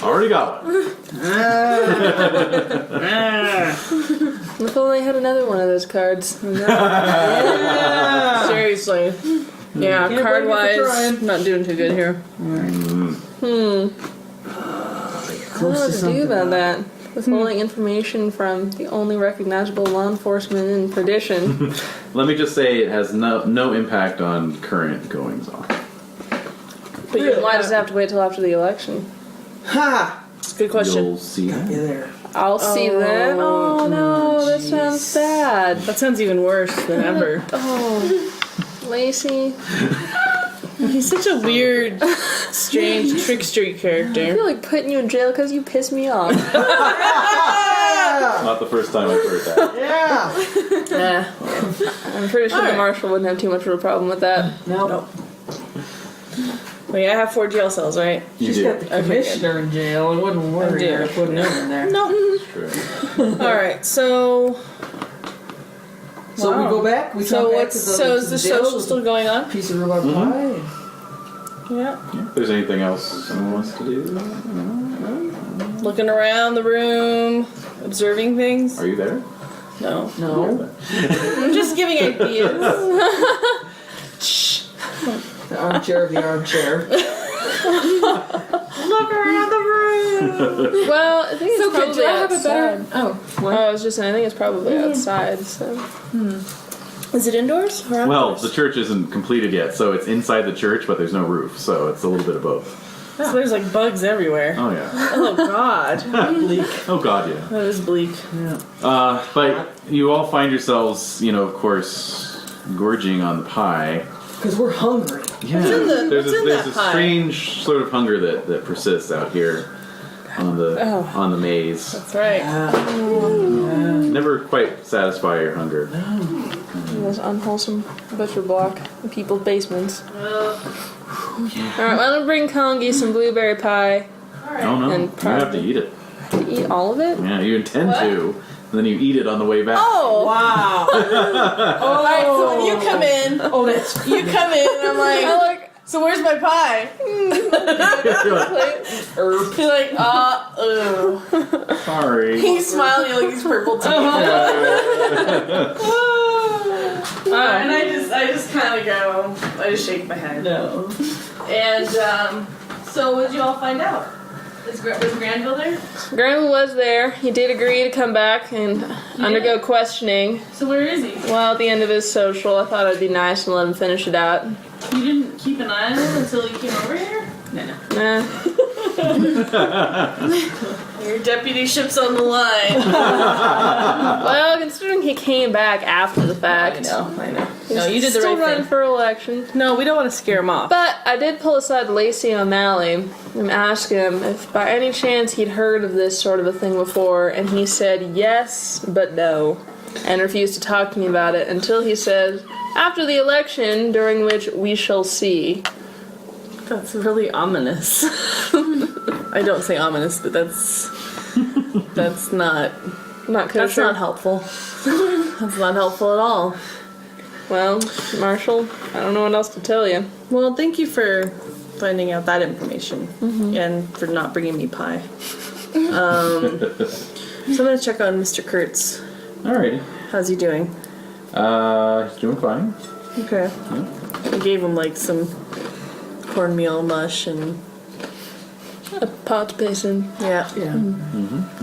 Already got one.
If only I had another one of those cards.
Seriously. Yeah,
Can't
card
blame you for
wise,
trying.
not doing too good here.
I don't know what to do about that. Withholding information from the only recognizable law enforcement in Perdition.
Let me just say it has no impact on current goings on.
But why does it have to wait till after the election?
Ha!
Good question.
You'll see that.
You there.
I'll see then. Oh no, that sounds sad.
That sounds even worse than ever.
Oh, Lacey.
He's such a weird, strange, trickstery
I
character.
feel like putting you in jail because you pissed me off.
Not the first time I've heard that.
Yeah.
I'm pretty sure the marshal wouldn't have too much of a problem with that.
Nope.
Wait, I have 4 jail cells, right?
You
She's
do.
got the commissioner in jail. I wouldn't worry
do.
about putting him in there.
No.
True.
Alright, so...
So we go back. We
So
come back
what's
to the
so is
to
the
jail
social
with
still going on?
a piece of rhubarb pie.
Yeah.
If there's anything else someone wants to do,
Looking around the room, observing things.
are you there?
No.
No.
I'm just giving ideas.
The armchair of the armchair.
Look around the room.
Well, I think it's
So
probably
do I have a better?
outside.
Oh,
Oh, I was just saying, I think it's probably outside, so...
Is it indoors or outdoors?
Well, the church isn't completed yet, so it's inside the church, but there's no roof, so it's a little bit of both.
So there's like bugs everywhere.
Oh yeah.
Oh god.
Oh god, yeah.
That is bleak.
But you all find yourselves, of course, gorging on the pie.
Because we're hungry.
Yeah.
in
There's
that
a
pie?
strange sort of hunger that persists out here on the maze.
That's right.
Never quite satisfy your hunger.
This unwholesome butcher block in people's basements. Alright, well, I'm gonna bring Kangee some blueberry pie.
Oh no,
And
you have to eat it.
To eat all of it?
Yeah, you intend to, and then you eat it on the way back.
Oh!
Wow.
Alright, so when you come in,
Oh, that's
you come in and I'm like, so where's my pie?
You're like,
You're like, ew.
sorry.
He's smiling like he's purple teeth. And I just kind of go, I just shake my head.
no.
And, so what did you all find out? Was Granville there?
Granville was there. He did agree to come back and undergo questioning.
So where is he?
Well, at the end of his social, I thought it'd be nice and let him finish it out.
You didn't keep an eye on him until he came over here?
Nah.
Your deputyship's on the line.
Well, considering he came back after the fact.
I know.
He's
No, you did the
still
right
running
thing.
for election.
No, we don't want to scare him off.
But I did pull aside Lacey O'Malley and ask him if by any chance he'd heard of this sort of a thing before, and he said yes, but no. and refused to talk to me about it until he said, after the election, during which we shall see.
That's really ominous. I don't say ominous, but that's not
Not
that's
kosher.
not helpful. That's not helpful at all.
Well, Marshall, I don't know what else to tell you.
Well, thank you for finding out that information and for not bringing me pie. So I'm gonna check on Mr. Kurtz.
Alrighty.
How's he doing?
He's doing fine.
Okay. I gave him like some cornmeal mush and
A pot basin.
yeah.
Yeah.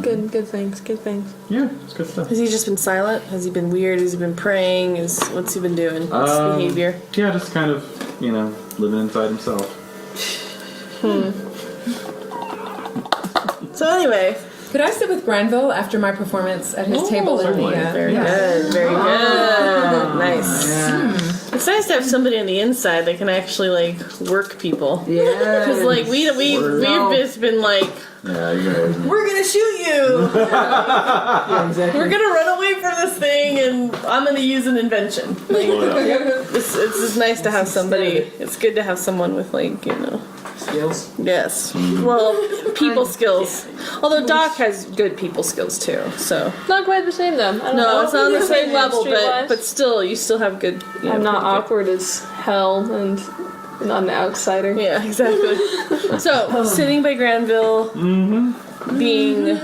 Good things, good things.
Yeah, it's good stuff.
Has he just been silent? Has he been weird? Has he been praying? What's he been doing? What's his behavior?
Yeah, just kind of, living inside himself.
So anyway,
Could I sit with Granville after my performance at his table in
certainly.
the?
very good, very good, nice.
Yeah.
It's nice to have somebody on the inside that can actually like work people.
Yeah.
Because like we've just been like,
Yeah, you guys.
we're gonna shoot you.
Yeah, exactly.
We're gonna run away from this thing, and I'm gonna use an invention. Like, it's just nice to have somebody. It's good to have someone with like
skills.
yes, well, people skills. Although Doc has good people skills too. So
Not quite the same though. I don't know.
no, it's not on the same level,
Streetwise.
but still, you still have good.
I'm not
pretty good-
awkward as hell and not an outsider.
Yeah, exactly. So sitting by Granville, being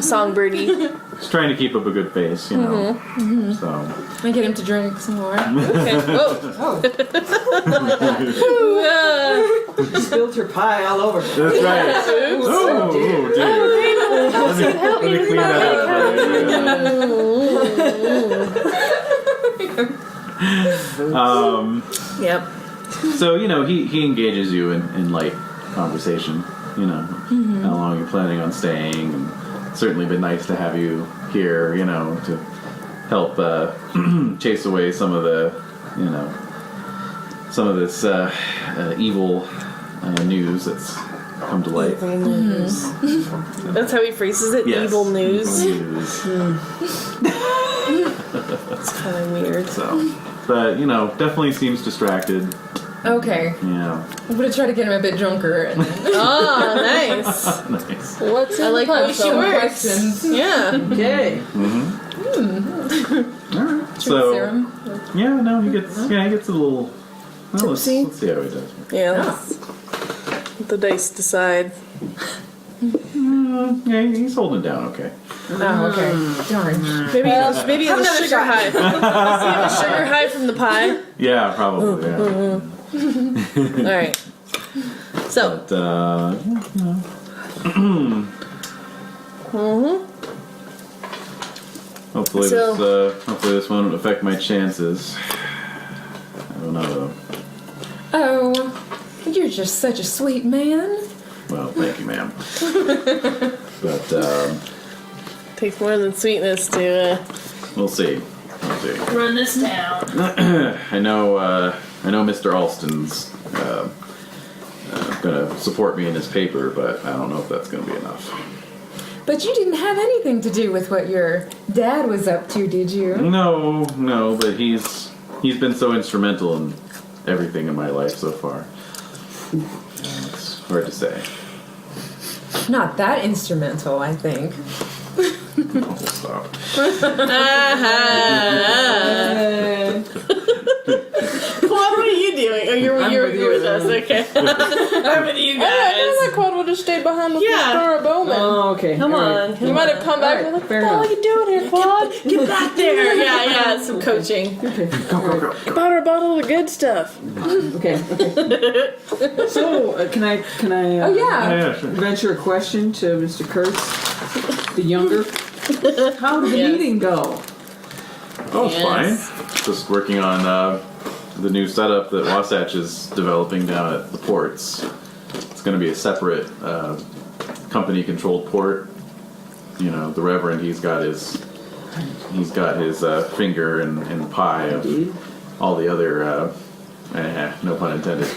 songbirdy.
Just trying to keep up a good face, So.
I get him to drink some more.
Okay. Whoa.
Oh.
Spilled your pie all over.
That's right. Oh, dude. Let me clean that up.
Yep.
So, he engages you in light conversation, how long you're planning on staying, and it's certainly been nice to have you here, to help chase away some of the, some of this evil news that's come to light.
Evil news. That's how he phrases it.
Yes.
Evil news.
Evil news.
It's kind of weird.
So, but, definitely seems distracted.
Okay.
Yeah.
I'm gonna try to get him a bit drunker. And
Oh, nice.
Nice.
What's in
I like
the
how
punch?
she works.
questions.
Yeah.
Okay.
All right. So,
Serum.
yeah, no, he gets a little. Well, let's see how he does.
Yeah. Let's let the dice decide.
Yeah, he's holding it down okay.
Oh, okay. Darn.
Maybe maybe the sugar high. Let's see the sugar high from the pie.
Yeah, probably. Yeah.
All right. So.
But hopefully this won't affect my chances. I don't know though.
Oh, you're just such a sweet man.
Well, thank you, ma'am. But
Takes more than sweetness to
we'll see. We'll see.
run this down.
I know Mr. Alston's gonna support me in his paper, but I don't know if that's gonna be enough.
But you didn't have anything to do with what your dad was up to, did you?
No, but he's been so instrumental in everything in my life so far. It's hard to say.
Not that instrumental, I think.
Oh, stop.
What are you doing? Oh, you're with us. Okay. I'm with you
I
guys.
thought Cuad would have stayed behind with
Yeah.
Mr. Bowman.
Oh, okay.
Come
All
on.
right.
You might have come back and been like,
fair
what the hell are
enough.
you doing here, Cuad?
Get back there. Yeah. Some coaching.
Go.
Bought her a bottle of the good stuff.
Okay. So, can I
Oh, yeah.
Yeah, sure.
venture a question to Mr. Kurtz, the younger? How did the
Yes.
meeting go?
Oh, it's
Yes.
fine. Just working on the new setup that Wasatch is developing down at the ports. It's going to be a separate company-controlled port. The Reverend, he's got his finger in the pie of all the other. No pun intended.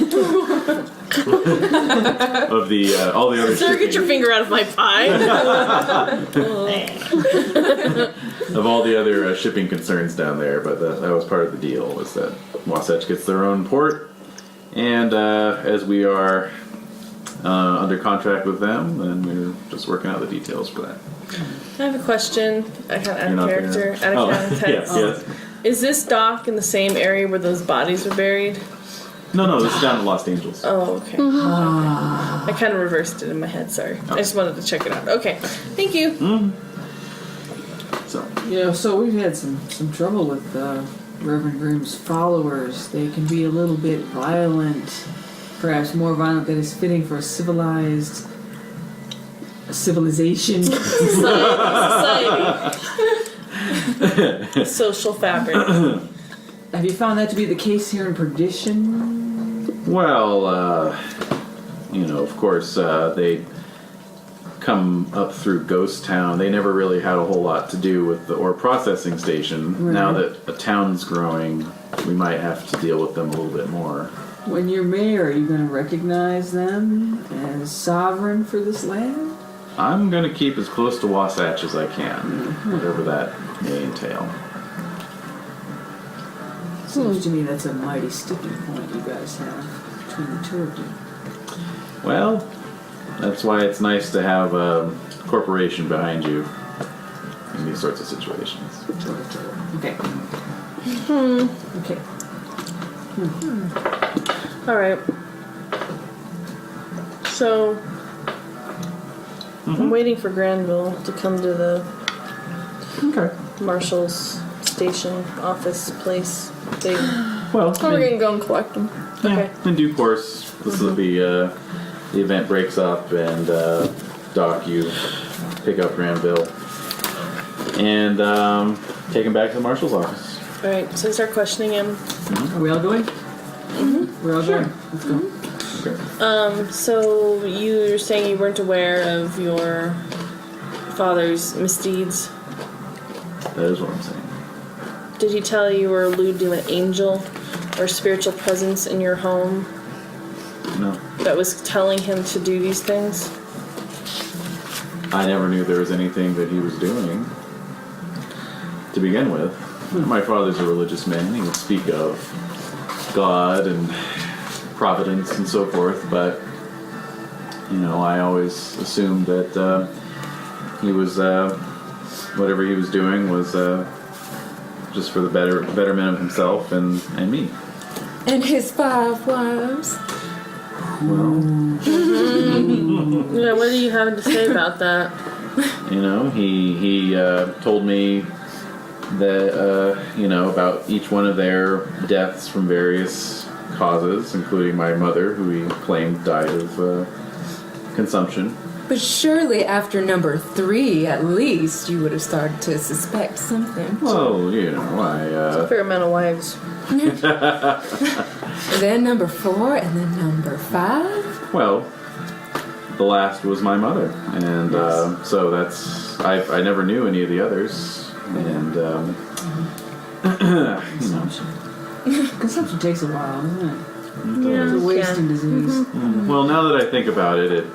of the all the other
Sir,
shipping,
get your finger out of my pie.
of all the other shipping concerns down there. But that was part of the deal, was that Wasatch gets their own port, and as we are under contract with them, then we're just working out the details for that.
I have a question. I kind of out
You're
of
not
character,
there.
out of context.
Yes.
Is this dock in the same area where those bodies were buried?
No, this is down in Los Angeles.
Oh, okay. I kind of reversed it in my head. Sorry. I just wanted to check it out. Okay. Thank you.
So,
So we've had some trouble with Reverend Grimm's followers. They can be a little bit violent, perhaps more violent than is fitting for a civilization.
Society. Social fabric.
Have you found that to be the case here in Perdition?
well, of course, they come up through Ghost Town. They never really had a whole lot to do with the ore processing station.
Right.
Now that a town's growing, we might have to deal with them a little bit more.
When you're mayor, are you going to recognize them as sovereign for this land?
I'm going to keep as close to Wasatch as I can, whatever that may entail.
Seems to me that's a mighty sticking point you guys have between the two of you.
Well, that's why it's nice to have a corporation behind you in these sorts of situations.
Okay. Okay.
All right. So, I'm waiting for Granville to come to the
Okay.
marshal's station office place thing.
Well,
We're gonna go and collect them.
Okay.
in due course, this will be the event breaks up, and Doc, you pick up Granville and take him back to the marshal's office.
All right. So I start questioning him.
Are we all going? We're all going. Let's go.
Okay.
So you're saying you weren't aware of your father's misdeeds?
That is what I'm saying.
Did he tell you or allude to an angel or spiritual presence in your home
No,
that was telling him to do these things?
I never knew there was anything that he was doing to begin with. My father's a religious man. He would speak of God and providence and so forth, but I always assumed that he was whatever he was doing was just for the betterment of himself and me.
And his 5 wives.
Yeah, what are you having to say about that?
He told me that about each one of their deaths from various causes, including my mother, who he claimed died of consumption.
But surely after number 3, at least, you would have started to suspect something.
Well,
A fair amount of wives.
And then number 4, and then number 5.
well, the last was my mother, and so I never knew any of the others, and
Consumption takes a while, doesn't it?
Yeah.
It's a wasting disease.
Well, now that I think about it,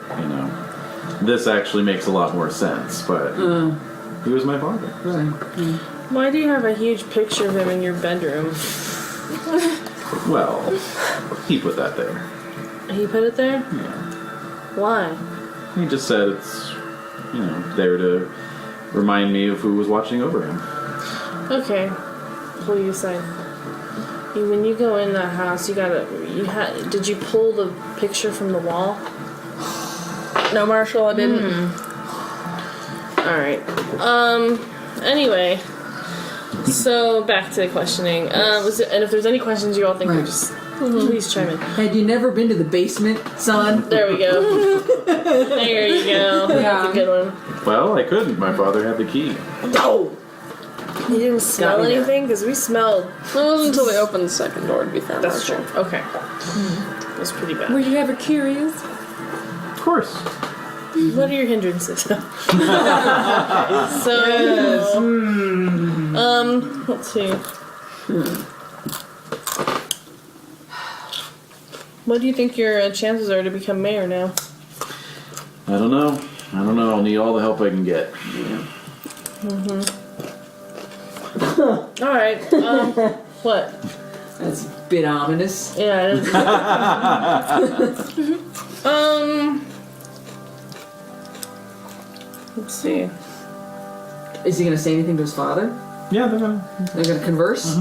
this actually makes a lot more sense. But he was my father.
Right.
Why do you have a huge picture of him in your bedroom?
Well, he put that there.
He put it there?
Yeah.
Why?
He just said it's, there to remind me of who was watching over him.
Okay. Pull you aside. When you go in that house, did you pull the picture from the wall?
No, Marshall, I didn't.
Alright. Anyway. So, back to the questioning. And if there's any questions you all think
Right.
are just... Please chime in.
Had you never been to the basement, son?
There we go. There you go. That's a good one.
Well, I couldn't. My father had the key.
No! You didn't smell
me there.
anything? Because we smelled...
It wasn't until they opened the second door, to be fair,
That's
Marshall.
true. Okay. It was pretty bad.
Were you ever curious?
Of course.
What are your hindrances? So, let's see. What do you think your chances are to become mayor now?
I don't know. I'll need all the help I can get.
All right. What?
That's a bit ominous.
Yeah. It is. Let's see.
Is he going to say anything to his father?
Yeah, they're gonna.
They're going to converse?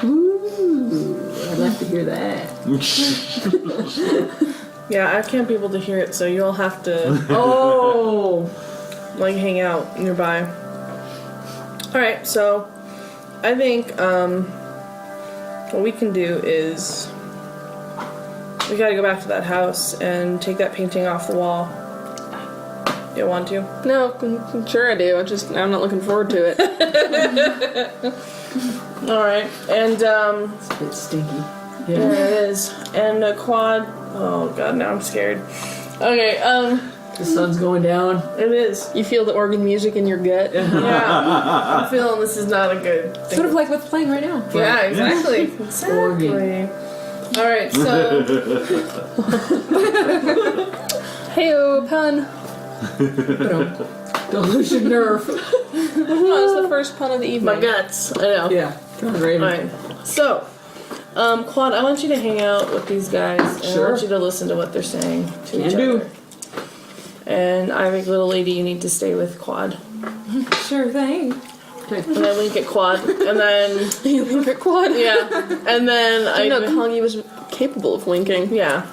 Ooh, I'd like to hear that.
Yeah, I can't be able to hear it, so you'll have to
Oh!
like hang out nearby. All right. So, I think what we can do is we gotta go back to that house and take that painting off the wall. You want to?
No, sure I do. I'm not looking forward to it.
All right, and
It's a bit stinky.
there it is. And a quad. Oh god, now I'm scared. Okay,
The sun's going down.
it is.
You feel the organ music in your gut.
Yeah, I'm feeling this is not a good thing.
Sort of like what's playing right now.
Yeah, exactly. Exactly. All right, so
Hey-o, pun.
Delusion nerve.
That's the first pun of the evening.
my guts. I know.
Yeah. Come on, Raven.
All right. So, Quad, I want you to hang out with these guys, and I
Sure.
want you to listen to what they're saying to each
Can do.
other. And Ivy, little lady, you need to stay with Quad.
Sure thing.
And I wink at Quad, and then
You link your quad?
yeah, and then
I know
I
Kangee was capable of winking.
yeah.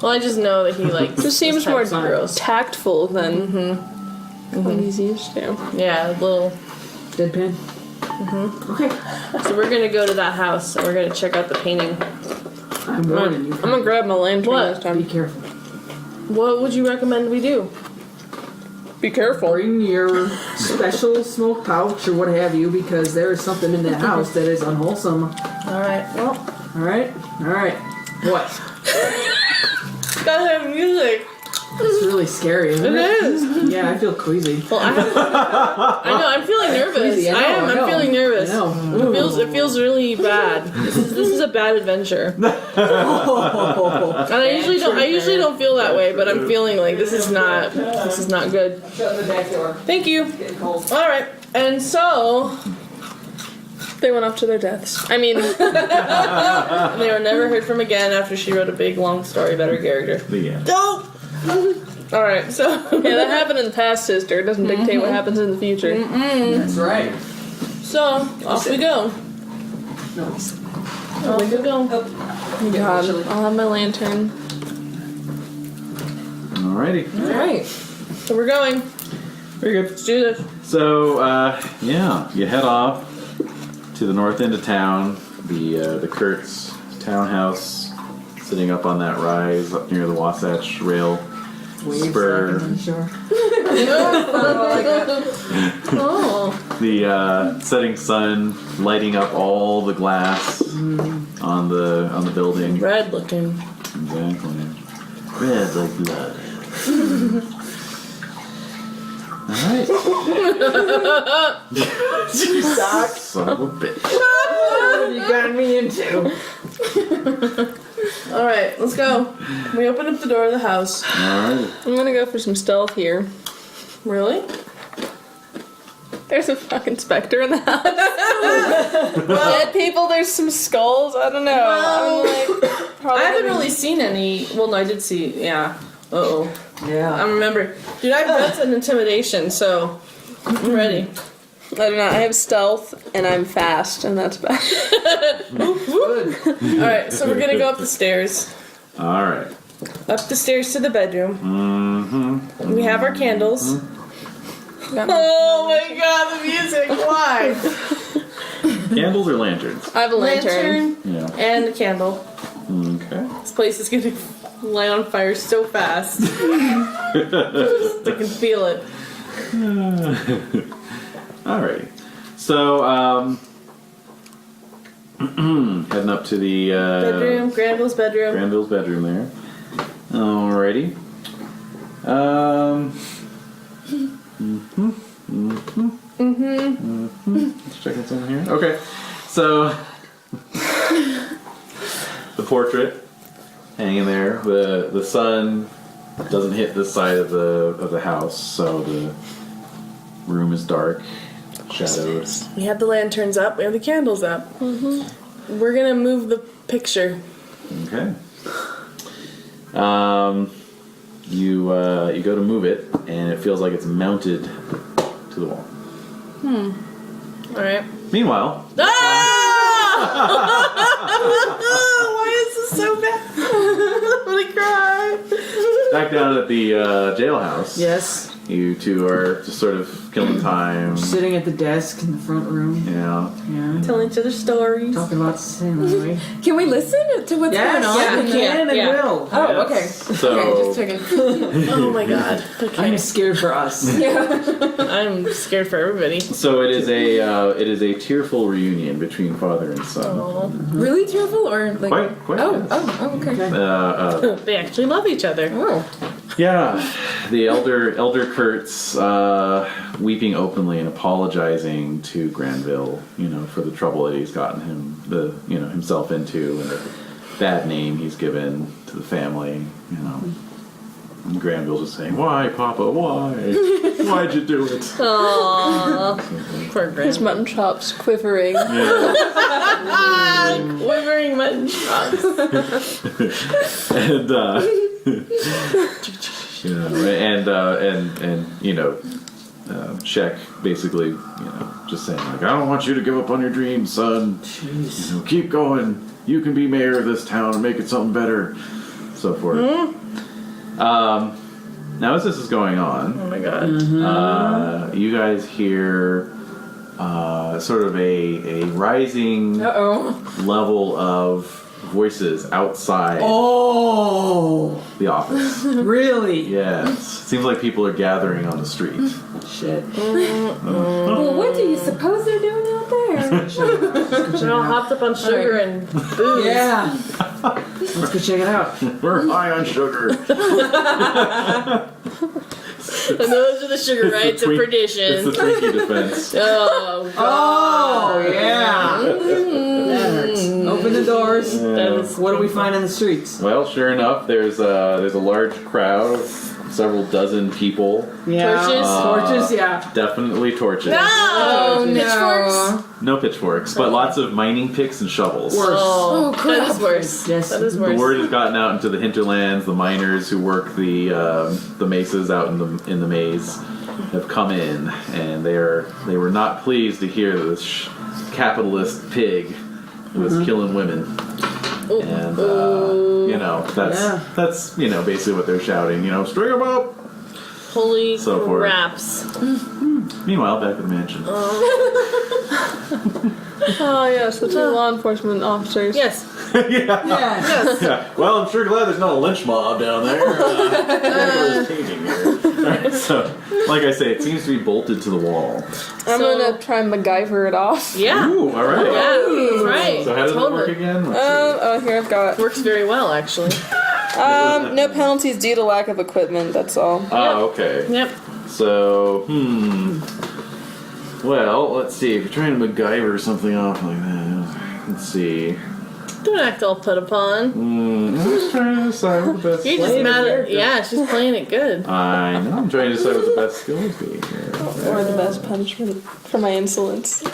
Well, I just know that he like
Just seems more
gross.
tactful than Kangee's used to.
Yeah, little.
Deadpan. Okay.
So we're gonna go to that house, and we're gonna check out the painting.
I'm warning you.
I'm gonna grab my lantern
What?
this
Be
time.
careful.
What would you recommend we do?
Be careful.
Bring your special smoke pouch or what have you, because there is something in that house that is unwholesome.
All right. Well,
All right. What?
gotta have music.
It's really scary, isn't
It
it?
is.
Yeah, I feel queasy.
Well, I know. I'm feeling nervous.
Queasy, I know.
I'm feeling nervous.
I know.
It feels really bad. This is a bad adventure. And I usually don't feel that way, but I'm feeling like this is not good.
Shut the back door.
Thank you.
Getting cold.
All right. And so
They went off to their deaths. I mean,
they were never heard from again after she wrote a big long story about her character.
The end.
Dope. All right. So
yeah, that happened in the past, sister. It doesn't dictate what happens in the future.
That's right.
So off we go.
No.
Off we go.
God, I'll have my lantern.
Alrighty.
All right. So we're going.
Very good.
Let's do this.
So, yeah, you head off to the north end of town, the Kurtz townhouse, sitting up on that rise up near the Wasatch Rail
Waves
spur.
on the shore.
Oh.
The setting sun lighting up all the glass on the building.
Red looking.
Exactly. Red like blood. Alright. Son of a bitch.
You got me into.
All right, let's go. We open up the door of the house.
Alright.
I'm gonna go for some stealth here.
Really?
There's a fucking specter in the house. Dead people, there's some skulls. I don't know.
Well,
I'm like, probably
I haven't
gonna-
really seen any. Well, no, I did see. Yeah. Uh-oh. I
Yeah.
remember. Dude, I have guts and intimidation, so I'm ready.
I don't know. I have stealth and I'm fast, and that's bad.
Good.
All right, so we're gonna go up the stairs.
Alright.
Up the stairs to the bedroom.
Mm-hmm.
We have our candles. Oh my god, the music! Why?
Candles or lanterns?
I have a lantern.
Yeah.
and a candle.
Okay.
This place is gonna light on fire so fast. I can feel it.
Alrighty. So, heading up to the
Bedroom, Granville's bedroom.
Granville's bedroom there. Alrighty. Just checking something here. Okay. So, the portrait hanging there. The sun doesn't hit this side of the house, so the room is dark, shadowed.
We have the lanterns up. We have the candles up. Mm-hmm. We're gonna move the picture.
Okay. You go to move it, and it feels like it's mounted to the wall.
All right.
Meanwhile,
Why is this so bad? I'm gonna cry.
back down at the jailhouse.
Yes.
You two are just sort of killing time.
Sitting at the desk in the front room.
Yeah.
Yeah.
Telling each other stories.
Talking about Samurai.
Can we listen to what's going on?
Yeah, we can and
yeah.
will.
Oh,
Yes.
okay.
So-
Okay, just checking.
Oh my god. Okay.
I'm scared for us.
I'm scared for everybody.
So it is a tearful reunion between father and son.
Aww.
Really tearful or like?
Quite.
Oh, okay.
They actually love each other.
Oh.
Yeah, the elder Kurtz weeping openly and apologizing to Granville, for the trouble that he's gotten himself into and the bad name he's given to the family, And Granville's just saying, "Why, Papa? Why? Why'd you do it?"
Aww. Poor
His
Grandma.
mutton chops quivering.
Yeah.
Quivering mutton chops.
And Shek basically, just saying like, "I don't want you to give up on your dreams, son.
Jeez.
Keep going. You can be mayor of this town and make it something better." So forth. Now as this is going on,
Oh my god.
you guys hear sort of a rising level of voices outside
Oh,
the office.
really?
Yes. Seems like people are gathering on the street.
Shit.
Well, what do you suppose they're doing out there?
They're all hopped up on sugar and booze.
Yeah. Let's go check it out.
We're high on sugar.
And those are the sugar rights of
It's
Perdition.
the Twinkie defense.
Oh,
Oh, yeah. That hurts. Open the doors. What do we find in the streets?
Well, sure enough, there's a large crowd, several dozen people.
Yeah.
Torches?
Torches, yeah.
Definitely torches.
no!
no.
Pitchforks?
No pitchforks, but lots of mining picks and shovels.
Worse.
Oh,
crap.
that is worse.
Yes.
That is
The
worse.
word has gotten out into the hinterlands. The miners who work the mesas out in the maze have come in, and they were not pleased to hear that this capitalist pig was killing women. And that's basically what they're shouting. String them up.
Holy
So forth.
craps.
Meanwhile, back at the mansion.
Oh yes, the two law enforcement officers.
Yes.
Yes.
Yeah. Well, I'm sure glad there's not a lynch mob down there. Alright, so, like I say, it seems to be bolted to the wall.
I'm
So-
gonna try and MacGyver it off.
Yeah.
Ooh, all right.
Yeah, that's right.
So how does
totally.
it work again? Let's see.
Oh, here I've got.
Works very well, actually.
No penalties due to lack of equipment. That's all.
Okay.
Yep.
So, well, let's see. If you're trying to MacGyver something off like that, let's see.
Don't act all put upon.
I'm just trying to decide what the best.
You're just mad at. Yeah, she's playing it good.
I know. I'm trying to decide what the best skill would be here.
Or the best punishment for my insolence.
Punch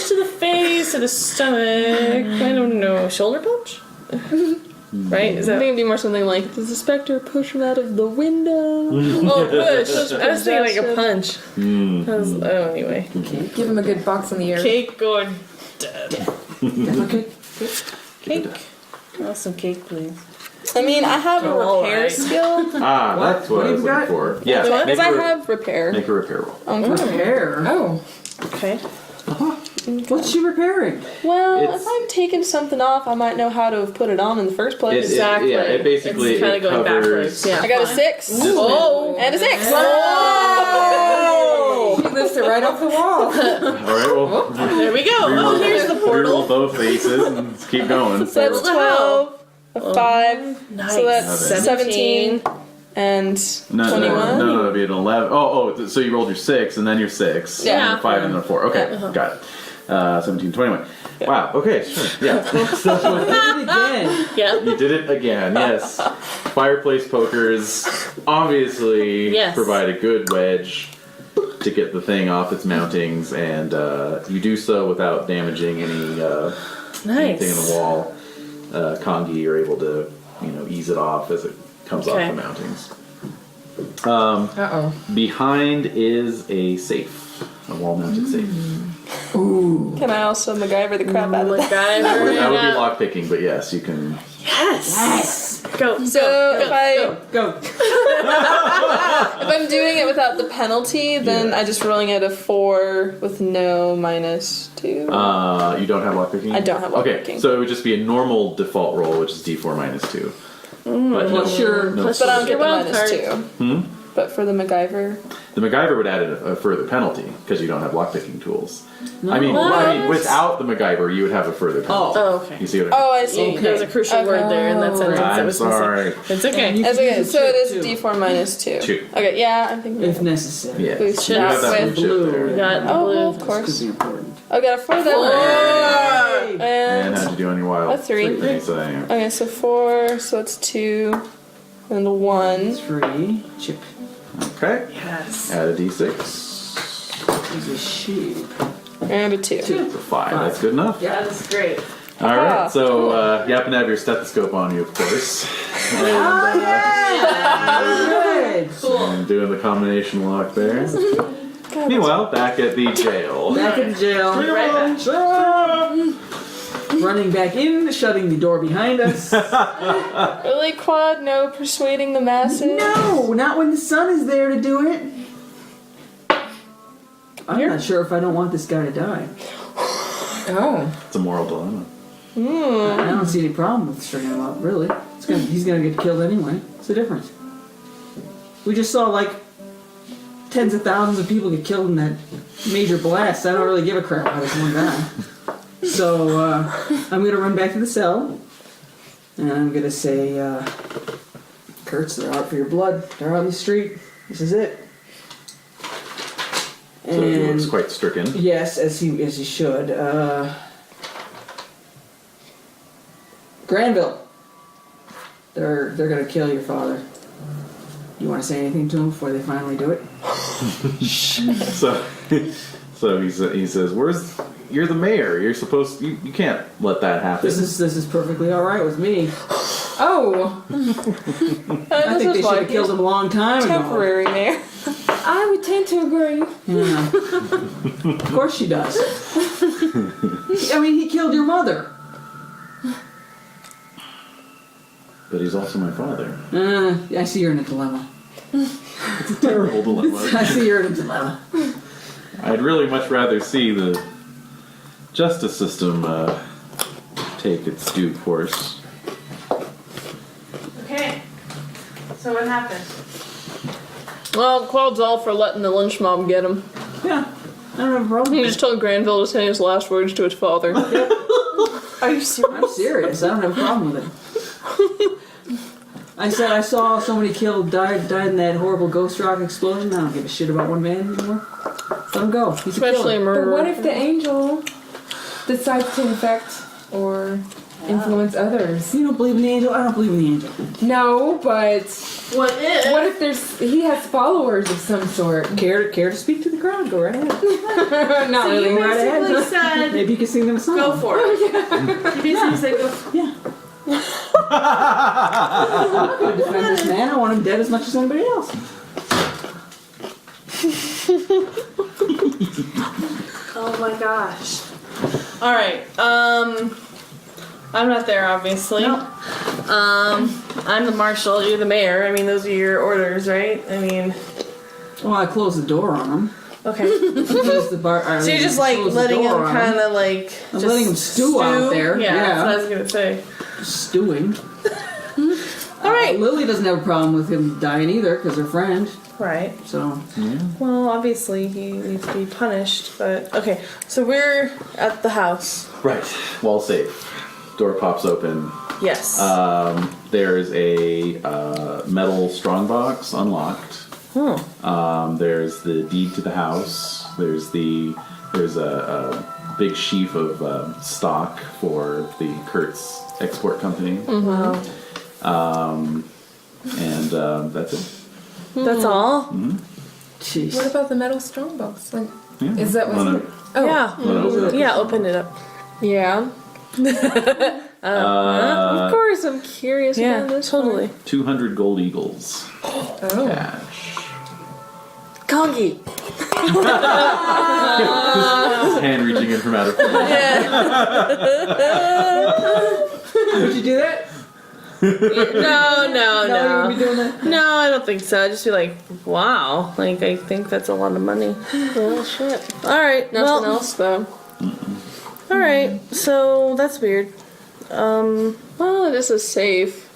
to the face, to the stomach. I don't know. Shoulder punch? Right? Is
I
that.
think it'd be more something like, does the specter push him out of the window?
Oh, push. I was thinking like a punch. Anyway.
Give him a good box on the ear.
Cake or dead.
Okay.
Cake. Oh, some cake, please.
I mean, I have a
Oh,
repair
alright.
skill.
That's what I was looking for. Yeah,
What?
make
Because I
a,
have repair.
make a repair roll.
Repair.
Oh.
Okay.
What's she repairing?
Well,
It's-
if I'm taking something off, I might know how to have put it on in the first place.
Exactly.
It basically
It's kinda
it
going
covers.
backwards. Yeah.
I got a 6.
Oh!
And a 6.
Oh!
He lifts it right off the wall.
All right, well,
There we go. Oh, here's the
reroll
portal.
both faces and let's keep going.
So that's 12, a 5,
Nice.
so that's 17, and
No,
21.
no, it'd be an 11. So you rolled your 6 and then your 6.
Yeah.
And then a 5 and then a 4. Okay, got it. 17, 21.
Yeah.
Wow, okay, sure. Yeah. So,
Again.
Yeah.
you did it again, yes. Fireplace pokers obviously
Yes.
provide a good wedge to get the thing off its mountings, and you do so without damaging anything in the wall. Kangee, you're able to, ease it off as it comes off the mountings. Behind is a safe, a wall-mounted safe.
Ooh.
Can I also MacGyver the crap out of that?
That would be
Yeah.
lockpicking, but yes, you can.
Yes. Go.
So
Go.
if I'm doing it without the penalty, then
Yeah.
I just rolling at a 4 with no -2.
You don't have lockpicking?
I don't have
Okay,
lockpicking.
so it would just be a normal default roll, which is D4 -2. But
Plus your
no,
But I don't get the
wild card.
-2. But for the MacGyver,
the MacGyver would add a further penalty because you don't have lockpicking tools.
No.
I mean,
What?
without the MacGyver, you would have a further penalty.
Oh, okay.
You see what I mean?
oh, I see.
There was a crucial word there in that sentence. that
I'm
was missing.
sorry.
It's okay.
You
That's
can
okay.
use a
So it
chip,
is
too.
D4 -2.
2.
Okay, yeah, I think.
If necessary.
Yeah.
Boost
You have that
with
blue chip
We
there.
got the
Oh,
blue.
of
Could
course.
be important.
I got a 4 then.
And
And
how'd you do on your wild?
a 3.
Okay, so there you go.
Okay, so 4, so it's 2, and a 1.
3. Chip.
Okay.
Yes.
Add a D6.
Is a sheep.
And a 2.
So 5. That's good enough.
That is great.
All
Ah,
right. So you happen to have your stethoscope on you, of course. And,
Good.
and doing the combination lock there. Meanwhile, back at the jail.
Back in jail.
Right back.
Running back in, shutting the door behind us.
Really, Quad? No persuading the masses?
No, not when the sun is there to do it. I'm not sure if I don't want this guy to die.
Oh.
It's a moral dilemma.
I don't see any problem with stringing him up, really. He's gonna get killed anyway. What's the difference? We just saw like tens of thousands of people get killed in that major blast. I don't really give a crap about this one guy. So I'm gonna run back to the cell, and I'm gonna say, Kurtz, they're out for your blood. They're out in the street. This is it.
So he looks quite stricken.
Yes, as he should. Granville. They're gonna kill your father. You want to say anything to him before they finally do it?
So he says, you're the mayor. You're supposed. You can't let that happen.
This is perfectly all right with me.
Oh.
I think they should have killed him a long time ago.
Temporary mayor.
I would tend to agree.
Yeah. Of course she does. I mean, he killed your mother.
But he's also my father.
I see you're in a dilemma.
It's a terrible dilemma.
I see you're in a dilemma.
I'd really much rather see the justice system take its due course.
Okay. So what happened?
Well, Quad's all for letting the lynch mob get him.
Yeah, I don't have a problem.
He just told Granville to say his last words to his father. Are you serious?
I'm serious. I don't have a problem with it. I said I saw so many died in that horrible ghost rock explosion. I don't give a shit about one man anymore. Let him go. He's
Especially a
a killer.
But
murderer.
what if the angel decides to infect or influence others?
You don't believe in the angel? I don't believe in the angel.
No, but
What if?
he has followers of some sort?
Care to speak to the crowd? Go right ahead.
Not
So
really.
you
right ahead.
basically said,
Maybe you can sing them a song.
go for it. You basically said, go for it.
Yeah. I'm not gonna defend this man. I want him dead as much as anybody else.
Oh my gosh. Alright, I'm not there, obviously.
No.
I'm the marshal, you're the mayor. I mean, those are your orders, right? I mean,
Well, I closed the door on him.
okay.
Closed the bar.
So you're just like letting him kind of like.
I'm
just
letting him stew out there.
Yeah,
Yeah.
that's what I was gonna say.
stewing.
Alright.
Lilly doesn't have a problem with him dying either because they're friends.
Right.
So
Well, obviously he needs to be punished, but okay. So we're at the house.
Right. Wall safe. Door pops open.
Yes.
There's a metal strongbox unlocked. There's the deed to the house. There's a big sheaf of stock for the Kurtz export company.
Wow.
And that's it.
That's all?
Jeez.
What about the metal strongbox? Like,
Yeah.
is that
Wanna-
what's... Oh,
Yeah.
wanna open it?
Yeah, open it up.
Yeah. Of course, I'm curious
Yeah,
about this.
totally.
200 gold eagles.
Oh.
Cash.
Kangee.
His hand reaching in from out of
Would you do that?
No.
You would be doing that?
No, I don't think so. I'd just be like, wow. Like, I think that's a lot of money.
Well, shit.
Alright,
Nothing
well,
else, though.
alright. So, that's weird.
Well, this is safe.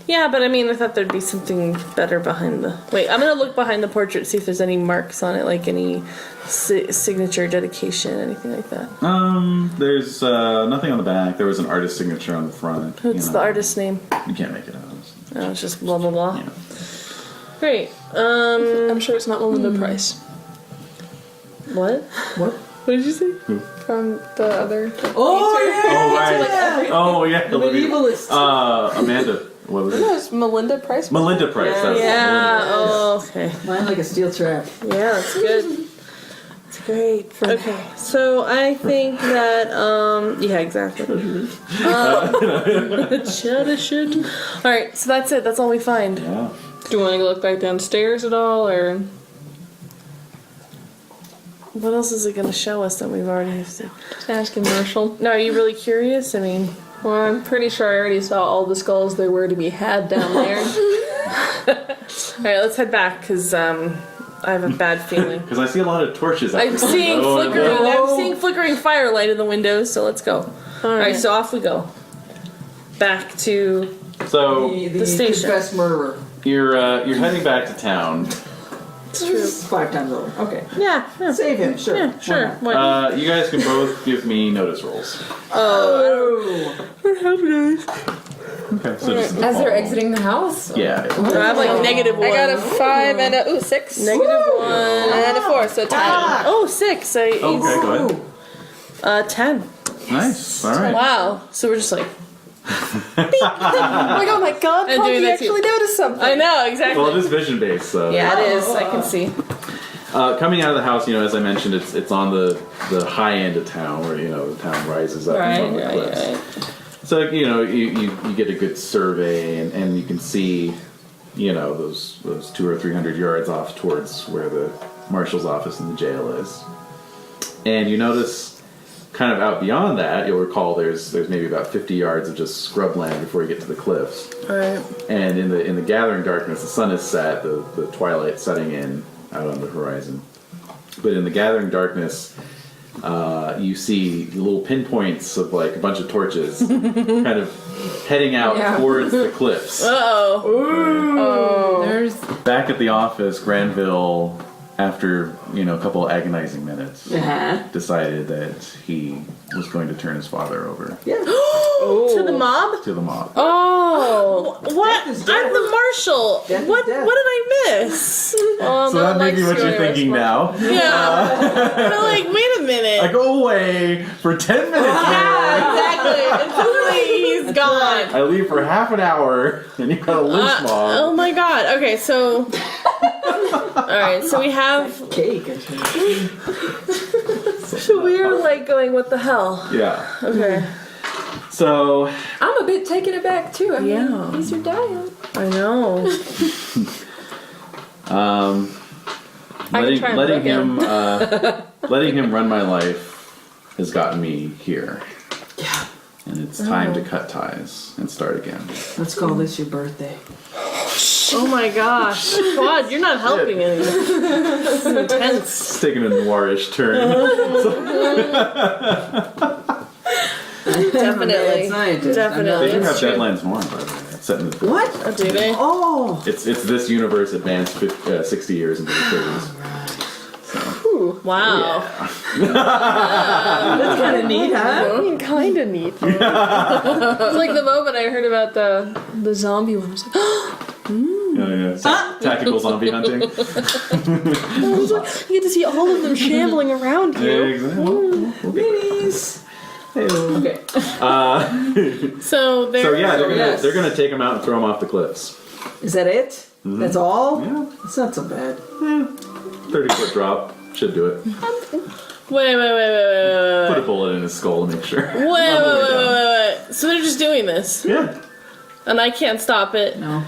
Yeah, but I mean, I thought there'd be something better behind the... Wait, I'm gonna look behind the portrait, see if there's any marks on it, like any signature, dedication, anything like that.
There's nothing on the back. There was an artist signature on the front.
What's the artist's name?
You can't make it out.
Oh, it's just blah, blah, blah.
Yeah.
Great.
I'm sure it's not Melinda Price
What?
What?
What did you say?
from the other.
Oh, yeah!
Oh, right. Oh, yeah.
The medievalist.
Amanda. What was
No,
it?
it's Melinda Price.
Melinda Price.
Yeah.
That's
Yeah,
Melinda.
oh, okay.
Mine like a steel trap.
Yeah, that's good. It's great. Okay, so I think that, yeah, exactly. Shoulda, should. Alright, so that's it. That's all we find.
Yeah.
Do you want to look back downstairs at all, or?
What else is it going to show us that we've already seen?
Just asking Marshall.
No, are you really curious? I mean...
Well, I'm pretty sure I already saw all the skulls there were to be had down there.
Alright, let's head back, because, I have a bad feeling.
Because I see a lot of torches out
I'm
there.
seeing
Oh,
flickering.
no.
I'm seeing flickering firelight in the windows. So let's go. All right, so off we go. Back to
So
The
station.
confessed murderer.
you're heading back to town.
It's true. 5 times over. Okay.
yeah.
Save him, sure.
Yeah,
Why
sure.
not?
Why-
You guys can both give me notice rolls.
Oh.
Okay. So just
As they're exiting the house?
Yeah.
I have like -1.
I got a 5 and a 6.
-1
and a 4, so 10.
Oh, 6.
Okay. Go ahead.
10.
Nice. All right.
Wow. So we're just like.
Oh my god,
And doing
Kangee
that too.
actually noticed something.
I know exactly.
Well, it is vision based, so.
Yeah, it is. I can see.
Coming out of the house, as I mentioned, it's on the high end of town where the town rises up from the cliffs. So you get a good survey and you can see those 200 or 300 yards off towards where the marshal's office and the jail is, and you notice kind of out beyond that, you'll recall there's maybe about 50 yards of just scrubland before you get to the cliffs.
All right.
And in the gathering darkness, the sun is set, the twilight setting in out on the horizon. But in the gathering darkness, you see little pinpoints of like a bunch of torches kind of heading out towards the cliffs.
Uh-oh.
There's...
Back at the office, Granville, after a couple agonizing minutes, decided that he was going to turn his father over
To the mob?
to the mob.
Oh, what?
Death is death.
I'm the marshal.
Death is
What
death.
did I miss?
So that may be what you're thinking now.
Yeah. I'm like, wait a minute.
I go away for 10 minutes.
Yeah, exactly. Until he's gone.
I leave for half an hour, and you got a lynch mob.
Oh my god. Okay, so. Alright, so we have.
Cake. I think.
So we're like going, what the hell?
Yeah.
Okay.
So
I'm a bit taken aback too. I mean,
Yeah.
he's your dad.
I know.
letting
try and
letting
book
him letting him run my life has gotten me here.
Yeah.
And it's time to cut ties and start again.
Let's call this your birthday.
Oh my gosh. Quad, you're not helping any. This is intense.
It's taking a noirish turn.
Definitely.
Scientist.
Definitely.
They do have
It's true.
Deadlands 1, by the way. It's set in the,
What?
Oh, do they?
Oh.
it's this universe advanced 60 years into the 30s.
Wow.
That's kind of neat, huh?
Kind of neat. It's like the moment I heard about the zombie one. I was like,
Yeah. Yeah, tactical zombie hunting.
You get to see all of them shambling around
Yeah,
you.
exactly.
Minis. Okay.
So
So yeah,
Yes.
they're gonna take him out and throw him off the cliffs.
Is that it? That's all?
Yeah.
It's not so bad.
30-foot drop should do it.
Wait.
Put a bullet in his skull to make sure.
Wait. So they're just doing this,
Yeah.
and I can't stop it.
No.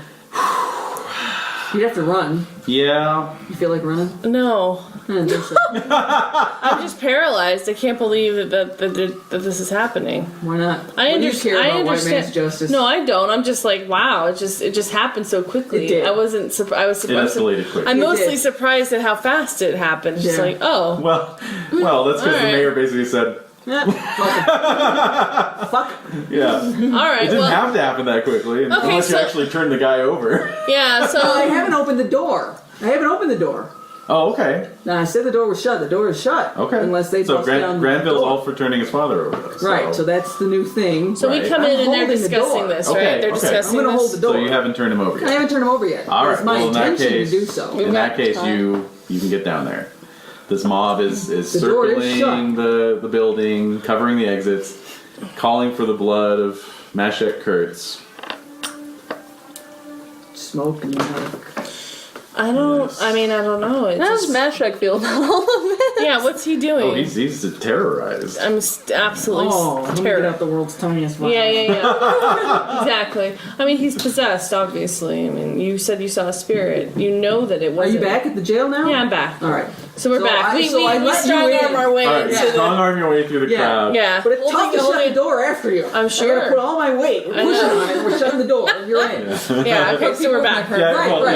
You'd have to run.
Yeah.
You feel like running?
No,
I think so.
I'm just paralyzed. I can't believe that this is happening.
Why not?
I
What do you care about white
understand.
man's justice?
No, I don't. I'm just like, wow. It just happened so quickly.
It did.
I wasn't. I was
It
surprised.
escalated quickly.
I'm
It
mostly
did.
surprised at how fast it happened. Just
Yeah.
like, oh,
Well, that's because the
Alright.
mayor basically said,
Fuck it.
yeah.
all
It
right.
didn't
Well,
have to happen that quickly,
Okay,
unless you
so-
actually turn the guy over.
yeah.
I
So
haven't opened the door.
Oh, okay.
Now, I said the door was shut. The door is shut.
Okay.
Unless they
so
bust down the
Granville's
door.
all for turning his father over. Though,
Right, so that's the new thing.
we
Right.
come
I'm
in and they're
holding the
discussing
door.
this,
Okay,
right? They're
okay.
discussing
I'm gonna hold
this.
the door.
So you haven't turned him over
I
yet.
haven't turned him over yet.
All right.
It's my
well, in that
intention
case,
to do so.
in that
got
case,
time.
you can get down there. This mob is
The door is
circling the building, covering the exits, calling for the blood of Shek Kurtz.
Smoke and
I don't know. It
How does
just,
Mashek feel about all of it?
yeah. What's he doing?
Oh, he's terrorized.
I'm absolutely
Oh, let me get
terrified.
out the world's tiniest vial.
Yeah. Exactly. I mean, he's possessed, obviously. I mean, you said you saw a spirit. You know that it
Are
wasn't.
you back at the jail now?
Yeah, I'm back.
All right.
So we're back.
I
We
let you
strong arm
in.
our way
All right,
into
strong arm your way through the
Yeah.
crowd.
Yeah.
But it's tough to shut
holding-
the door after you.
I'm
I
sure.
gotta put all my weight. We're pushing on it. We're shutting the door. You're in.
Yeah, okay, so we're back.
Yeah,
Right,
well,
right,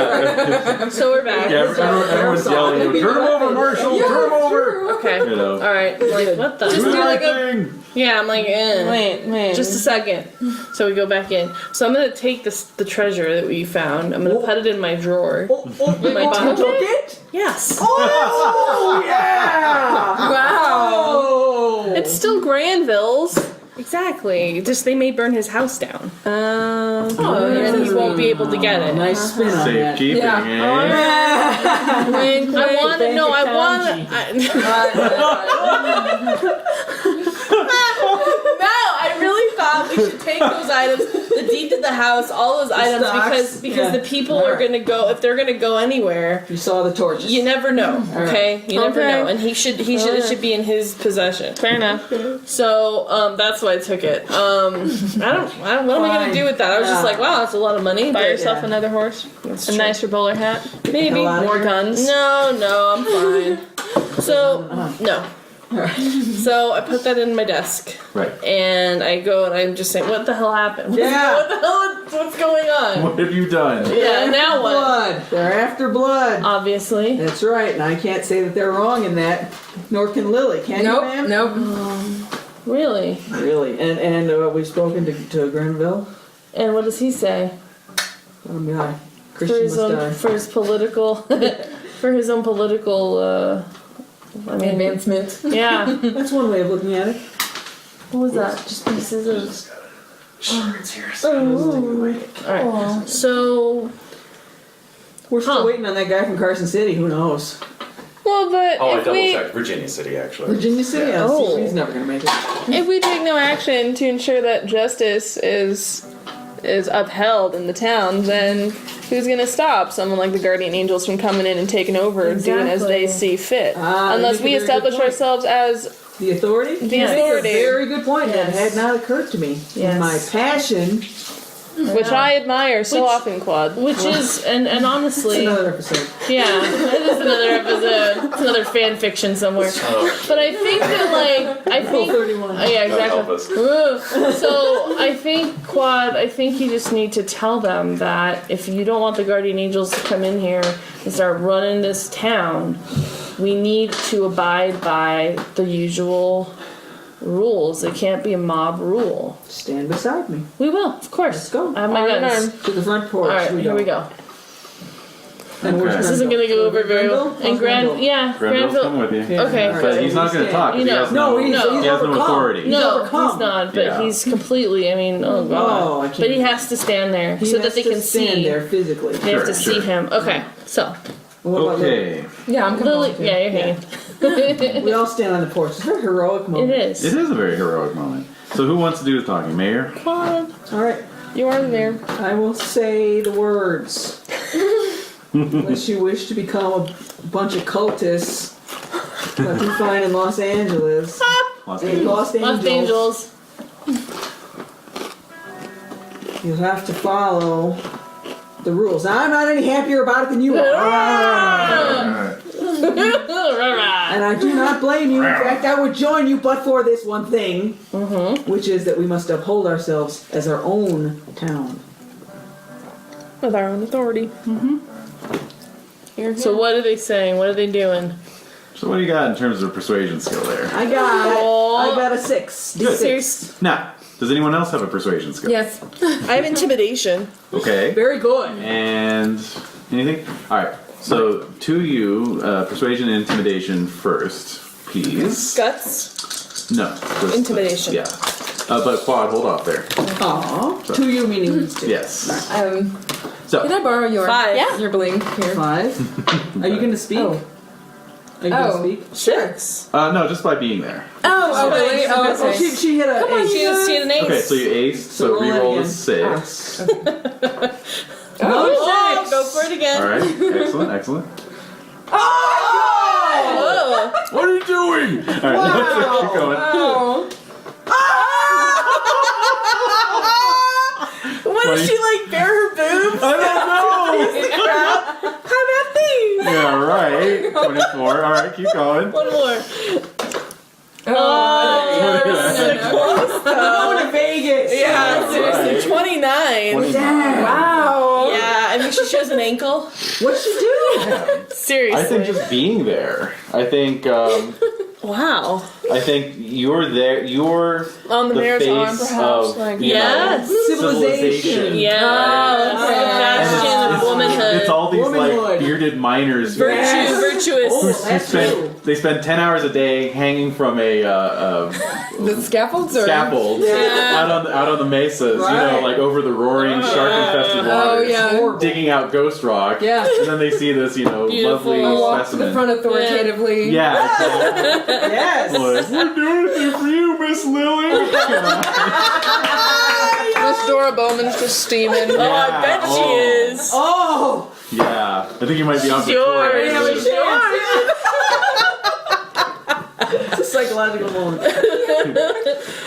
yeah.
So we're back.
Yeah, everyone's yelling, you know, turn him over, Marshall, turn him over.
Okay.
You know.
Alright. Like, what the?
Do the
do
right
like a-
thing.
Yeah, I'm like,
Wait.
Just a second. So we go back in. So I'm gonna take the treasure that we found. I'm gonna put it in my drawer.
Oh,
My
you
pocket?
took it?
Yes.
Oh, yeah!
Wow.
Oh!
It's still Granville's. Exactly. Just they may burn his house down. And he won't be able to get it.
Nice spin on that.
Safekeeping,
Yeah.
eh?
I want to. No, I want No, I really thought we should take those items, the deed to the house, all those items,
stocks,
because
yeah.
the people are
Alright.
gonna go. If they're gonna go anywhere,
You saw the torches.
you never know. Okay, you never
Okay.
know, and it should be in his possession. Fair enough. So that's why I took it. I don't. What am I gonna do with that? I was just like, wow, that's a lot of money.
Buy
but-
yourself another horse.
That's
A
true.
nicer bowler hat.
Maybe
hell out of
more
here.
guns. No, I'm fine. So no. So I put that in my desk,
Right.
and I go and I'm just saying, what the hell happened?
Yeah.
What the hell? What's going on?
What have you done?
Yeah. Now what?
Blood. They're after blood.
Obviously.
That's right, and I can't say that they're wrong in that. Nor can Lilly. Can you, ma'am?
Nope.
Really.
Really. And we've spoken to Granville.
And what does he say?
Oh God.
For
Christian
his
must
own,
die.
for his political, for his own political. I mean,
Advancement.
yeah.
That's one way of looking at it.
What was that? Just pieces of.
Oh.
All right. So.
We're still
Huh.
waiting on that guy from Carson City. Who knows?
Well, but
Oh, I
if
double
we
checked. Virginia City, actually.
Virginia City. Yeah.
Oh.
He's never gonna make it.
if we take no action to ensure that justice is upheld in the town, then who's gonna stop someone like the Guardian Angels from coming in and taking over and doing as they see fit? Unless
you
we
make a very good
establish
point.
ourselves as
The authority.
The
That's
authority.
a very good point. That
Yes.
had not occurred to me.
Yes.
In my passion.
which I admire so
Which-
often, Cuad.
Which is, and
It's
honestly,
another episode.
yeah, it is another episode. It's another fan fiction somewhere. But I think that, I
Full
think.
31.
Oh, yeah,
Help
exactly.
us.
Ooh. So I think, Quad, you just need to tell them that if you don't want the Guardian Angels to come in here and start running this town, we need to abide by the usual rules. It can't be a mob rule.
Stand beside me.
We will, of course.
Let's go.
I have my
Arm in
guns.
arm.
To the front porch.
All right, here we go.
And where's
This isn't gonna go over very well.
Grenville?
And
Grenville?
yeah,
Grenville's coming with you.
Yeah.
Okay.
All right,
But
so
he's not going to talk. 'cause
You
he
know.
has no,
No, he's
No.
he has no
overcome.
authority.
He's
No,
overcome.
he's not. But
Yeah.
he's completely. I mean, oh god.
Oh, I can't.
But he has to stand there
He
so
has
that they
to
can
stand
see.
there physically.
They have
Sure,
to see
sure.
him. Okay, so
What about Lily?
Okay.
Yeah, I'm coming
Lily,
along, too.
yeah, you're hanging.
We all stand on the porch. It's a very heroic moment.
It is.
It is a very heroic moment. So who wants to do the talking? Mayor?
Quad,
All right.
you are the mayor.
I will say the words. Unless you wish to become a bunch of cultists like we find in Los Angeles.
Los
In
Angeles.
Los Angeles.
Los Angels.
You'll have to follow the rules. Now, I'm not any happier about it than you are. And I do not blame you. In fact, I would join you but for this one thing, which is that we must uphold ourselves as our own town.
With our own authority. So what are they saying? What are they doing?
So what do you got in terms of persuasion skill there?
I got
Oh.
I got a 6.
Good.
Serious?
Now, does anyone else have a persuasion skill?
Yes.
I have intimidation.
Okay.
Very good.
And anything? All right. So to you, persuasion and intimidation first, please.
Guts.
No. just-
Intimidation.
Yeah. But Quad, hold off there.
Aw. To you meaning these two.
Yes.
Can
So
I borrow your
5. Yeah.
your bling here?
5. Are you going to speak?
Oh.
Are you going to speak?
6.
no, just by being there.
Oh, really? Oh,
Oh,
okay.
she hit a.
Come on,
ace.
she had an ace.
Okay, so you aced. So
roll that
reroll
again.
is 6.
Another
Oh,
6.
go for it again.
All right. Excellent. Excellent.
Oh!
What are you doing? All right. Let's keep going.
Oh.
What
Funny.
does she like bare her boobs?
I don't know.
How about these?
Yeah. Right. 24. All right. Keep going.
One more.
Yeah.
So close though.
Going to Vegas.
Yeah, seriously,
Right.
29.
29.
Wow.
Yeah, I think she shows an ankle.
What'd she do?
Seriously.
I think just being there. I think.
Wow.
I think you're there. You're
On the mayor's
face
arm, perhaps,
of
like-
you know,
Yes.
Civilization.
Yeah.
Right.
Bastion of womanhood.
It's all these
Womanhood.
like bearded miners who
Virtuous.
Oh, that's true.
they spend 10 hours a day hanging from a
The scaffolds or
scaffold out on the mesas, you know,
Right.
like over the roaring shark-infested
Oh
waters,
yeah.
digging out ghost rock.
Yeah.
And then they see this, you know,
Beautiful.
lovely
Walk to the
specimen.
front authoritatively.
Yeah, exactly.
Yes.
Like, we're doing it for you, Miss Lilly.
Miss Dora Bowman's just steaming.
Oh, I bet she
Oh.
is.
Oh.
Yeah, I think you might be on
Yours.
Yeah,
Victoria.
we It's a psychological moment.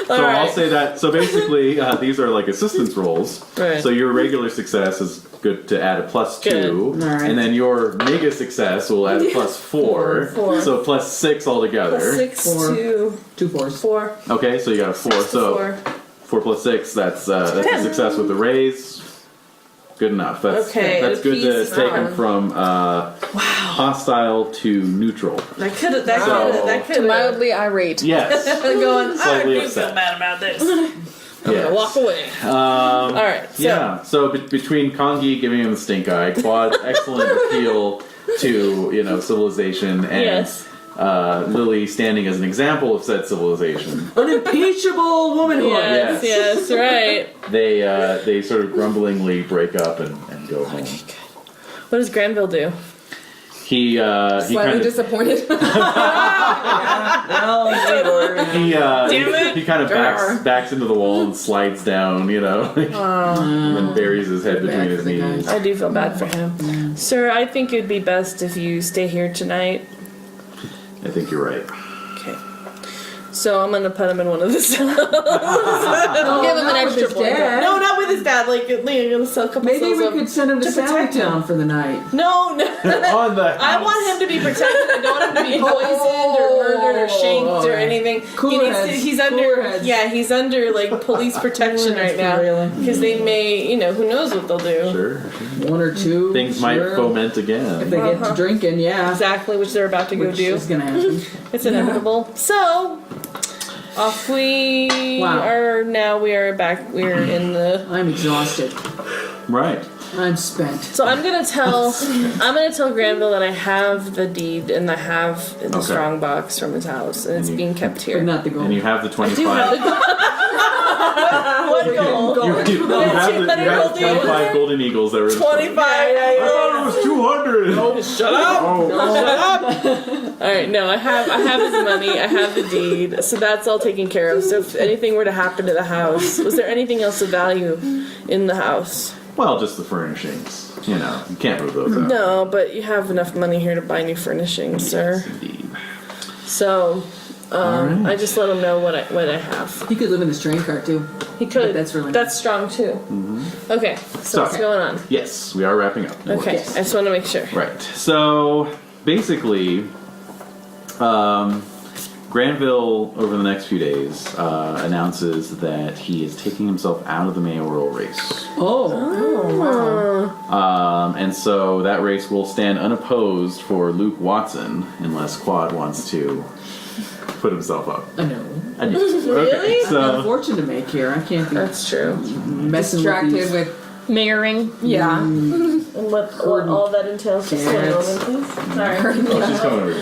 So I'll say that. So basically, these are like assistance rolls.
Right.
So your regular success is good to add a +2,
Good.
All right.
and then your mega success will add a +4.
Four.
So +6 altogether.
6
4.
to
2 4s.
4.
Okay, so you got a 4. So 4 + 6. That's a success with the raise. Good enough. That's
Okay,
That's good to
appease
take them
them.
from hostile to neutral.
That could have. That
So-
could have. That could have.
Mildly irate.
Yes.
Going. I
Slightly
do feel
upset.
bad about this. I'm
Yes.
gonna walk away. All right. So,
Yeah. So between Kangee giving him the stink eye, Quad's excellent appeal to civilization, and
Yes.
Lilly standing as an example of said civilization,
Unimpeachable womanhood.
Yes. Yes. Right.
they sort of grumblingly break up and go home.
What does Granville do?
He
Slightly
kind of
disappointed.
he kind of backs into the wall and slides down, and then buries his head between his knees.
I do feel bad for him, sir. I think it'd be best if you stay here tonight.
I think you're right.
Okay. So I'm gonna put him in one of the cells.
Give him an extra blanket.
No, not with his dad. Like, I'm gonna sell a couple
Maybe
cells
we
of-
could send him to
protect
Sallytown for the night.
No.
On the
I want him to be protected. I don't want him to be poisoned or murdered or shanked or anything.
Cooler heads.
He's
Cooler
under.
heads.
Yeah, he's under like police protection right now because they may, who knows what they'll do.
Sure.
1 or 2.
Things might
sure.
foment
If
again.
they get to drinking, yeah.
Exactly, which they're about to go
Which
do.
is gonna happen.
It's inevitable. So off we
Wow.
are now. We are back. We're in the.
I'm exhausted.
Right.
I'm spent.
So I'm gonna tell Granville that I have the deed and I have the strong box from his house and it's being kept
But
here.
not the gold.
And you have the 25.
I do have the one gold.
You have the 25 golden eagles that were
25.
I thought it was 200.
Oh, shut up!
Oh.
Shut up! All right, no, I have his money. I have the deed, so that's all taken care of. So if anything were to happen to the house, was there anything else of value in the house?
Well, just the furnishings. You know, you can't move those out.
No, but you have enough money here to buy new furnishings, sir.
Indeed.
So,
Alright.
I just let him know what I have.
He could live in this train car too.
He could.
But that's really
That's strong too. Okay, so what's going on?
Yes, we are wrapping up.
Okay, I just want to make sure.
Right. So basically, Granville over the next few days announces that he is taking himself out of the mayoral race. And so that race will stand unopposed for Luke Watson unless Cuad wants to put himself up.
I know.
Okay,
Really?
I've got a
so
fortune to make here. I can't be
That's true.
messing
Distracted
with these.
with
Mayoring.
yeah.
And what all that entails. Just one
Cats.
moment, please. Sorry.
oh, she's coming over.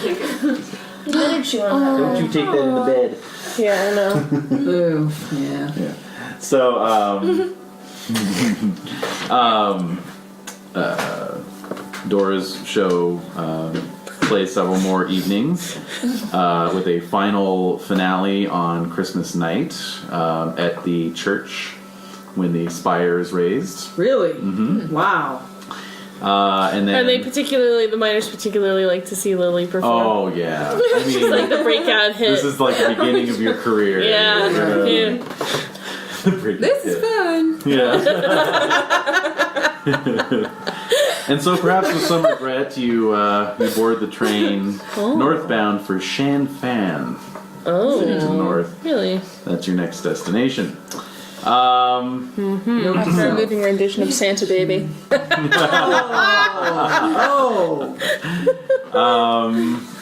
What did you want?
Don't you take that in the bed.
Yeah, I know.
Ooh, yeah.
Yeah. So, Dora's show plays several more evenings with a final finale on Christmas night at the church when the spire is raised.
Really? Wow.
And then,
The miners particularly like to see Lilly perform.
oh yeah, I
It's
mean,
like the breakout hit.
this is like the beginning of your career.
Yeah.
This is fun.
Yeah. And so perhaps with some regret you board the train northbound for Shan Fan.
Oh,
City to the north.
really?
That's your next destination.
After a moving rendition of Santa Baby.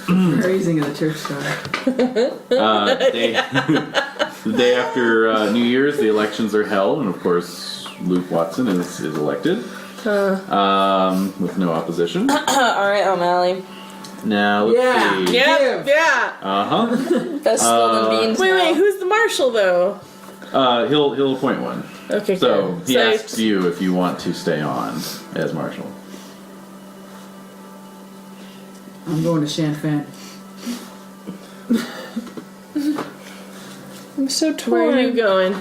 Raising of the church star.
The day after New Year's, the elections are held, and of course Luke Watson is elected with no opposition.
All right, O'Malley.
Now let's
Yeah.
see.
Yeah.
Best spilled in beans.
Wait, who's the marshal though?
He'll appoint one.
Okay,
So
good.
he asks you if you want to stay on as marshal.
I'm going to Shan Fan.
I'm so
Where are you
torn.
going?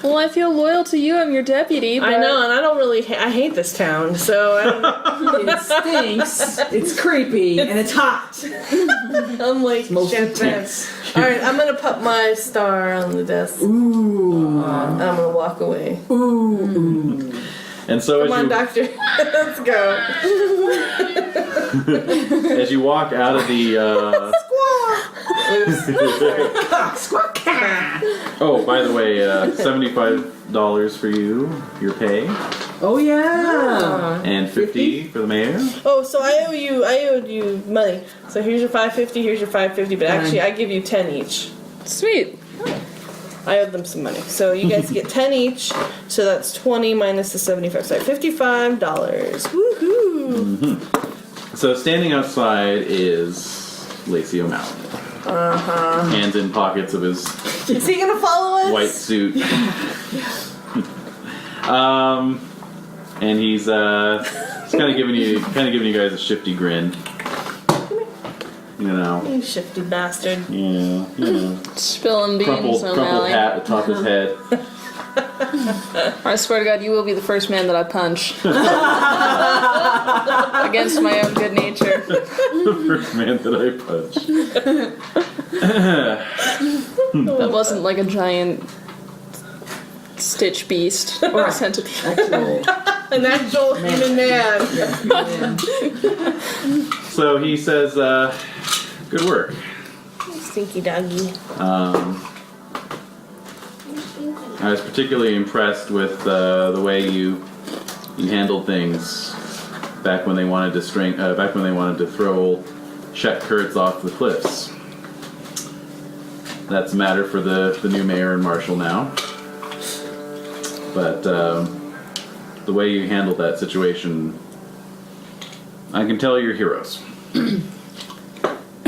Well, I feel loyal to you. I'm your deputy. But
I know, and I don't really. I hate this town, so I don't,
It stinks. It's creepy and it's hot.
I'm like
Most
Shan Fan.
intense.
All right, I'm gonna put my star on the desk.
Ooh.
I'm gonna walk away.
Ooh.
And so
Come on, doctor. Let's go.
as you walk out of the oh, by the way, $75 for you, your pay,
Oh yeah.
and 50 for the mayor.
Oh, so I owed you money. So here's your $5.50. Here's your $5.50. But actually, I give you 10 each.
sweet.
I owed them some money. So you guys get 10 each. So that's 20 minus the 75. So $55. Woohoo!
So standing outside is Lacey O'Malley. Hands in pockets of his
Is he gonna follow us?
white suit. And he's kind of giving you guys a shifty grin. You know.
You shifty bastard.
Yeah, you know.
Spilling beans,
Crumpled
O'Malley.
hat atop his head.
I swear to God, you will be the first man that I punch. Against my own good nature.
The first man that I punched.
That wasn't like a giant stitch beast or a centipede.
Actual.
An actual human man.
So he says, good work.
Stinky doggy.
I was particularly impressed with the way you handled things back when they wanted to throw Shek Kurtz off the cliffs. That's a matter for the new mayor and marshal now. But the way you handled that situation, I can tell you're heroes.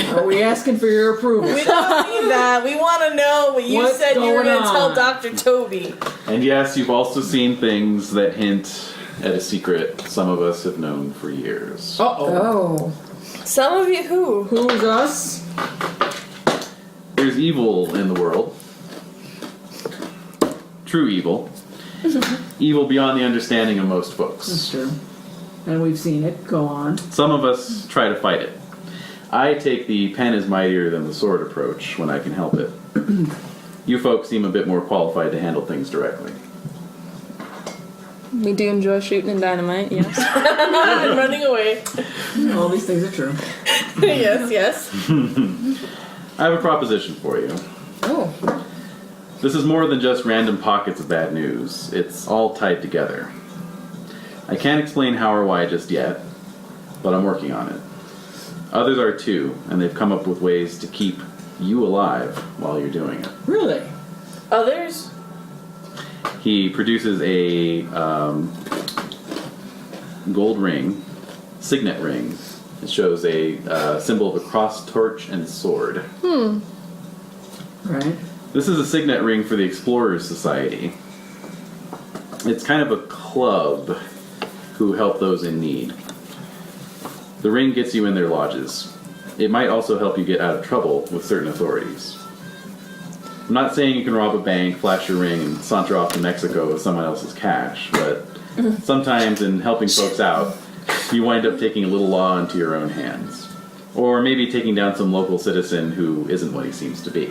Are we asking for your approval?
We don't need that. We want to know what you
What's
said you were
going
going to tell
on?
Dr. Toby.
And yes, you've also seen things that hint at a secret some of us have known for years.
Oh.
Some of you who?
Who's us?
There's evil in the world. True evil. Evil beyond the understanding of most folks.
That's true. And we've seen it. Go on.
Some of us try to fight it. I take the pen is mightier than the sword approach when I can help it. You folks seem a bit more qualified to handle things directly.
We do enjoy shooting and dynamite, yes.
And running away.
All these things are true.
Yes, yes.
I have a proposition for you.
Oh.
This is more than just random pockets of bad news. It's all tied together. I can't explain how or why just yet, but I'm working on it. Others are too, and they've come up with ways to keep you alive while you're doing it.
Really?
Others?
He produces a gold ring, signet ring. It shows a symbol of a cross, torch, and sword.
Right.
This is a signet ring for the Explorers Society. It's kind of a club who help those in need. The ring gets you in their lodges. It might also help you get out of trouble with certain authorities. I'm not saying you can rob a bank, flash your ring, and saunter off to Mexico with someone else's cash, but sometimes in helping folks out, you wind up taking a little law into your own hands. Or maybe taking down some local citizen who isn't what he seems to be.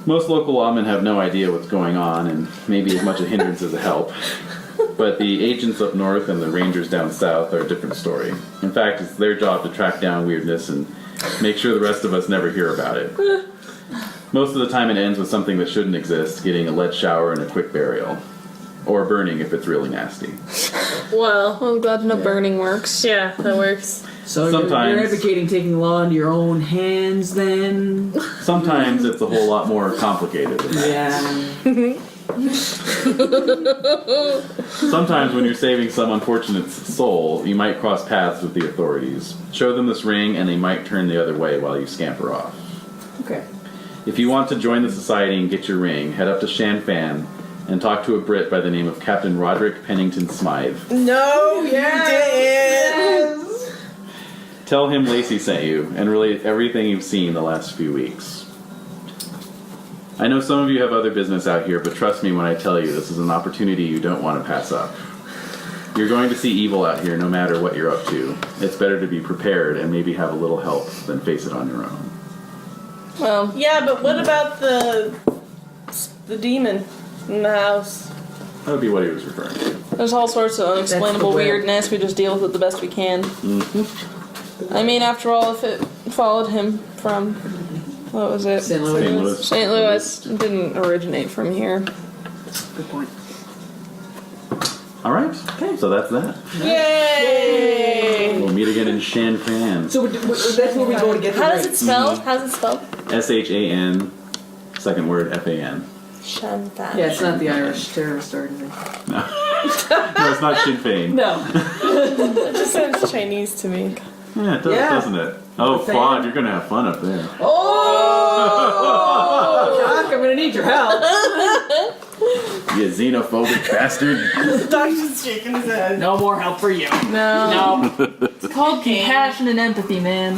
Most local lawmen have no idea what's going on, and maybe as much a hindrance as a help. But the agents up north and the rangers down south are a different story. In fact, it's their job to track down weirdness and make sure the rest of us never hear about it. Most of the time it ends with something that shouldn't exist, getting a lead shower and a quick burial. Or burning if it's really nasty.
Well,
Well, I'm glad to know burning works.
yeah, that works.
So
Sometimes-
you're advocating taking the law into your own hands, then?
Sometimes it's a whole lot more complicated than that.
Yeah.
Sometimes when you're saving some unfortunate's soul, you might cross paths with the authorities. Show them this ring and they might turn the other way while you scamper off.
Okay.
If you want to join the society and get your ring, head up to Shan Fan and talk to a Brit by the name of Captain Roderick Pennington Smythe.
No, you didn't.
Tell him Lacey sent you and relate everything you've seen the last few weeks. I know some of you have other business out here, but trust me when I tell you this is an opportunity you don't want to pass up. You're going to see evil out here no matter what you're up to. It's better to be prepared and maybe have a little help than face it on your own.
Well,
Yeah, but what about the demon in the house?
That would be what he was referring to.
there's all sorts of unexplainable
web.
weirdness. We just deal with it the best we can. I mean, after all, if it followed him from, what was it?
St. Louis.
St. Louis.
St. Louis. It didn't originate from here.
Good point.
All right. So that's that.
Yay!
We'll meet again in Shan Fan.
So that's where we go to get the
How does
ring.
it spell? How's it spelled?
SHAN, second word FAN.
Shanta.
Yeah, it's not the Irish terrorist organization.
No, it's not Sinn Féin.
No.
It just sounds Chinese to me.
Yeah, it does,
Yeah.
doesn't it? Oh,
Fan.
Quad, you're going to have fun up there.
Oh! Doc, I'm gonna need your help.
You xenophobic bastard.
The doctor's shaking his head.
No more help for you.
No.
No.
It's called compassion and empathy, man.